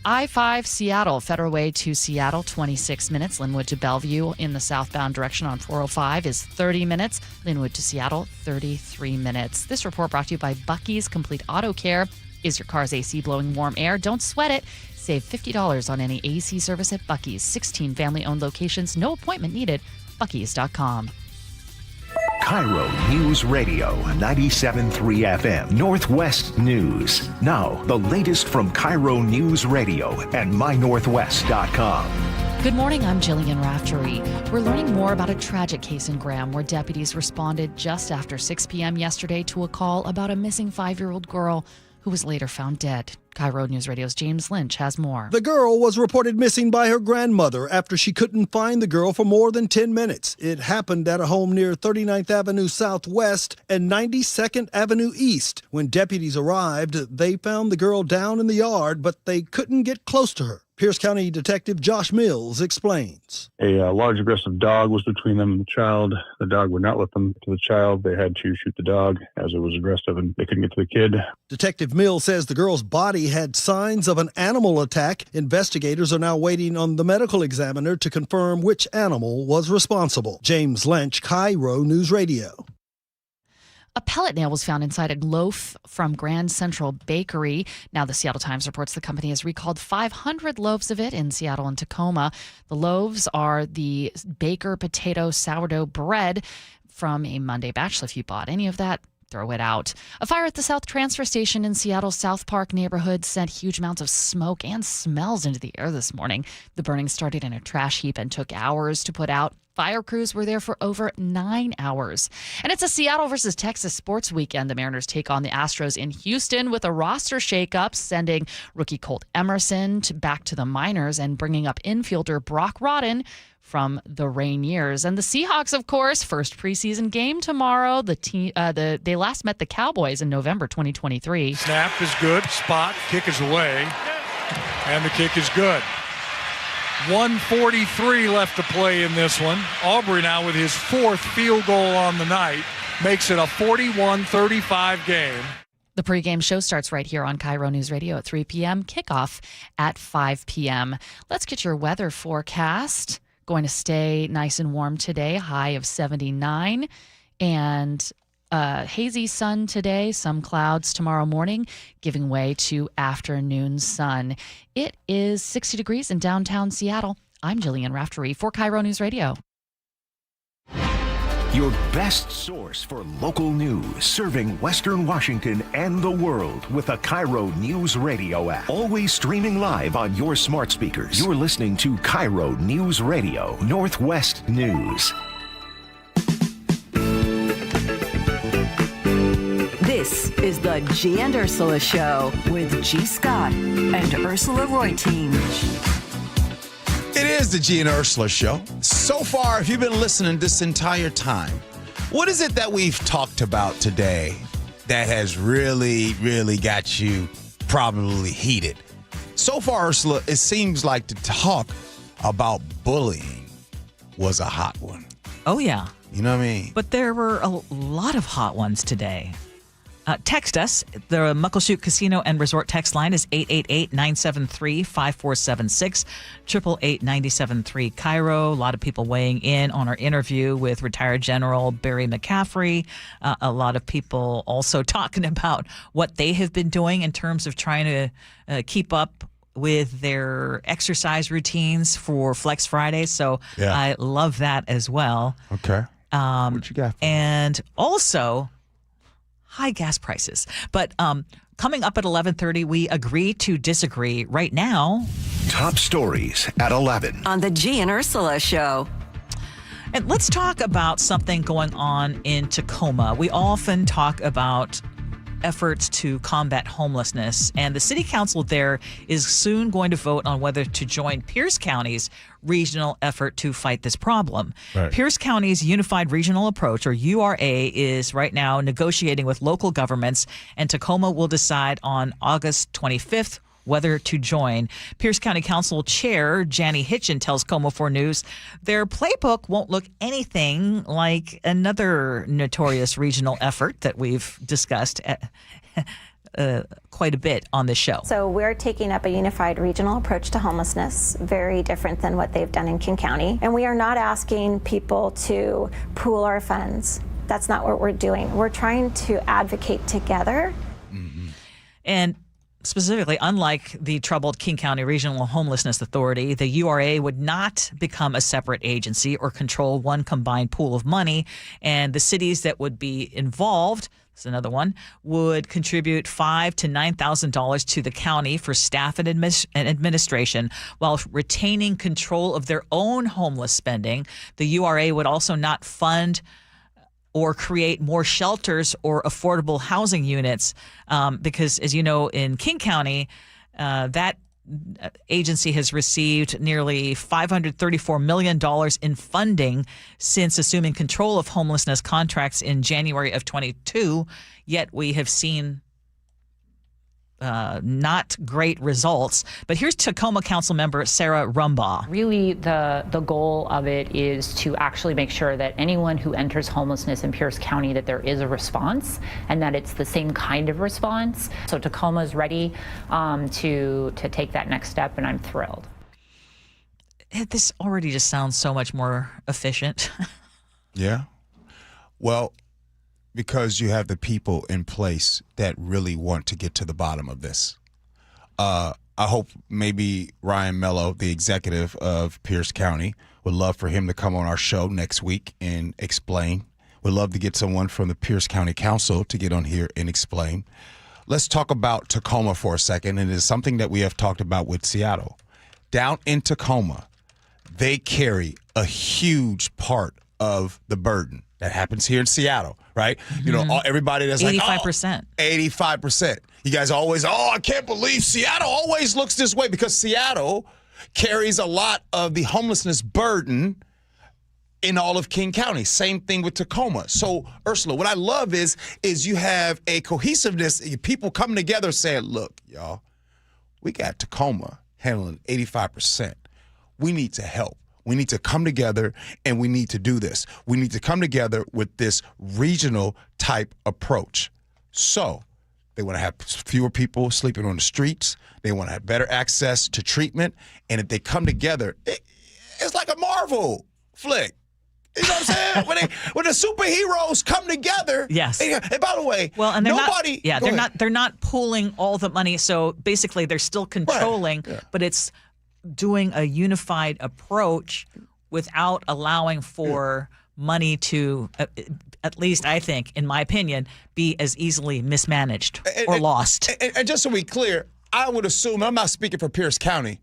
I-5 Seattle, Federal Way to Seattle, 26 minutes. Linwood to Bellevue in the southbound direction on 405 is 30 minutes. Linwood to Seattle, 33 minutes. This report brought to you by Bucky's Complete Auto Care. Is your car's AC blowing warm air? Don't sweat it. Save $50 on any AC service at Buc-ee's. 16 family-owned locations. No appointment needed. Buc-ee's.com. KIRO News Radio 97.3 FM Northwest News. Now, the latest from KIRO News Radio and mynorthwest.com. Good morning, I'm Jillian Raftery. We're learning more about a tragic case in Graham where deputies responded just after 6 p.m. yesterday to a call about a missing 5-year-old girl who was later found dead. KIRO News Radio's James Lynch has more. The girl was reported missing by her grandmother after she couldn't find the girl for more than 10 minutes. It happened at a home near 39th Avenue Southwest and 92nd Avenue East. When deputies arrived, they found the girl down in the yard, but they couldn't get close to her. Pierce County Detective Josh Mills explains. A large aggressive dog was between them and the child. The dog would not let them to the child. They had to shoot the dog as it was aggressive and they couldn't get to the kid. Detective Mills says the girl's body had signs of an animal attack. Investigators are now waiting on the medical examiner to confirm which animal was responsible. James Lynch, KIRO News Radio. A pellet nail was found inside a loaf from Grand Central Bakery. Now, the Seattle Times reports the company has recalled 500 loaves of it in Seattle and Tacoma. The loaves are the Baker potato sourdough bread from a Monday batch. So if you bought any of that, throw it out. A fire at the South Transfer Station in Seattle's South Park neighborhood sent huge amounts of smoke and smells into the air this morning. The burning started in a trash heap and took hours to put out. Fire crews were there for over 9 hours. And it's a Seattle versus Texas sports weekend. The Mariners take on the Astros in Houston with a roster shakeup, sending rookie Colt Emerson back to the minors and bringing up infielder Brock Rodden from the Rainiers. And the Seahawks, of course, first preseason game tomorrow. They last met the Cowboys in November 2023. Snap is good. Spot. Kick is away. And the kick is good. 1:43 left to play in this one. Aubrey now with his 4th field goal on the night makes it a 41-35 game. The pregame show starts right here on KIRO News Radio at 3 p.m. Kickoff at 5 p.m. Let's get your weather forecast. Going to stay nice and warm today, high of 79. And hazy sun today, some clouds tomorrow morning, giving way to afternoon sun. It is 60 degrees in downtown Seattle. I'm Jillian Raftery for KIRO News Radio. Your best source for local news, serving Western Washington and the world with a KIRO News Radio app. Always streaming live on your smart speakers. You're listening to KIRO News Radio, Northwest News. This is the Gee and Ursula Show with G. Scott and Ursula Reutin. It is the Gee and Ursula Show. So far, if you've been listening this entire time, what is it that we've talked about today that has really, really got you probably heated? So far, Ursula, it seems like the talk about bullying was a hot one. Oh, yeah. You know what I mean? But there were a lot of hot ones today. Text us. The Muckleshoot Casino and Resort text line is 888-973-5476, 888-973 KIRO. A lot of people weighing in on our interview with retired General Barry McCaffrey. A lot of people also talking about what they have been doing in terms of trying to keep up with their exercise routines for Flex Friday. So yeah. I love that as well. Okay. What you got? And also high gas prices. But coming up at 11:30, we agree to disagree right now. Top stories at 11. On the Gee and Ursula Show. And let's talk about something going on in Tacoma. We often talk about efforts to combat homelessness, and the city council there is soon going to vote on whether to join Pierce County's regional effort to fight this problem. Right. Pierce County's Unified Regional Approach, or URA, is right now negotiating with local governments, and Tacoma will decide on August 25th whether to join. Pierce County Council Chair Janie Hitchen tells KOMO 4 News their playbook won't look anything like another notorious regional effort that we've discussed quite a bit on this show. So we're taking up a unified regional approach to homelessness, very different than what they've done in King County. And we are not asking people to pool our funds. That's not what we're doing. We're trying to advocate together. Mm-hmm. And specifically, unlike the troubled King County Regional Homelessness Authority, the URA would not become a separate agency or control one combined pool of money. And the cities that would be involved, that's another one, would contribute $5,000 to $9,000 to the county for staff and administration while retaining control of their own homeless spending. The URA would also not fund or create more shelters or affordable housing units because, as you know, in King County, that agency has received nearly $534 million in funding since assuming control of homelessness contracts in January of 22, yet we have seen not great results. But here's Tacoma Council member Sarah Rumbaugh. Really, the goal of it is to actually make sure that anyone who enters homelessness in Pierce County, that there is a response and that it's the same kind of response. So Tacoma is ready to take that next step, and I'm thrilled. This already just sounds so much more efficient. Yeah. Well, because you have the people in place that really want to get to the bottom of this. I hope maybe Ryan Mello, the executive of Pierce County, would love for him to come on our show next week and explain. We'd love to get someone from the Pierce County Council to get on here and explain. Let's talk about Tacoma for a second, and it's something that we have talked about with Seattle. Down in Tacoma, they carry a huge part of the burden that happens here in Seattle, right? Mm-hmm. You know, everybody that's 85%. 85%. You guys always, I can't believe Seattle always looks this way, because Seattle carries a lot of the homelessness burden in all of King County. Same thing with Tacoma. So, Ursula, what I love is you have a cohesiveness, people coming together saying, look, y'all, we got Tacoma handling 85%. We need to help. We need to come together, and we need to do this. We need to come together with this regional type approach. So they want to have fewer people sleeping on the streets. They want to have better access to treatment. And if they come together, it's like a Marvel flick. You know what I'm saying? when the superheroes come together. Yes. And by the way, well, and nobody. They're not pooling all the money. So basically, they're still controlling, right. Yeah. But it's doing a unified approach without allowing for money to, at least I think, in my opinion, be as easily mismanaged or lost. And just so we're clear, I would assume, I'm not speaking for Pierce County,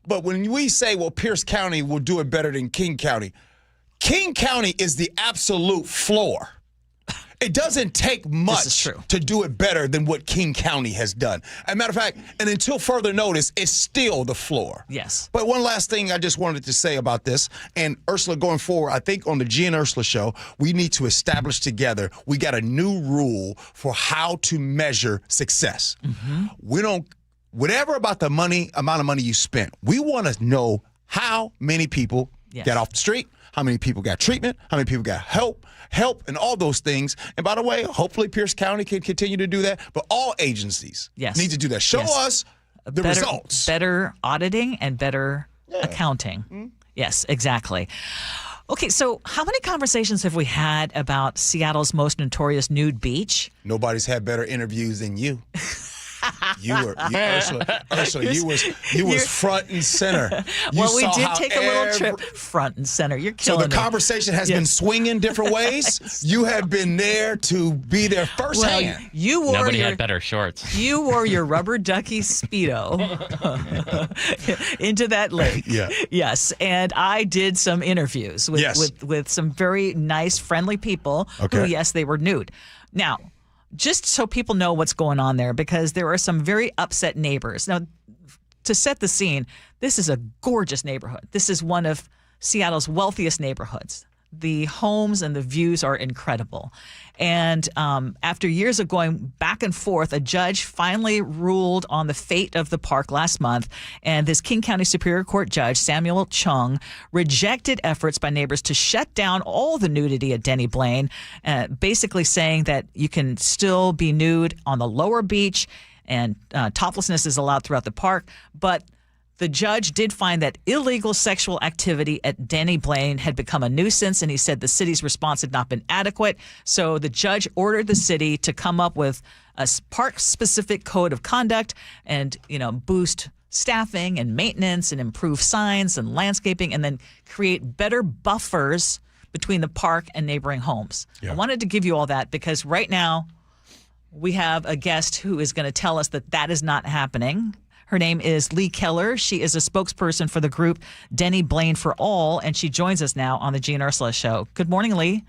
but when we say, well, Pierce County will do it better than King County is the absolute floor. It doesn't take much to do it better than what King County has done. As a matter of fact, and until further notice, it's still the floor. Yes. But one last thing I just wanted to say about this, and Ursula, going forward, I think on the Gee and Ursula Show, we need to establish together, we got a new rule for how to measure success. Mm-hmm. We don't, whatever about the amount of money you spent, we want to know how many people got off the street, how many people got treatment, how many people got help, and all those things. And by the way, hopefully Pierce County can continue to do that, but all agencies need to do that. Show us the results. Better auditing and better accounting. Mm-hmm. Yes, exactly. Okay, so how many conversations have we had about Seattle's most notorious nude beach? Nobody's had better interviews than you. Ursula, you was front and center. Well, we did take a little trip front and center. You're killing So the conversation has been swinging different ways. You have been there to be there firsthand. Nobody had better shorts. You wore your rubber ducky Speedo into that lake. Yeah. Yes, and I did some interviews with some very nice, friendly people who, yes, they were nude. Now, just so people know what's going on there, because there are some very upset neighbors. Now, to set the scene, this is a gorgeous neighborhood. This is one of Seattle's wealthiest neighborhoods. The homes and the views are incredible. And after years of going back and forth, a judge finally ruled on the fate of the park last month. And this King County Superior Court judge, Samuel Chung, rejected efforts by neighbors to shut down all the nudity at Denny Blaine, basically saying that you can still be nude on the lower beach and toplessness is allowed throughout the park. But the judge did find that illegal sexual activity at Denny Blaine had become a nuisance, and he said the city's response had not been adequate. So the judge ordered the city to come up with a park-specific code of conduct and, boost staffing and maintenance and improve signs and landscaping and then create better buffers between the park and neighboring homes. I wanted to give you all that because right now we have a guest who is going to tell us that is not happening. Her name is Lee Keller. She is a spokesperson for the group Denny Blaine for All, and she joins us now on the Gee and Ursula Show. Good morning, Lee.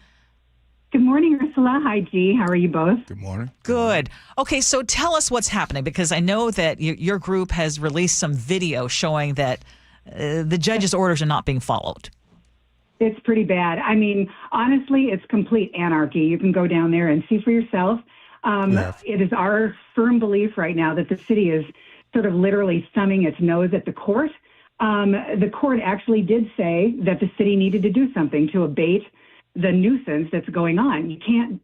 Good morning, Ursula. Hi, Gee. How are you both? Good morning. Good. Okay, so tell us what's happening, because I know that your group has released some video showing that the judge's orders are not being followed. It's pretty bad. I mean, honestly, it's complete anarchy. You can go down there and see for yourself. It is our firm belief right now that the city is sort of literally thumbing its nose at the court. The court actually did say that the city needed to do something to abate the nuisance that's going on. You can't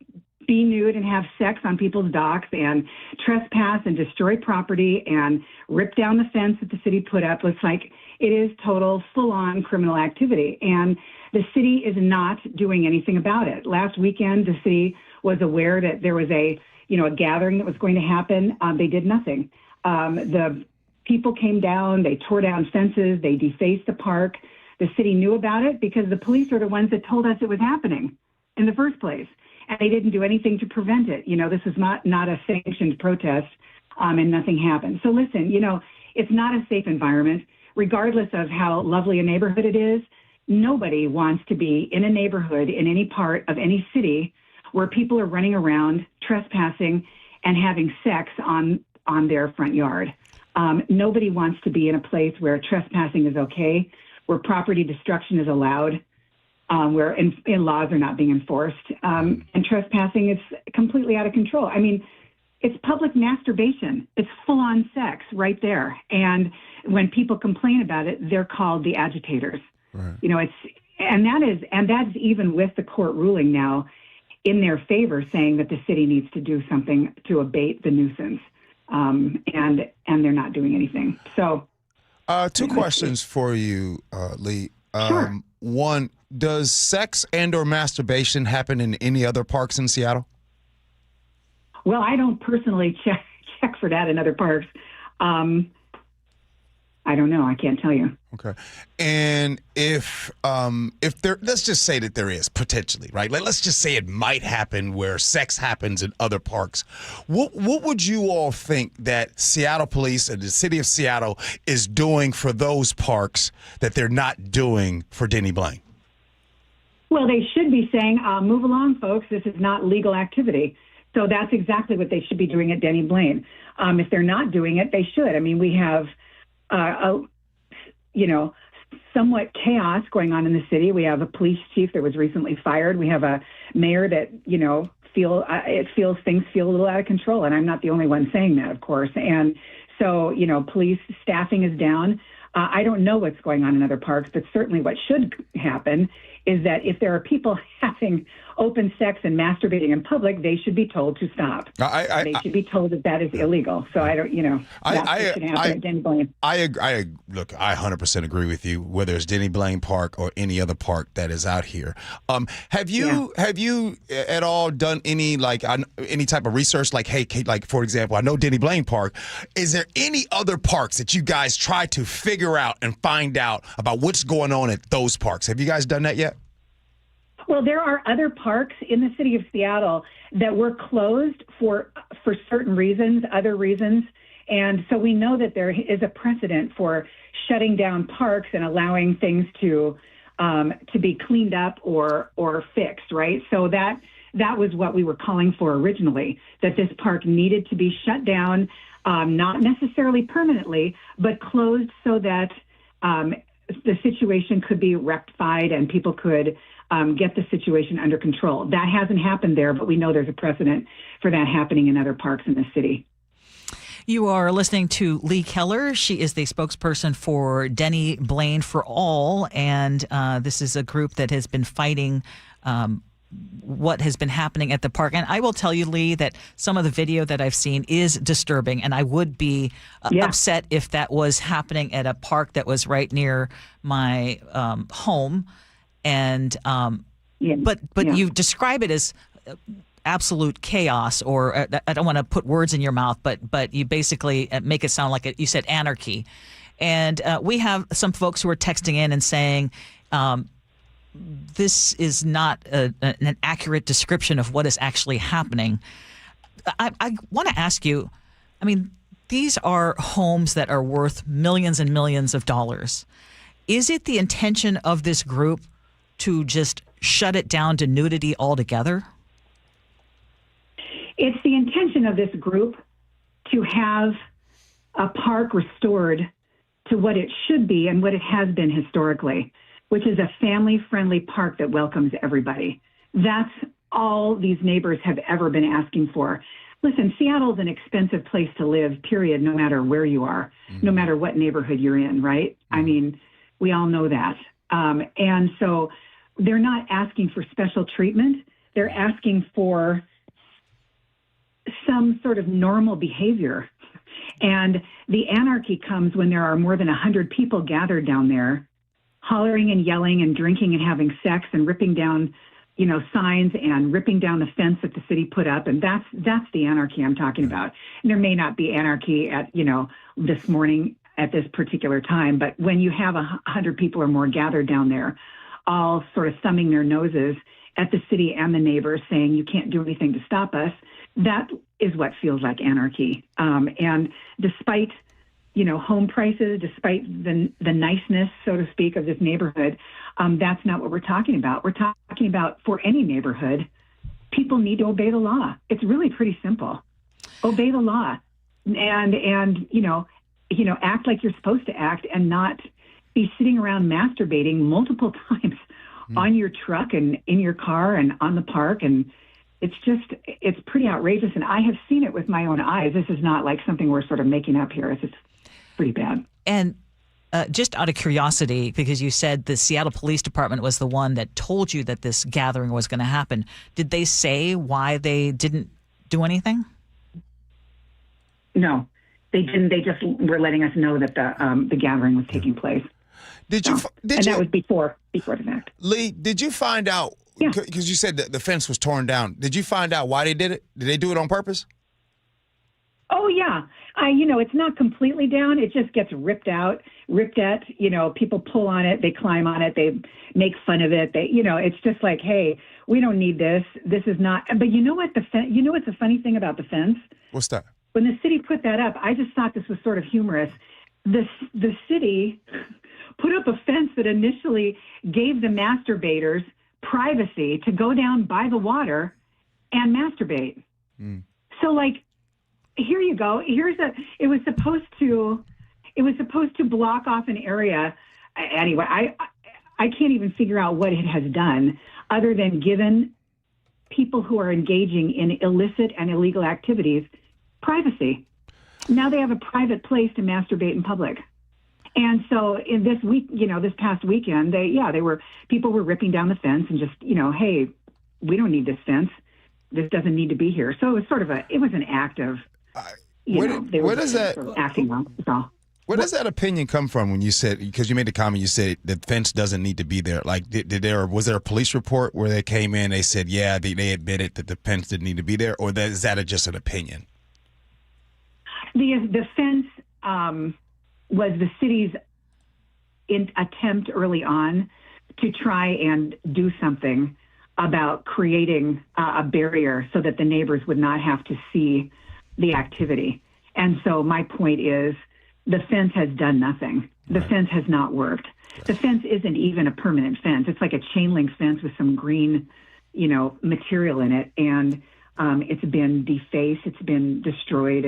be nude and have sex on people's docks and trespass and destroy property and rip down the fence that the city put up. It's like it is total full-on criminal activity. And the city is not doing anything about it. Last weekend, the city was aware that there was a gathering that was going to happen. They did nothing. The people came down, they tore down fences, they defaced the park. The city knew about it because the police are the ones that told us it was happening in the first place. And they didn't do anything to prevent it. This is not a sanctioned protest, and nothing happened. So listen, it's not a safe environment, regardless of how lovely a neighborhood it is. Nobody wants to be in a neighborhood in any part of any city where people are running around, trespassing, and having sex on their front yard. Nobody wants to be in a place where trespassing is okay, where property destruction is allowed, where laws are not being enforced, and trespassing is completely out of control. I mean, it's public masturbation. It's full-on sex right there. And when people complain about it, they're called the agitators. Right. That's even with the court ruling now in their favor, saying that the city needs to do something to abate the nuisance. And they're not doing anything. So, two questions for you, Lee. Sure. One, does sex and or masturbation happen in any other parks in Seattle? Well, I don't personally check for that in other parks. I don't know. I can't tell you. Okay. And if there, let's just say that there is potentially, right? Let's just say it might happen where sex happens in other parks. What would you all think that Seattle police and the city of Seattle is doing for those parks that they're not doing for Denny Blaine? Well, they should be saying, move along, folks. This is not legal activity. So that's exactly what they should be doing at Denny Blaine. If they're not doing it, they should. I mean, we have somewhat chaos going on in the city. We have a police chief that was recently fired. We have a mayor that, things feel a little out of control. And I'm not the only one saying that, of course. And so, police staffing is down. I don't know what's going on in other parks, but certainly what should happen is that if there are people having open sex and masturbating in public, they should be told to stop. They should be told that is illegal. So I don't, that's what should happen at Denny Blaine. Look, I 100% agree with you, whether it's Denny Blaine Park or any other park that is out here. Have you at all done any type of research? Like, hey, like for example, I know Denny Blaine Park. Is there any other parks that you guys try to figure out and find out about what's going on at those parks? Have you guys done that yet? Well, there are other parks in the city of Seattle that were closed for certain reasons, other reasons. And so we know that there is a precedent for shutting down parks and allowing things to be cleaned up or fixed, right? So that was what we were calling for originally, that this park needed to be shut down, not necessarily permanently, but closed so that the situation could be rectified and people could get the situation under control. That hasn't happened there, but we know there's a precedent for that happening in other parks in the city. You are listening to Lee Keller. She is the spokesperson for Denny Blaine for All, and this is a group that has been fighting what has been happening at the park. And I will tell you, Lee, that some of the video that I've seen is disturbing, and I would be upset if that was happening at a park that was right near my home. And but you describe it as absolute chaos, or I don't want to put words in your mouth, but you basically make it sound like you said anarchy. And we have some folks who are texting in and saying this is not an accurate description of what is actually happening. I want to ask you, I mean, these are homes that are worth millions and millions of dollars. Is it the intention of this group to just shut it down to nudity altogether? It's the intention of this group to have a park restored to what it should be and what it has been historically, which is a family-friendly park that welcomes everybody. That's all these neighbors have ever been asking for. Listen, Seattle's an expensive place to live, period, no matter where you are, no matter what neighborhood you're in, right? I mean, we all know that. And so they're not asking for special treatment. They're asking for some sort of normal behavior. And the anarchy comes when there are more than 100 people gathered down there, hollering and yelling and drinking and having sex and ripping down, signs and ripping down the fence that the city put up. And that's the anarchy I'm talking about. And there may not be anarchy at, this morning at this particular time, but when you have 100 people or more gathered down there, all sort of thumbing their noses at the city and the neighbors saying, you can't do anything to stop us, that is what feels like anarchy. And despite, home prices, despite the niceness, so to speak, of this neighborhood, that's not what we're talking about. We're talking about, for any neighborhood, people need to obey the law. It's really pretty simple. Obey the law and act like you're supposed to act and not be sitting around masturbating multiple times on your truck and in your car and on the park. And it's pretty outrageous. And I have seen it with my own eyes. This is not like something we're sort of making up here. It's pretty bad. And just out of curiosity, because you said the Seattle Police Department was the one that told you that this gathering was going to happen, did they say why they didn't do anything? No, they didn't. They just were letting us know that the gathering was taking place. That was before the fact. Lee, did you find out, because you said that the fence was torn down, did you find out why they did it? Did they do it on purpose? Oh, yeah. It's not completely down. It just gets ripped at. People pull on it. They climb on it. They make fun of it. It's just like, hey, we don't need this. This is not. But you know what? What's the funny thing about the fence? What's that? When the city put that up, I just thought this was sort of humorous. The city put up a fence that initially gave the masturbators privacy to go down by the water and masturbate. So, here you go. It was supposed to block off an area. Anyway, I can't even figure out what it has done other than given people who are engaging in illicit and illegal activities privacy. Now they have a private place to masturbate in public. And so in this week, this past weekend, people were ripping down the fence and just, hey, we don't need this fence. This doesn't need to be here. So it was an act of, where does that acting wrong. So. Where does that opinion come from when you said, because you made the comment, you said the fence doesn't need to be there? Like, was there a police report where they came in, they said, yeah, they admitted that the fence didn't need to be there, or is that just an opinion? The fence was the city's attempt early on to try and do something about creating a barrier so that the neighbors would not have to see the activity. And so my point is the fence has done nothing. The fence has not worked. The fence isn't even a permanent fence. It's like a chain link fence with some green, material in it. And it's been defaced. It's been destroyed.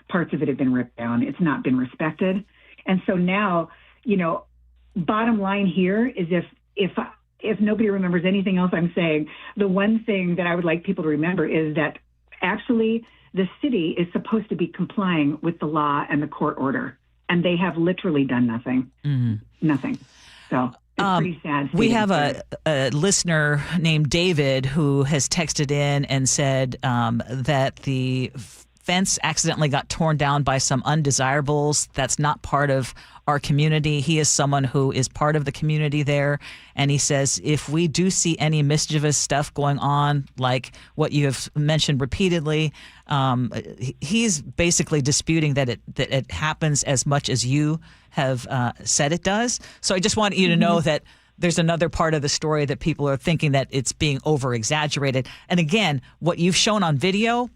Parts of it have been ripped down. It's not been respected. And so now, bottom line here is if nobody remembers anything else I'm saying, the one thing that I would like people to remember is that actually the city is supposed to be complying with the law and the court order, and they have literally done nothing. Nothing. So it's pretty sad. We have a listener named David who has texted in and said that the fence accidentally got torn down by some undesirables. That's not part of our community. He is someone who is part of the community there. And he says, if we do see any mischievous stuff going on, like what you have mentioned repeatedly, he's basically disputing that it happens as much as you have said it does. So I just want you to know that there's another part of the story that people are thinking that it's being over-exaggerated. And again, what you've shown on video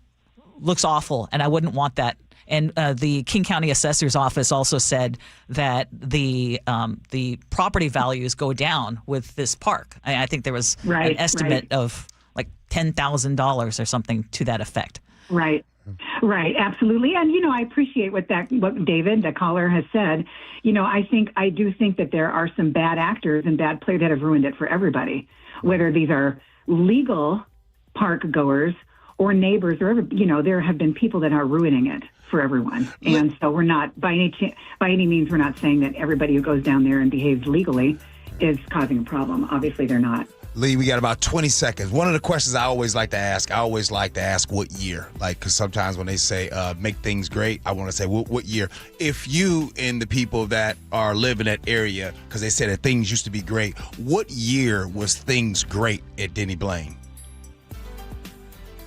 looks awful, and I wouldn't want that. And the King County Assessor's Office also said that the property values go down with this park. I think there was an estimate of like $10,000 or something to that effect. Right. Right, absolutely. And, I appreciate what David, the caller, has said. I do think that there are some bad actors and bad players that have ruined it for everybody, whether these are legal park goers or neighbors or, there have been people that are ruining it for everyone. And so we're not, by any means, we're not saying that everybody who goes down there and behaves legally is causing a problem. Obviously, they're not. Lee, we got about 20 seconds. One of the questions I always like to ask what year? Because sometimes when they say make things great, I want to say what year? If you and the people that are living that area, because they said that things used to be great, what year was things great at Denny Blaine?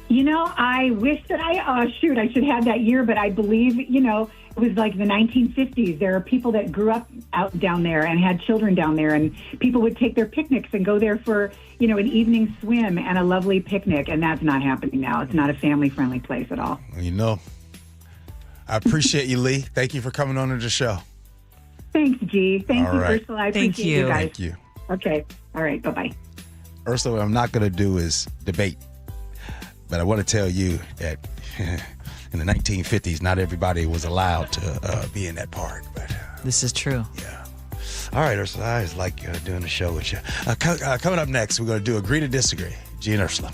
I wish that I should have that year, but I believe, it was like the 1950s. There are people that grew up out down there and had children down there, and people would take their picnics and go there for, an evening swim and a lovely picnic, and that's not happening now. It's not a family-friendly place at all. I appreciate you, Lee. Thank you for coming on to the show. Thanks, G. Thank you, right. Ursula. I appreciate you guys. Thank you. Okay. All right. Bye-bye. Ursula, what I'm not going to do is debate, but I want to tell you that in the 1950s, not everybody was allowed to be in that park. But this is true. Yeah. All right, Ursula, I always like doing the show with you. Coming up next, we're going to do Agree to Disagree. Gee and Ursula.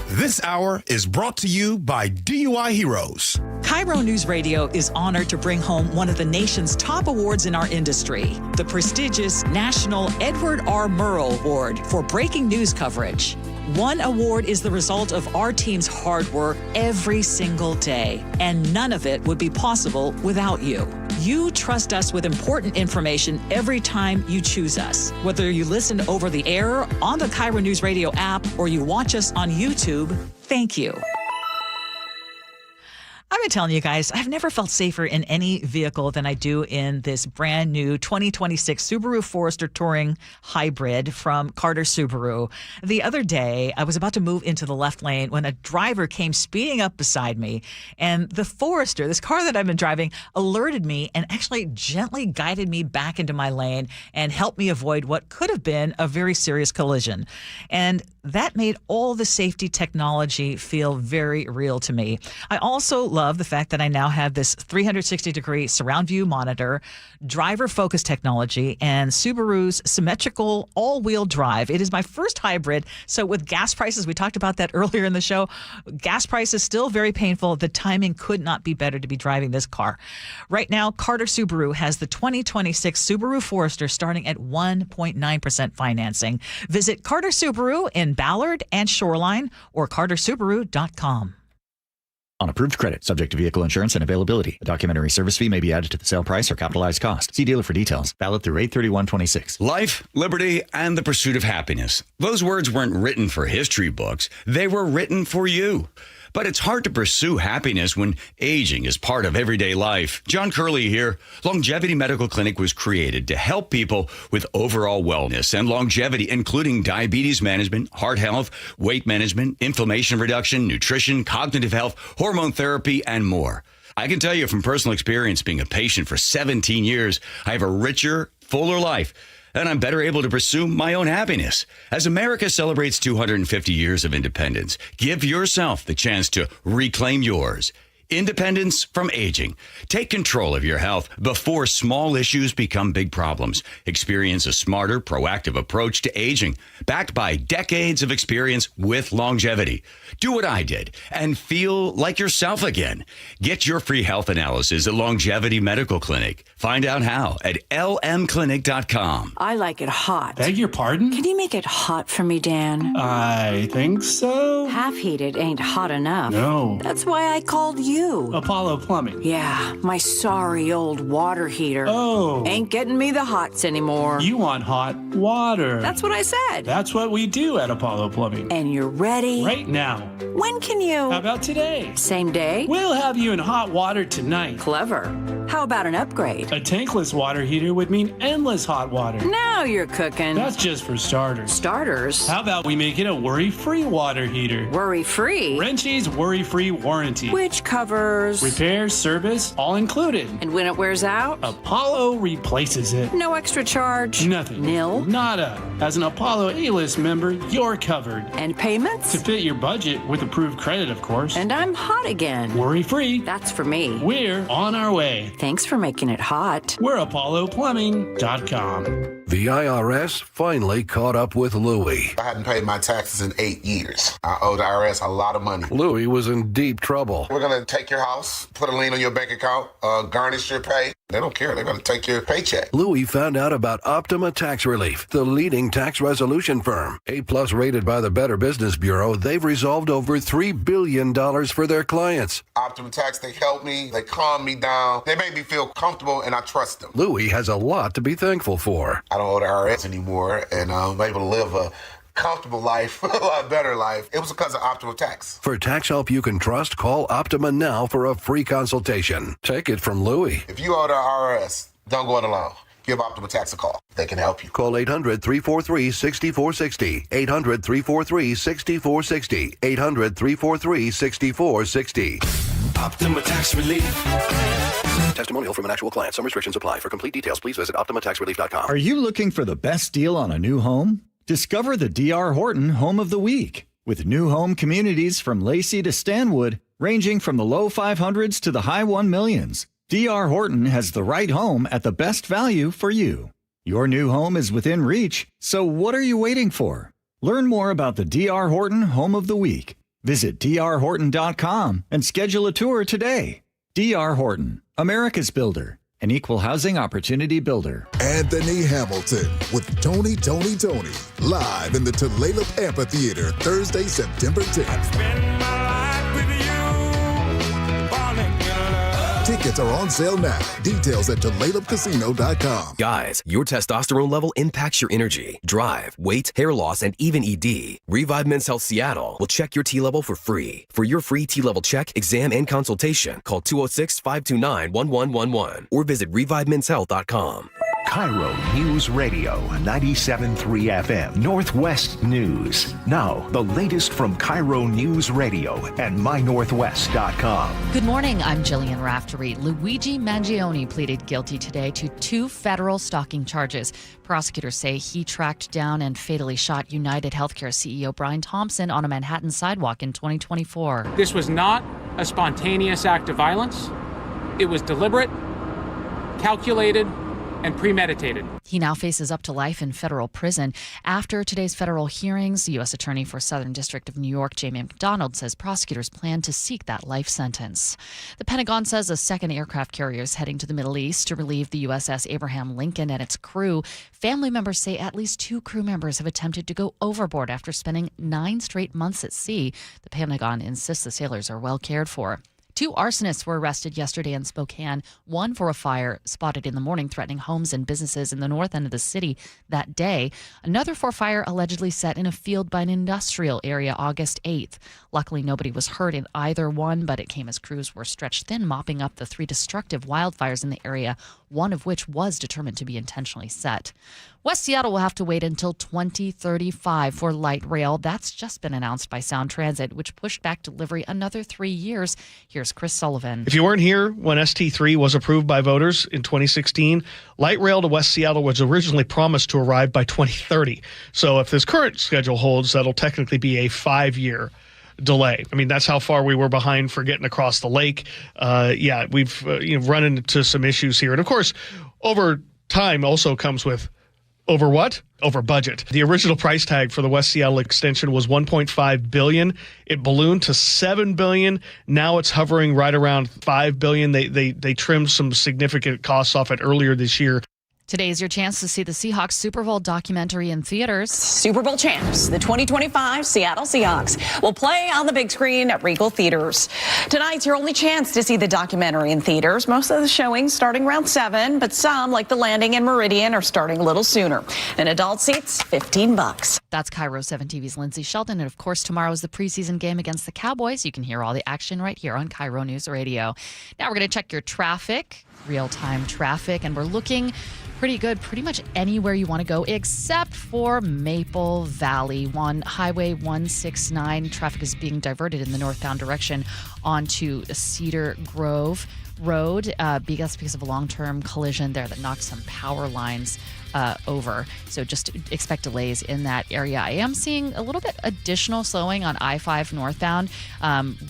This hour is brought to you by DUI Heroes. KIRO Newsradio is honored to bring home one of the nation's top awards in our industry, the prestigious National Edward R. Murrow Award for breaking news coverage. One award is the result of our team's hard work every single day, and none of it would be possible without you. You trust us with important information every time you choose us. Whether you listen over the air, on the KIRO Newsradio app, or you watch us on YouTube, thank you. I've been telling you guys, I've never felt safer in any vehicle than I do in this brand new 2026 Subaru Forester Touring Hybrid from Carter Subaru. The other day, I was about to move into the left lane when a driver came speeding up beside me, and the Forester, this car that I've been driving, alerted me and actually gently guided me back into my lane and helped me avoid what could have been a very serious collision. And that made all the safety technology feel very real to me. I also love the fact that I now have this 360-degree surround view monitor, driver-focused technology, and Subaru's symmetrical all-wheel drive. It is my first hybrid, so with gas prices, we talked about that earlier in the show, gas prices still very painful. The timing could not be better to be driving this car. Right now, Carter Subaru has the 2026 Subaru Forester starting at 1.9% financing. Visit Carter Subaru in Ballard and Shoreline or cartersubaru.com. On approved credit, subject to vehicle insurance and availability. A documentary service fee may be added to the sale price or capitalized cost. See dealer for details. Valid through 8/31/26. Life, liberty, and the pursuit of happiness. Those words weren't written for history books. They were written for you. But it's hard to pursue happiness when aging is part of everyday life. John Curley here. Longevity Medical Clinic was created to help people with overall wellness and longevity, including diabetes management, heart health, weight management, inflammation reduction, nutrition, cognitive health, hormone therapy, and more. I can tell you from personal experience, being a patient for 17 years, I have a richer, fuller life, and I'm better able to pursue my own happiness. As America celebrates 250 years of independence, give yourself the chance to reclaim yours. Independence from aging. Take control of your health before small issues become big problems. Experience a smarter, proactive approach to aging, backed by decades of experience with longevity. Do what I did and feel like yourself again. Get your free health analysis at Longevity Medical Clinic. Find out how at lmclinic.com. I like it hot. Beg your pardon? Can you make it hot for me, Dan? I think so. Half heated ain't hot enough. No. That's why I called you. Apollo Plumbing. Yeah, my sorry old water heater. Oh. Ain't getting me the hots anymore. You want hot water. That's what I said. That's what we do at Apollo Plumbing. And you're ready? Right now. When can you? How about today? Same day? We'll have you in hot water tonight. Clever. How about an upgrade? A tankless water heater would mean endless hot water. Now you're cooking. That's just for starters. Starters? How about we make it a worry-free water heater? Worry-free? Wrenchie's worry-free warranty. Which covers? Repair, service, all included. And when it wears out? Apollo replaces it. No extra charge? Nothing. Nil? Nada. As an Apollo A-list member, you're covered. And payments? To fit your budget with approved credit, of course. And I'm hot again. Worry-free. That's for me. We're on our way. Thanks for making it hot. We're ApolloPlumbing.com. The IRS finally caught up with Louie. I hadn't paid my taxes in 8 years. I owe the IRS a lot of money. Louie was in deep trouble. We're going to take your house, put a lien on your bank account, garnish your pay. They don't care. They're going to take your paycheck. Louie found out about Optima Tax Relief, the leading tax resolution firm. A-plus rated by the Better Business Bureau, they've resolved over $3 billion for their clients. Optima Tax, they help me. They calm me down. They make me feel comfortable, and I trust them. Louie has a lot to be thankful for. I don't owe the IRS anymore, and I'm able to live a comfortable life, a lot better life. It was because of Optima Tax. For tax help you can trust, call Optima now for a free consultation. Take it from Louie. If you owe the IRS, don't go it alone. Give Optima Tax a call. They can help you. Call 800-343-6460. 800-343-6460. 800-343-6460. Optima Tax Relief. Testimonial from an actual client. Some restrictions apply. For complete details, please visit OptimaTaxRelief.com. Are you looking for the best deal on a new home? Discover the D.R. Horton Home of the Week. With new home communities from Lacey to Stanwood, ranging from the low 500s to the high 1 millions. D.R. Horton has the right home at the best value for you. Your new home is within reach, so what are you waiting for? Learn more about the D.R. Horton Home of the Week. Visit drhorton.com and schedule a tour today. D.R. Horton, America's builder, an equal housing opportunity builder. Anthony Hamilton with Tony, live in the Tulalip Amphitheater, Thursday, September 10th. Tickets are on sale now. Details at TulalipCasino.com. Guys, your testosterone level impacts your energy, drive, weight, hair loss, and even ED. Revive Men's Health Seattle will check your T level for free. For your free T level check, exam, and consultation, call 206-529-1111 or visit ReviveMen'sHealth.com. KIRO Newsradio 97.3 FM Northwest News. Now, the latest from KIRO Newsradio and MyNorthwest.com. Good morning. I'm Jillian Raftery. Luigi Mangione pleaded guilty today to 2 federal stalking charges. Prosecutors say he tracked down and fatally shot United Healthcare CEO Brian Thompson on a Manhattan sidewalk in 2024. This was not a spontaneous act of violence. It was deliberate, calculated, and premeditated. He now faces up to life in federal prison. After today's federal hearings, the U.S. Attorney for Southern District of New York, Jamie McDonald, says prosecutors plan to seek that life sentence. The Pentagon says a second aircraft carrier is heading to the Middle East to relieve the USS Abraham Lincoln and its crew. Family members say at least 2 crew members have attempted to go overboard after spending 9 straight months at sea. The Pentagon insists the sailors are well cared for. 2 arsonists were arrested yesterday in Spokane, one for a fire spotted in the morning threatening homes and businesses in the north end of the city that day, another for fire allegedly set in a field by an industrial area August 8th. Luckily, nobody was hurt in either one, but it came as crews were stretched thin, mopping up the 3 destructive wildfires in the area, one of which was determined to be intentionally set. West Seattle will have to wait until 2035 for light rail. That's just been announced by Sound Transit, which pushed back delivery another 3 years. Here's Chris Sullivan. If you weren't here when ST3 was approved by voters in 2016, light rail to West Seattle was originally promised to arrive by 2030. So if this current schedule holds, that'll technically be a 5-year delay. I mean, that's how far we were behind for getting across the lake. We've run into some issues here. And of course, over time also comes with over what? Over budget. The original price tag for the West Seattle extension was $1.5 billion. It ballooned to $7 billion. Now it's hovering right around $5 billion. They trimmed some significant costs off it earlier this year. Today is your chance to see the Seahawks Super Bowl documentary in theaters. Super Bowl champs, the 2025 Seattle Seahawks, will play on the big screen at Regal Theaters. Tonight's your only chance to see the documentary in theaters. Most of the showings starting around 7, but some, like The Landing and Meridian, are starting a little sooner. And adult seats, $15. That's KIRO 7 TV's Lindsay Shelton. And of course, tomorrow is the preseason game against the Cowboys. You can hear all the action right here on KIRO News Radio. Now we're going to check your traffic, real-time traffic, and we're looking pretty good pretty much anywhere you want to go except for Maple Valley. Highway 169 traffic is being diverted in the northbound direction onto Cedar Grove Road because of a long-term collision there that knocked some power lines over. So just expect delays in that area. I am seeing a little bit additional slowing on I-5 northbound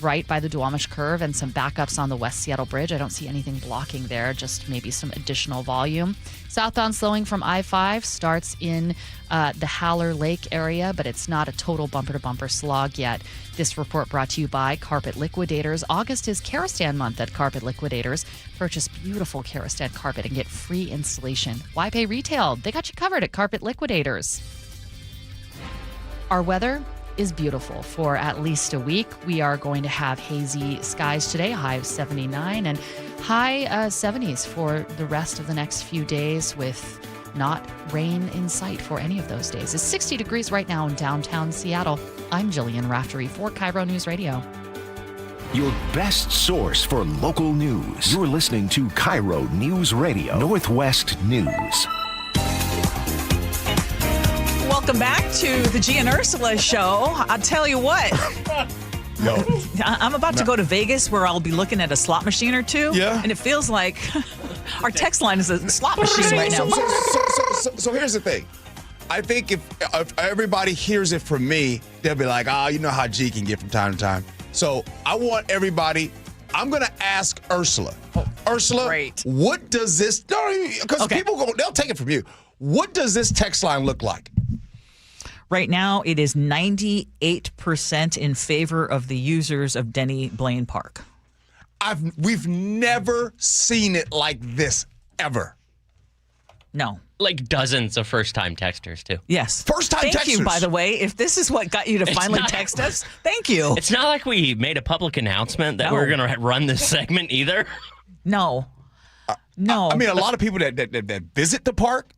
right by the Duwamish Curve and some backups on the West Seattle Bridge. I don't see anything blocking there, just maybe some additional volume. Southbound slowing from I-5 starts in the Haller Lake area, but it's not a total bumper-to-bumper slog yet. This report brought to you by Carpet Liquidators. August is Karastan month at Carpet Liquidators. Purchase beautiful Karastan carpet and get free installation. Why pay retail? They got you covered at Carpet Liquidators. Our weather is beautiful for at least a week. We are going to have hazy skies today, high of 79 and high 70s for the rest of the next few days with not rain in sight for any of those days. It's 60 degrees right now in downtown Seattle. I'm Jillian Raftery for KIRO News Radio. Your best source for local news. You're listening to KIRO News Radio, Northwest News. Welcome back to the Gee and Ursula Show. I'll tell you what. I'm about to go to Vegas where I'll be looking at a slot machine or two. Yeah. And it feels like our text line is a slot machine right now. So here's the thing. I think if everybody hears it from me, they'll be like, you know how G can get from time to time. So I want everybody, I'm going to ask Ursula. Ursula, great. What does this, because people they'll take it from you. What does this text line look like? Right now, it is 98% in favor of the users of Denny Blaine Park. We've never seen it like this, ever. No. Like dozens of first-time texters, too. Yes. First-time texters. Thank you, by the way. If this is what got you to finally text us, thank you. It's not like we made a public announcement that we're going to run this segment either. No. No. I mean, a lot of people that visit the park,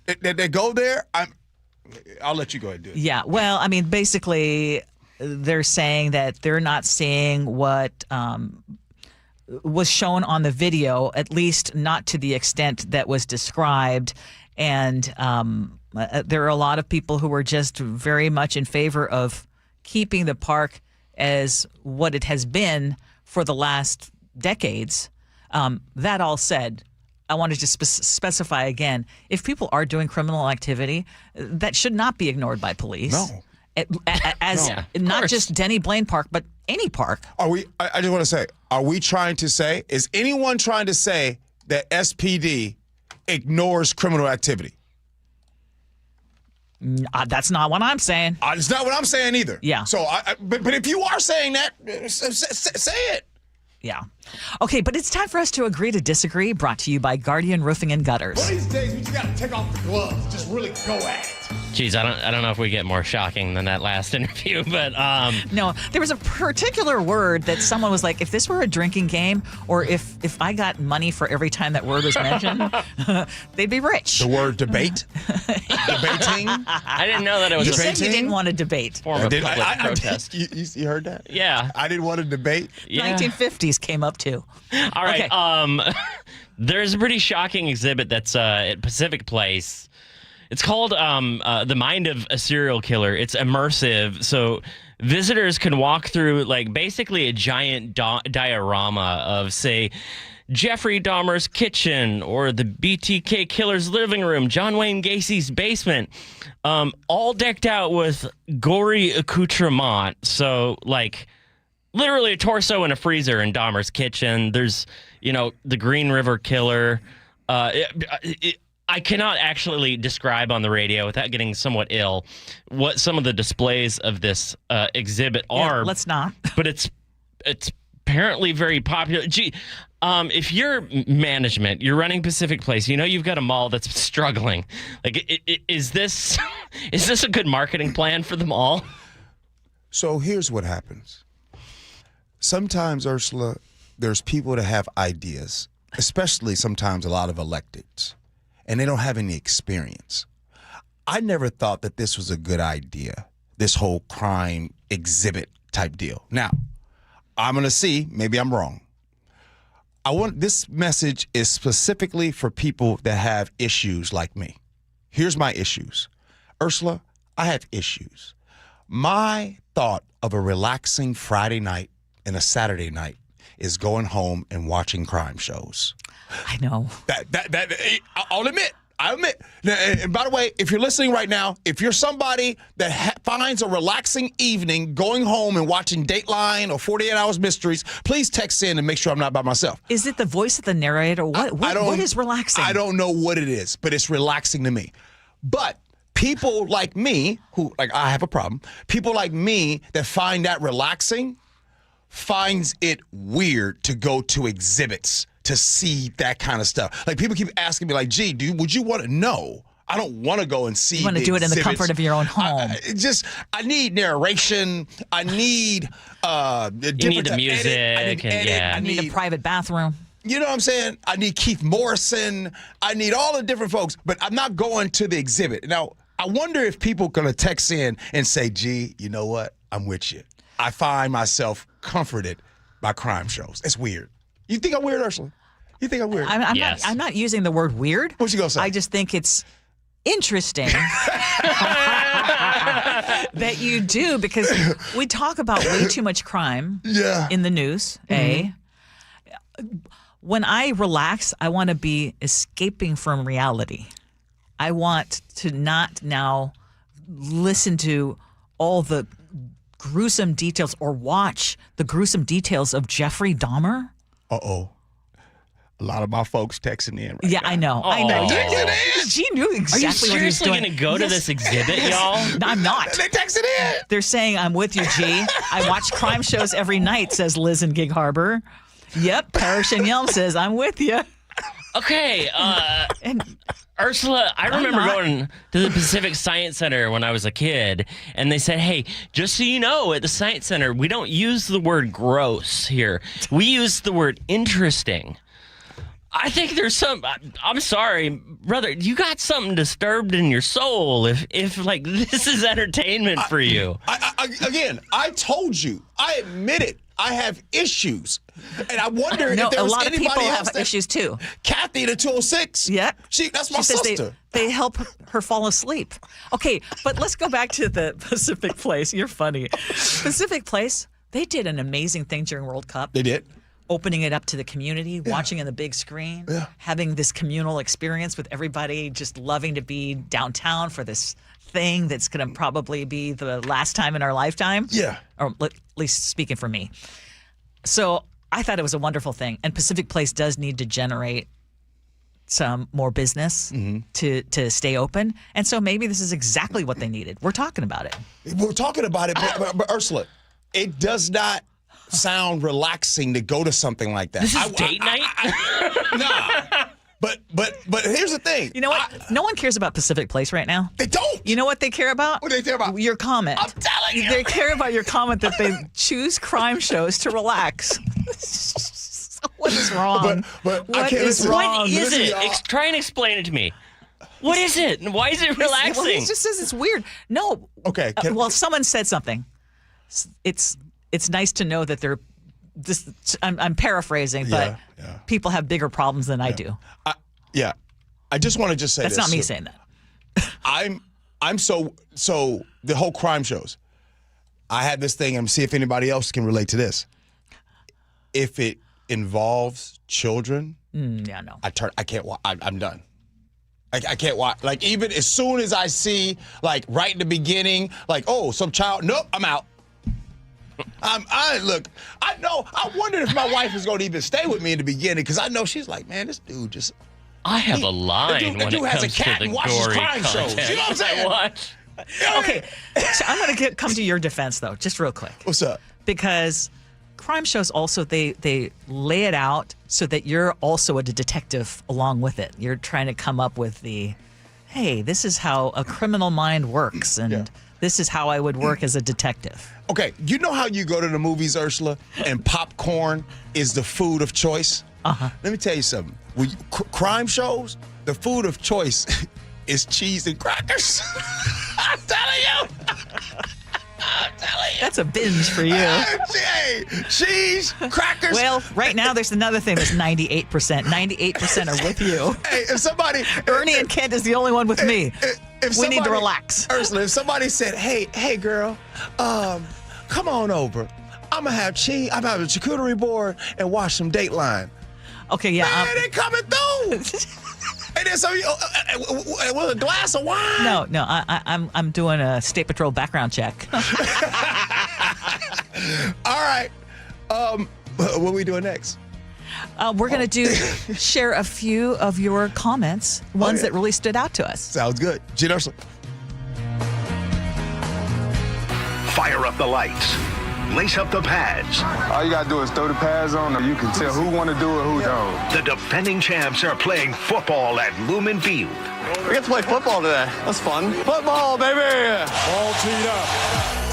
that go there, I'll let you go ahead and do it. Yeah. Well, I mean, basically, they're saying that they're not seeing what was shown on the video, at least not to the extent that was described. And there are a lot of people who are just very much in favor of keeping the park as what it has been for the last decades. That all said, I wanted to specify again, if people are doing criminal activity, that should not be ignored by police. No. Not just Denny Blaine Park, but any park. I just want to say, is anyone trying to say that SPD ignores criminal activity? That's not what I'm saying. It's not what I'm saying either. Yeah. So, but if you are saying that, say it. Yeah. Okay, but it's time for us to agree to disagree. Brought to you by Guardian Roofing and Gutters. One of these days, we just got to take off the gloves. Just really go at it. Geez, I don't know if we get more shocking than that last interview, but no, there was a particular word that someone was like, if this were a drinking game, or if I got money for every time that word was mentioned, they'd be rich. The word debate, debating. I didn't know that it was. You said you didn't want to debate. Form of public protest. You heard that? Yeah, I didn't want to debate. Yeah. 1950s came up too. All right. Okay. There's a pretty shocking exhibit that's at Pacific Place. It's called The Mind of a Serial Killer. It's immersive, so visitors can walk through like basically a giant diorama of, say, Jeffrey Dahmer's kitchen or the BTK killer's living room, John Wayne Gacy's basement, all decked out with gory accoutrement. So, like, literally a torso and a freezer in Dahmer's kitchen. There's, the Green River Killer. I cannot actually describe on the radio without getting somewhat ill what some of the displays of this exhibit are. Yeah, let's not. But it's apparently very popular. Gee, if you're management, you're running Pacific Place, you've got a mall that's struggling. Like, is this a good marketing plan for the mall? So here's what happens. Sometimes, Ursula, there's people that have ideas, especially sometimes a lot of electeds, and they don't have any experience. I never thought that this was a good idea, this whole crime exhibit type deal. Now, I'm going to see, maybe I'm wrong. This message is specifically for people that have issues like me. Here's my issues. Ursula, I have issues. My thought of a relaxing Friday night and a Saturday night is going home and watching crime shows. I know. I'll admit. And by the way, if you're listening right now, if you're somebody that finds a relaxing evening going home and watching Dateline or 48 Hours Mysteries, please text in and make sure I'm not by myself. Is it the voice of the narrator? What is relaxing? I don't know what it is, but it's relaxing to me. But people like me, I have a problem, people like me that find that relaxing, finds it weird to go to exhibits to see that kind of stuff. Like, people keep asking me, like, gee, dude, would you want to know? I don't want to go and see. You want to do it in the comfort of your own home. I need narration. I need you need the music. I need a private bathroom. You know what I'm saying? I need Keith Morrison. I need all the different folks, but I'm not going to the exhibit. Now, I wonder if people going to text in and say, gee, you know what? I'm with you. I find myself comforted by crime shows. It's weird. You think I'm weird, Ursula? You think I'm weird? I'm not using the word weird. What you gonna say? I just think it's interesting that you do, because we talk about way too much crime in the news, When I relax, I want to be escaping from reality. I want to not now listen to all the gruesome details or watch the gruesome details of Jeffrey Dahmer. Uh-oh. A lot of my folks texting in now. I know. Oh. I know. She knew exactly what he was doing. Are you seriously going to go to this exhibit, y'all? No, I'm not. They texted in. They're saying, I'm with you, G. I watch crime shows every night, says Liz in Gig Harbor. Yep, Parrish and Yelm says, I'm with you. Okay, Ursula, I remember going to the Pacific Science Center when I was a kid, and they said, hey, just so you know, at the Science Center, we don't use the word gross here. We use the word interesting. I think there's I'm sorry, brother, you got something disturbed in your soul if like, this is entertainment for you. I told you, I admit it. I have issues. And I wonder if there was a lot of anybody people else have issues too. Kathy, the 206. Yeah. That's my sister. They help her fall asleep. Okay, but let's go back to the Pacific Place. You're funny. Pacific Place, they did an amazing thing during World Cup. They did. Opening it up to the community, watching in the big screen, having this communal experience with everybody just loving to be downtown for this thing that's going to probably be the last time in our lifetime. Yeah. Or at least speaking for me. So I thought it was a wonderful thing. And Pacific Place does need to generate some more business to stay open. And so maybe this is exactly what they needed. We're talking about it. We're talking about it, but Ursula, it does not sound relaxing to go to something like that. This is date night? Nah. But here's the thing. You know what? No one cares about Pacific Place right now. They don't. You know what they care about? What do they care about? Your comment. I'm telling you. They care about your comment that they choose crime shows to relax. What is wrong? But what is wrong? What is it? Try and explain it to me. What is it? And why is it relaxing? Well, he just says it's weird. No. Okay. Well, someone said something. It's nice to know that they're. I'm paraphrasing, but people have bigger problems than I do. I just want to say that's this. not me saying that. I'm so the whole crime shows. I had this thing and see if anybody else can relate to this. If it involves children, yeah, no. I can't watch. I'm done. I can't watch. Like, even as soon as I see, like, right in the beginning, like, oh, some child, nope, I'm out. I wondered if my wife was going to even stay with me in the beginning, because I know she's like, man, this dude just. I have a line when it has comes a cat to the and watches gory crime content. shows. You know what I'm saying? What? Okay, so I'm going to come to your defense, though, just real quick. What's up? Because crime shows also, they lay it out so that you're also a detective along with it. You're trying to come up with hey, this is how a criminal mind works, and this is how I would work as a detective. Okay, you know how you go to the movies, Ursula, and popcorn is the food of choice? Uh-huh. Let me tell you something. When crime shows, the food of choice is cheese and crackers. I'm telling you. That's a binge for you. Hey, cheese, crackers. Well, right now there's another thing that's 98%. 98% are with you. Hey, if somebody... Ernie and Kent is the only one with me. We need to relax. Ursula, if somebody said, hey, girl, come on over. I'm going to have cheese. I'm having a charcuterie board and watch some Dateline. Okay, yeah. Man, they coming through. And then with a glass of wine. No, I'm doing a State Patrol background check. All right. What are we doing next? We're going to share a few of your comments, ones that really stood out to us. Sounds good. Gee Ursula. Fire up the lights. Lace up the pads. All you gotta do is throw the pads on, and you can tell who want to do it, who don't. The defending champs are playing football at Lumen Field. We get to play football today. That's fun. Football, baby! All teed up.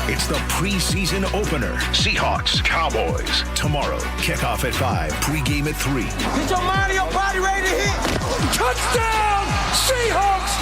It's the preseason opener. Seahawks, Cowboys. Tomorrow, kickoff at 5, pregame at 3. Get your mind and your body ready to hit. Touchdown, Seahawks!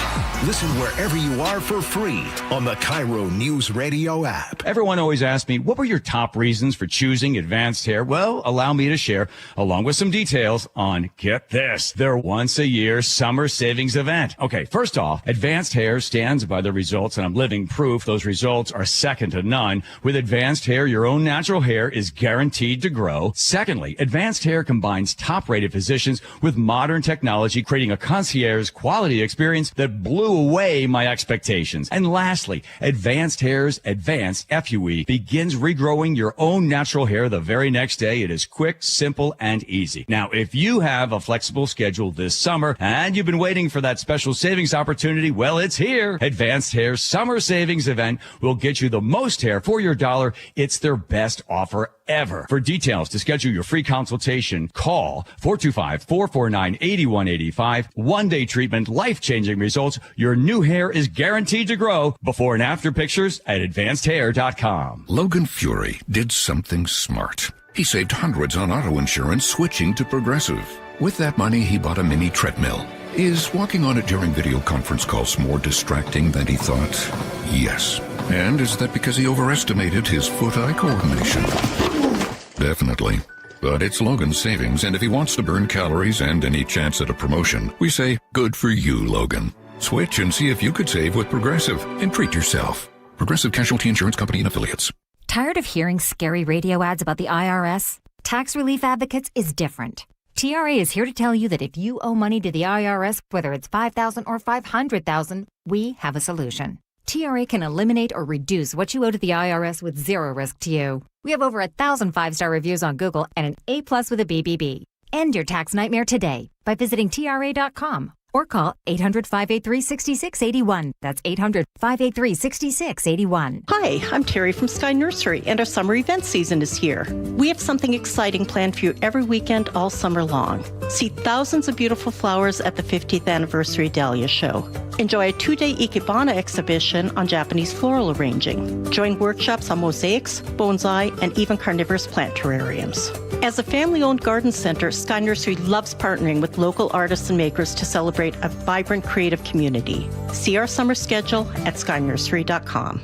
Listen wherever you are for free on the KIRO Newsradio app. Everyone always asks me, what were your top reasons for choosing Advanced Hair? Well, allow me to share, along with some details, on, get this, their once-a-year summer savings event. Okay, first off, Advanced Hair stands by the results, and I'm living proof those results are second to none. With Advanced Hair, your own natural hair is guaranteed to grow. Secondly, Advanced Hair combines top-rated physicians with modern technology, creating a concierge quality experience that blew away my expectations. And lastly, Advanced Hair's Advanced FUE begins regrowing your own natural hair the very next day. It is quick, simple, and easy. Now, if you have a flexible schedule this summer and you've been waiting for that special savings opportunity, well, it's here. Advanced Hair's summer savings event will get you the most hair for your dollar. It's their best offer ever. For details to schedule your free consultation, call 425-449-8185. One-day treatment, life-changing results. Your new hair is guaranteed to grow. Before and after pictures at advancedhair.com. Logan Fury did something smart. He saved hundreds on auto insurance switching to Progressive. With that money, he bought a mini treadmill. Is walking on it during video conference calls more distracting than he thought? Yes. And is that because he overestimated his foot-eye coordination? Definitely. But it's Logan's savings, and if he wants to burn calories and any chance at a promotion, we say, good for you, Logan. Switch and see if you could save with Progressive and treat yourself. Progressive Casualty Insurance Company and Affiliates. Tired of hearing scary radio ads about the IRS? Tax Relief Advocates is different. TRA is here to tell you that if you owe money to the IRS, whether it's $5,000 or $500,000, we have a solution. TRA can eliminate or reduce what you owe to the IRS with zero risk to you. We have over 1,000 5-star reviews on Google and an A+ with a BBB. End your tax nightmare today by visiting TRA.com or call 800-583-6681. That's 800-583-6681. Hi, I'm Terry from Sky Nursery, and our summer event season is here. We have something exciting planned for you every weekend all summer long. See thousands of beautiful flowers at the 50th Anniversary Dahlia Show. Enjoy a 2-day Ikebana exhibition on Japanese floral arranging. Join workshops on mosaics, bonsai, and even carnivorous plant terrariums. As a family-owned garden center, Sky Nursery loves partnering with local artists and makers to celebrate a vibrant creative community. See our summer schedule at skynursery.com.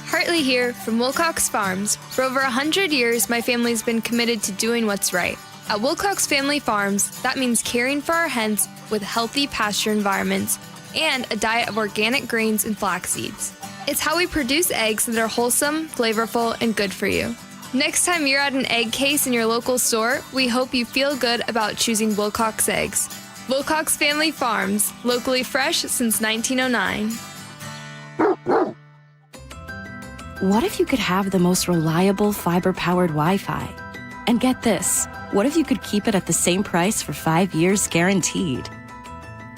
Hartley here from Wilcox Farms. For over 100 years, my family's been committed to doing what's right. At Wilcox Family Farms, that means caring for our hens with healthy pasture environments and a diet of organic grains and flax seeds. It's how we produce eggs that are wholesome, flavorful, and good for you. Next time you're at an egg case in your local store, we hope you feel good about choosing Wilcox eggs. Wilcox Family Farms, locally fresh since 1909. What if you could have the most reliable fiber-powered Wi-Fi? And get this, what if you could keep it at the same price for 5 years guaranteed?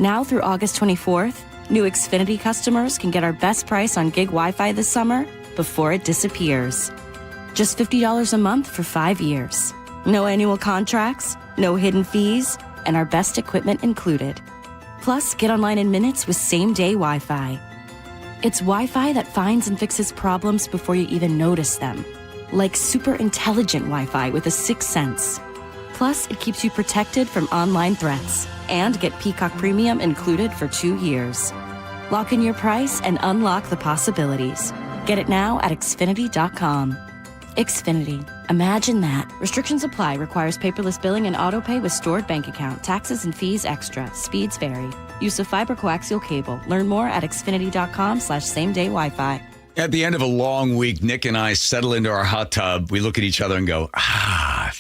Now through August 24th, new Xfinity customers can get our best price on gig Wi-Fi this summer before it disappears. Just $50 a month for 5 years. No annual contracts, no hidden fees, and our best equipment included. Plus, get online in minutes with same-day Wi-Fi. It's Wi-Fi that finds and fixes problems before you even notice them. Like super intelligent Wi-Fi with a sixth sense. Plus, it keeps you protected from online threats. And get Peacock Premium included for 2 years. Lock in your price and unlock the possibilities. Get it now at Xfinity.com. Xfinity. Imagine that. Restrictions apply. Requires paperless billing and autopay with stored bank account. Taxes and fees extra. Speeds vary. Use of fiber coaxial cable. Learn more at Xfinity.com/same-day Wi-Fi. At the end of a long week, Nick and I settle into our hot tub. We look at each other and go,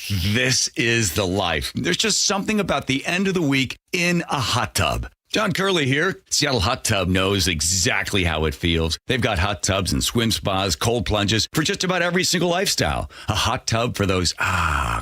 this is the life. There's just something about the end of the week in a hot tub. John Curley here. Seattle Hot Tub knows exactly how it feels. They've got hot tubs and swim spas, cold plunges for just about every single lifestyle. A hot tub for those,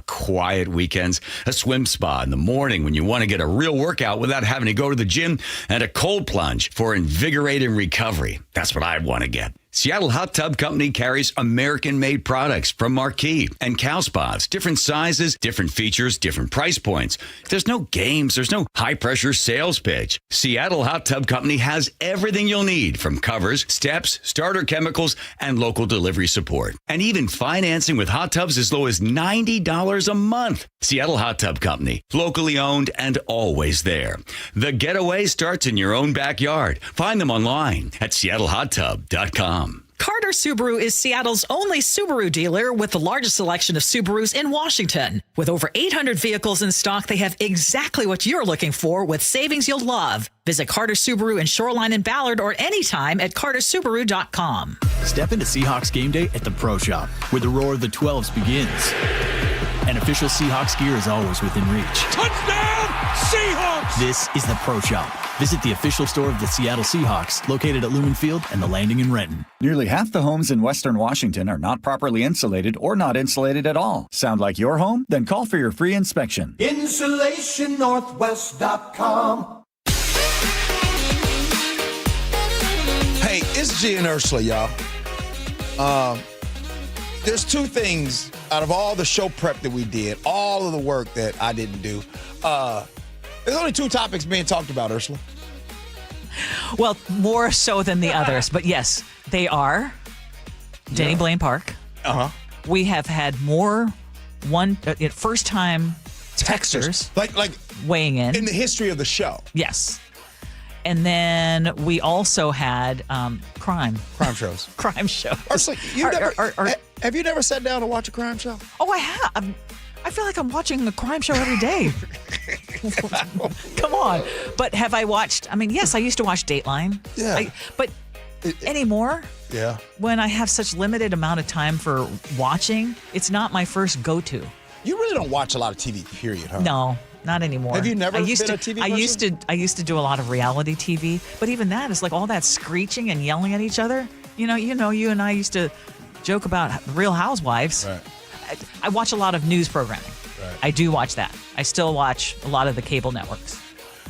quiet weekends. A swim spa in the morning when you want to get a real workout without having to go to the gym. And a cold plunge for invigorating recovery. That's what I want to get. Seattle Hot Tub Company carries American-made products from Marquee and Cow Spas. Different sizes, different features, different price points. There's no games. There's no high-pressure sales pitch. Seattle Hot Tub Company has everything you'll need from covers, steps, starter chemicals, and local delivery support. And even financing with hot tubs as low as $90 a month. Seattle Hot Tub Company, locally owned and always there. The getaway starts in your own backyard. Find them online at seattlehottub.com. Carter Subaru is Seattle's only Subaru dealer with the largest selection of Subarus in Washington. With over 800 vehicles in stock, they have exactly what you're looking for with savings you'll love. Visit Carter Subaru in Shoreline and Ballard or anytime at cartersubaru.com. Step into Seahawks game day at the Pro Shop, where the roar of the 12s begins. And official Seahawks gear is always within reach. Touchdown, Seahawks! This is the Pro Shop. Visit the official store of the Seattle Seahawks, located at Lumen Field and the Landing in Renton. Nearly half the homes in Western Washington are not properly insulated or not insulated at all. Sound like your home? Then call for your free inspection. InsulationNorthwest.com. Hey, it's Gee and Ursula, y'all. There's two things out of all the show prep that we did, all of the work that I didn't do. There's only two topics being talked about, Ursula. Well, more so than the others, but yes, they are. Denny Blaine Park. We have had more first-time texters like weighing in the history of the show. Yes. And then we also had crime shows. Crime shows. Ursula, have you never sat down to watch a crime show? Oh, I have. I feel like I'm watching a crime show every day. Come on. But have I watched? I mean, yes, I used to watch Dateline. Yeah. But anymore, yeah. When I have such limited amount of time for watching, it's not my first go-to. You really don't watch a lot of TV, period, huh? No, not anymore. Have you never been a TV person? I used to do a lot of reality TV, but even that is like all that screeching and yelling at each other. You and I used to joke about Real Housewives. Right. I watch a lot of news programming. Right. I do watch that. I still watch a lot of the cable networks.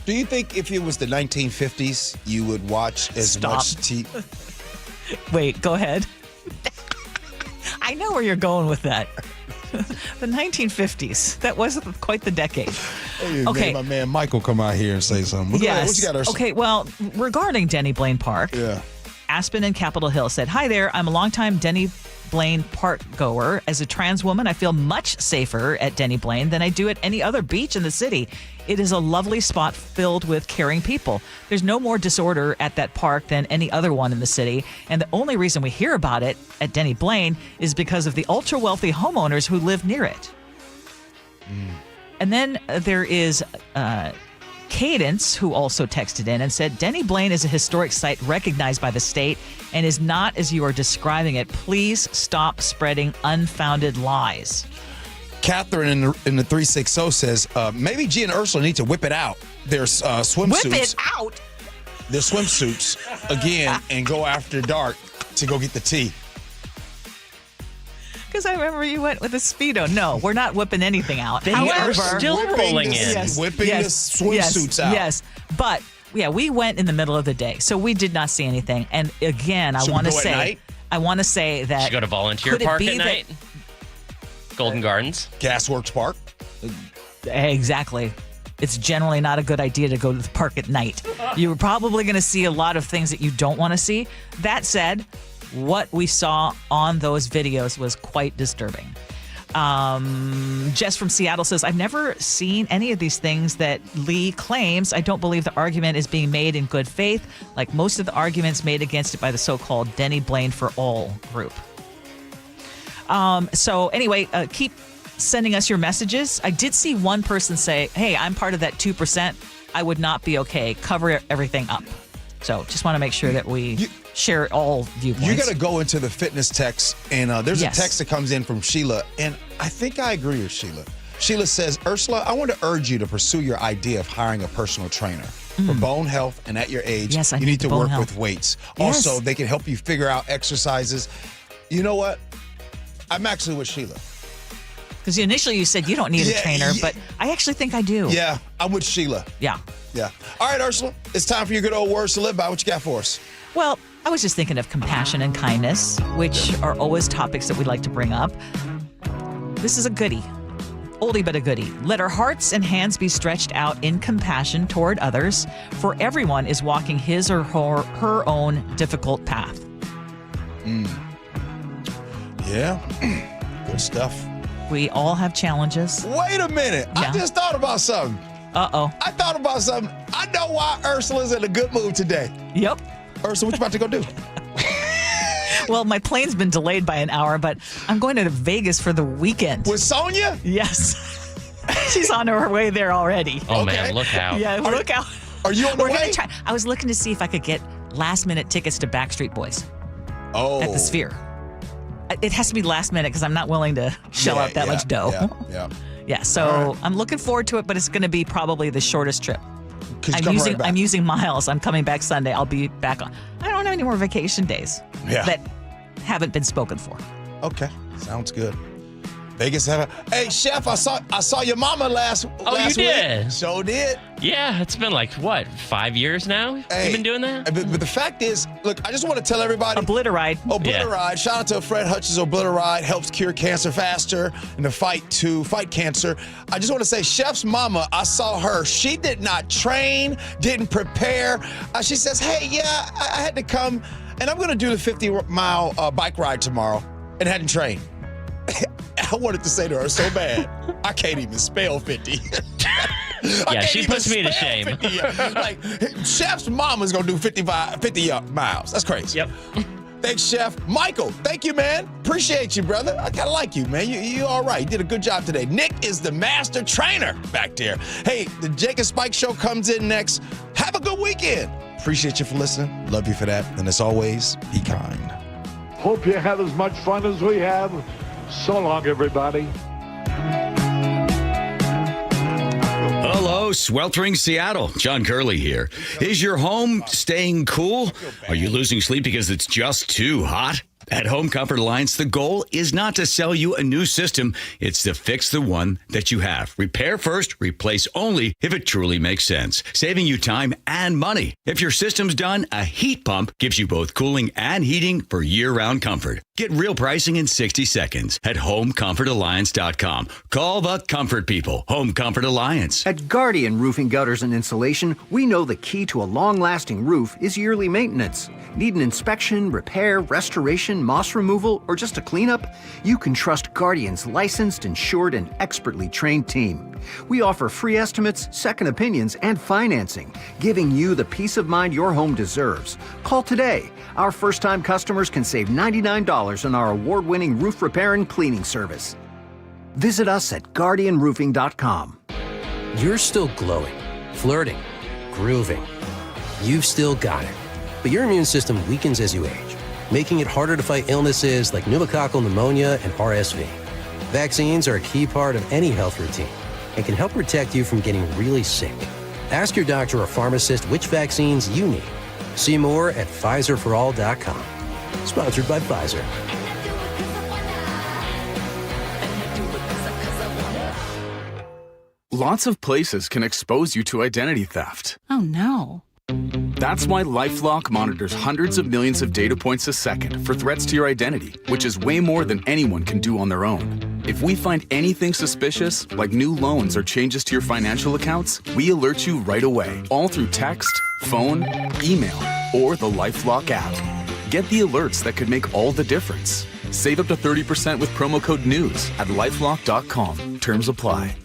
Do you think if it was the 1950s, you would watch as much TV? Wait, go ahead. I know where you're going with that. The 1950s. That wasn't quite the decade. Hey, okay. My man Michael come out here and say something. Yes. What you got, Ursula? Okay, well, regarding Denny Blaine Park, Aspen and Capitol Hill said, "Hi there, I'm a longtime Denny Blaine Park goer. As a trans woman, I feel much safer at Denny Blaine than I do at any other beach in the city. It is a lovely spot filled with caring people. There's no more disorder at that park than any other one in the city, and the only reason we hear about it at Denny Blaine is because of the ultra-wealthy homeowners who live near it." And then there is Cadence, who also texted in and said, Denny Blaine is a historic site recognized by the state and is not as you are describing it. Please stop spreading unfounded lies. Catherine in the 360 says, maybe Gee and Ursula need to whip it out. There's swimsuits. Whip it out? Their swimsuits again and go after dark to go get the tea. Because I remember you went with a Speedo. No, we're not whipping anything out. They are still rolling in. Whipping the swimsuits out. Yes, but yeah, we went in the middle of the day, so we did not see anything. And again, I want to say that. Should go to Volunteer Park at night? Golden Gardens? Gasworks Park? Exactly. It's generally not a good idea to go to the park at night. You're probably going to see a lot of things that you don't want to see. That said, what we saw on those videos was quite disturbing. Jess from Seattle says, I've never seen any of these things that Lee claims. I don't believe the argument is being made in good faith, like most of the arguments made against it by the so-called Denny Blaine for All group. So anyway, keep sending us your messages. I did see one person say, hey, I'm part of that 2%. I would not be okay. Cover everything up. So just want to make sure that we share all viewpoints. You got to go into the fitness text, and there's a text that comes in from Sheila, and I think I agree with Sheila. Sheila says, Ursula, I want to urge you to pursue your idea of hiring a personal trainer. For bone health, and at your age, you need to work with weights. Yes. Also, they can help you figure out exercises. You know what? I'm actually with Sheila. Because initially you said you don't need a trainer, but I actually think I do. Yeah, I'm with Sheila. Yeah. All right, Ursula, it's time for your good old words to live by. What you got for us? Well, I was just thinking of compassion and kindness, which are always topics that we like to bring up. This is a goodie. Oldie but a goodie. Let our hearts and hands be stretched out in compassion toward others, for everyone is walking his or her own difficult path. Yeah, good stuff. We all have challenges. Wait a minute. I just thought about something. Uh-oh. I thought about something. I know why Ursula's in a good mood today. Yep. Ursula, what you about to go do? Well, my plane's been delayed by an hour, but I'm going to Vegas for the weekend. With Sonia? Yes. She's on her way there already. Oh, man, look out. Yeah, look out. Are you on the way? Gonna try. I was looking to see if I could get last-minute tickets to Backstreet Boys. Oh. At the Sphere. It has to be last minute because I'm not willing to shell out that much dough. Yeah. So I'm looking forward to it, but it's going to be probably the shortest trip. I'm using miles. I'm coming back Sunday. I'll be back on. I don't have any more vacation days that haven't been spoken for. Okay, sounds good. Vegas hey, Chef, I saw your mama last week. You did? So did. Yeah, it's been like, what, 5 years now? You've been doing that? But the fact is, look, I just want to tell everybody. Obliteride. Shout out to Fred Hutchins. Obliteride helps cure cancer faster in the fight to fight cancer. I just want to say, Chef's mama, I saw her. She did not train, didn't prepare. She says, hey, I had to come, and I'm going to do the 50-mile bike ride tomorrow, and hadn't trained. I wanted to say to her so bad, I can't even spell 50. Yeah, she puts me to shame. Like, Chef's mama's going to do 50 miles. That's crazy. Yep. Thanks, Chef. Michael, thank you, man. Appreciate you, brother. I kind of like you, man. You all right. You did a good job today. Nick is the master trainer back there. Hey, the Jake and Spike show comes in next. Have a good weekend. Appreciate you for listening. Love you for that. And as always, be kind. Hope you had as much fun as we have. So long, everybody. Hello, sweltering Seattle. John Curley here. Is your home staying cool? Are you losing sleep because it's just too hot? At Home Comfort Alliance, the goal is not to sell you a new system. It's to fix the one that you have. Repair first, replace only if it truly makes sense, saving you time and money. If your system's done, a heat pump gives you both cooling and heating for year-round comfort. Get real pricing in 60 seconds at HomeComfortAlliance.com. Call the comfort people. Home Comfort Alliance. At Guardian Roofing, Gutters, and Insulation, we know the key to a long-lasting roof is yearly maintenance. Need an inspection, repair, restoration, moss removal, or just a cleanup? You can trust Guardian's licensed, insured, and expertly trained team. We offer free estimates, second opinions, and financing, giving you the peace of mind your home deserves. Call today. Our first-time customers can save $99 on our award-winning roof repair and cleaning service. Visit us at GuardianRoofing.com. You're still glowing. flirting, grooving. You've still got it, but your immune system weakens as you age, making it harder to fight illnesses like pneumococcal pneumonia and RSV. Vaccines are a key part of any health routine and can help protect you from getting really sick. Ask your doctor or pharmacist which vaccines you need. See more at PfizerForAll.com. Sponsored by Pfizer. Lots of places can expose you to identity theft. Oh, no. That's why LifeLock monitors hundreds of millions of data points a second for threats to your identity, which is way more than anyone can do on their own. If we find anything suspicious, like new loans or changes to your financial accounts, we alert you right away, all through text, phone, email, or the LifeLock app. Get the alerts that could make all the difference. Save up to 30% with promo code NEWS at lifelock.com. Terms apply.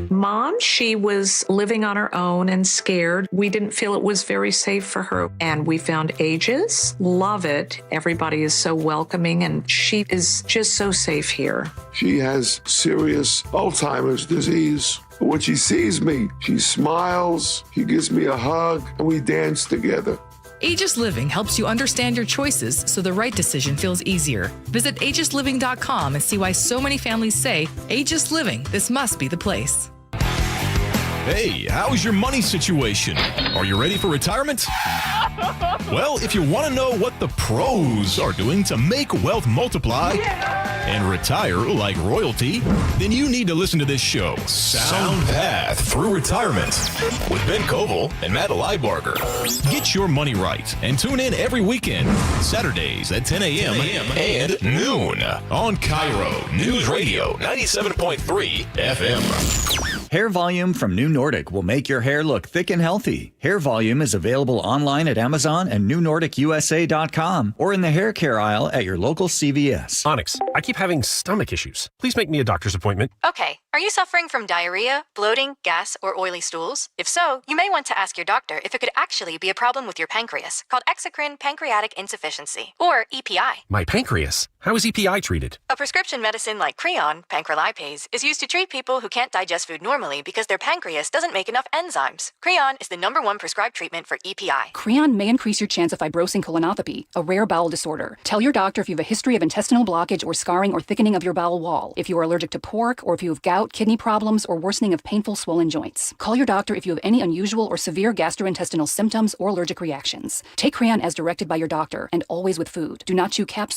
Mom, she was living on her own and scared. We didn't feel it was very safe for her. And we found Aegis. Love it. Everybody is so welcoming and she is just so safe here. She has serious Alzheimer's disease. But when she sees me, she smiles, she gives me a hug, and we dance together. Aegis Living helps you understand your choices so the right decision feels easier. Visit aegisliving.com and see why so many families say, Aegis Living, this must be the place. Hey, how's your money situation? Are you ready for retirement? Well, if you want to know what the pros are doing to make wealth multiply and retire like royalty, then you need to listen to this show, Sound Path Through Retirement, with Ben Koval and Matt Leibarger. Get your money right and tune in every weekend, Saturdays at 10 a.m. and noon on KIRO Newsradio 97.3 FM. Hair Volume from New Nordic will make your hair look thick and healthy. Hair Volume is available online at Amazon and newnordicusa.com or in the hair care aisle at your local CVS. Onyx, I keep having stomach issues. Please make me a doctor's appointment. Okay. Are you suffering from diarrhea, bloating, gas, or oily stools? If so, you may want to ask your doctor if it could actually be a problem with your pancreas, called exocrine pancreatic insufficiency, or EPI. My pancreas? How is EPI treated? A prescription medicine like Creon, pancrelipase, is used to treat people who can't digest food normally because their pancreas doesn't make enough enzymes. Creon is the #1 prescribed treatment for EPI. Creon may increase your chance of fibrosing colonopathy, a rare bowel disorder. Tell your doctor if you have a history of intestinal blockage or scarring or thickening of your bowel wall, if you are allergic to pork, or if you have gout, kidney problems, or worsening of painful swollen joints. Call your doctor if you have any unusual or severe gastrointestinal symptoms or allergic reactions. Take Creon as directed by your doctor and always with food. Do not chew capsules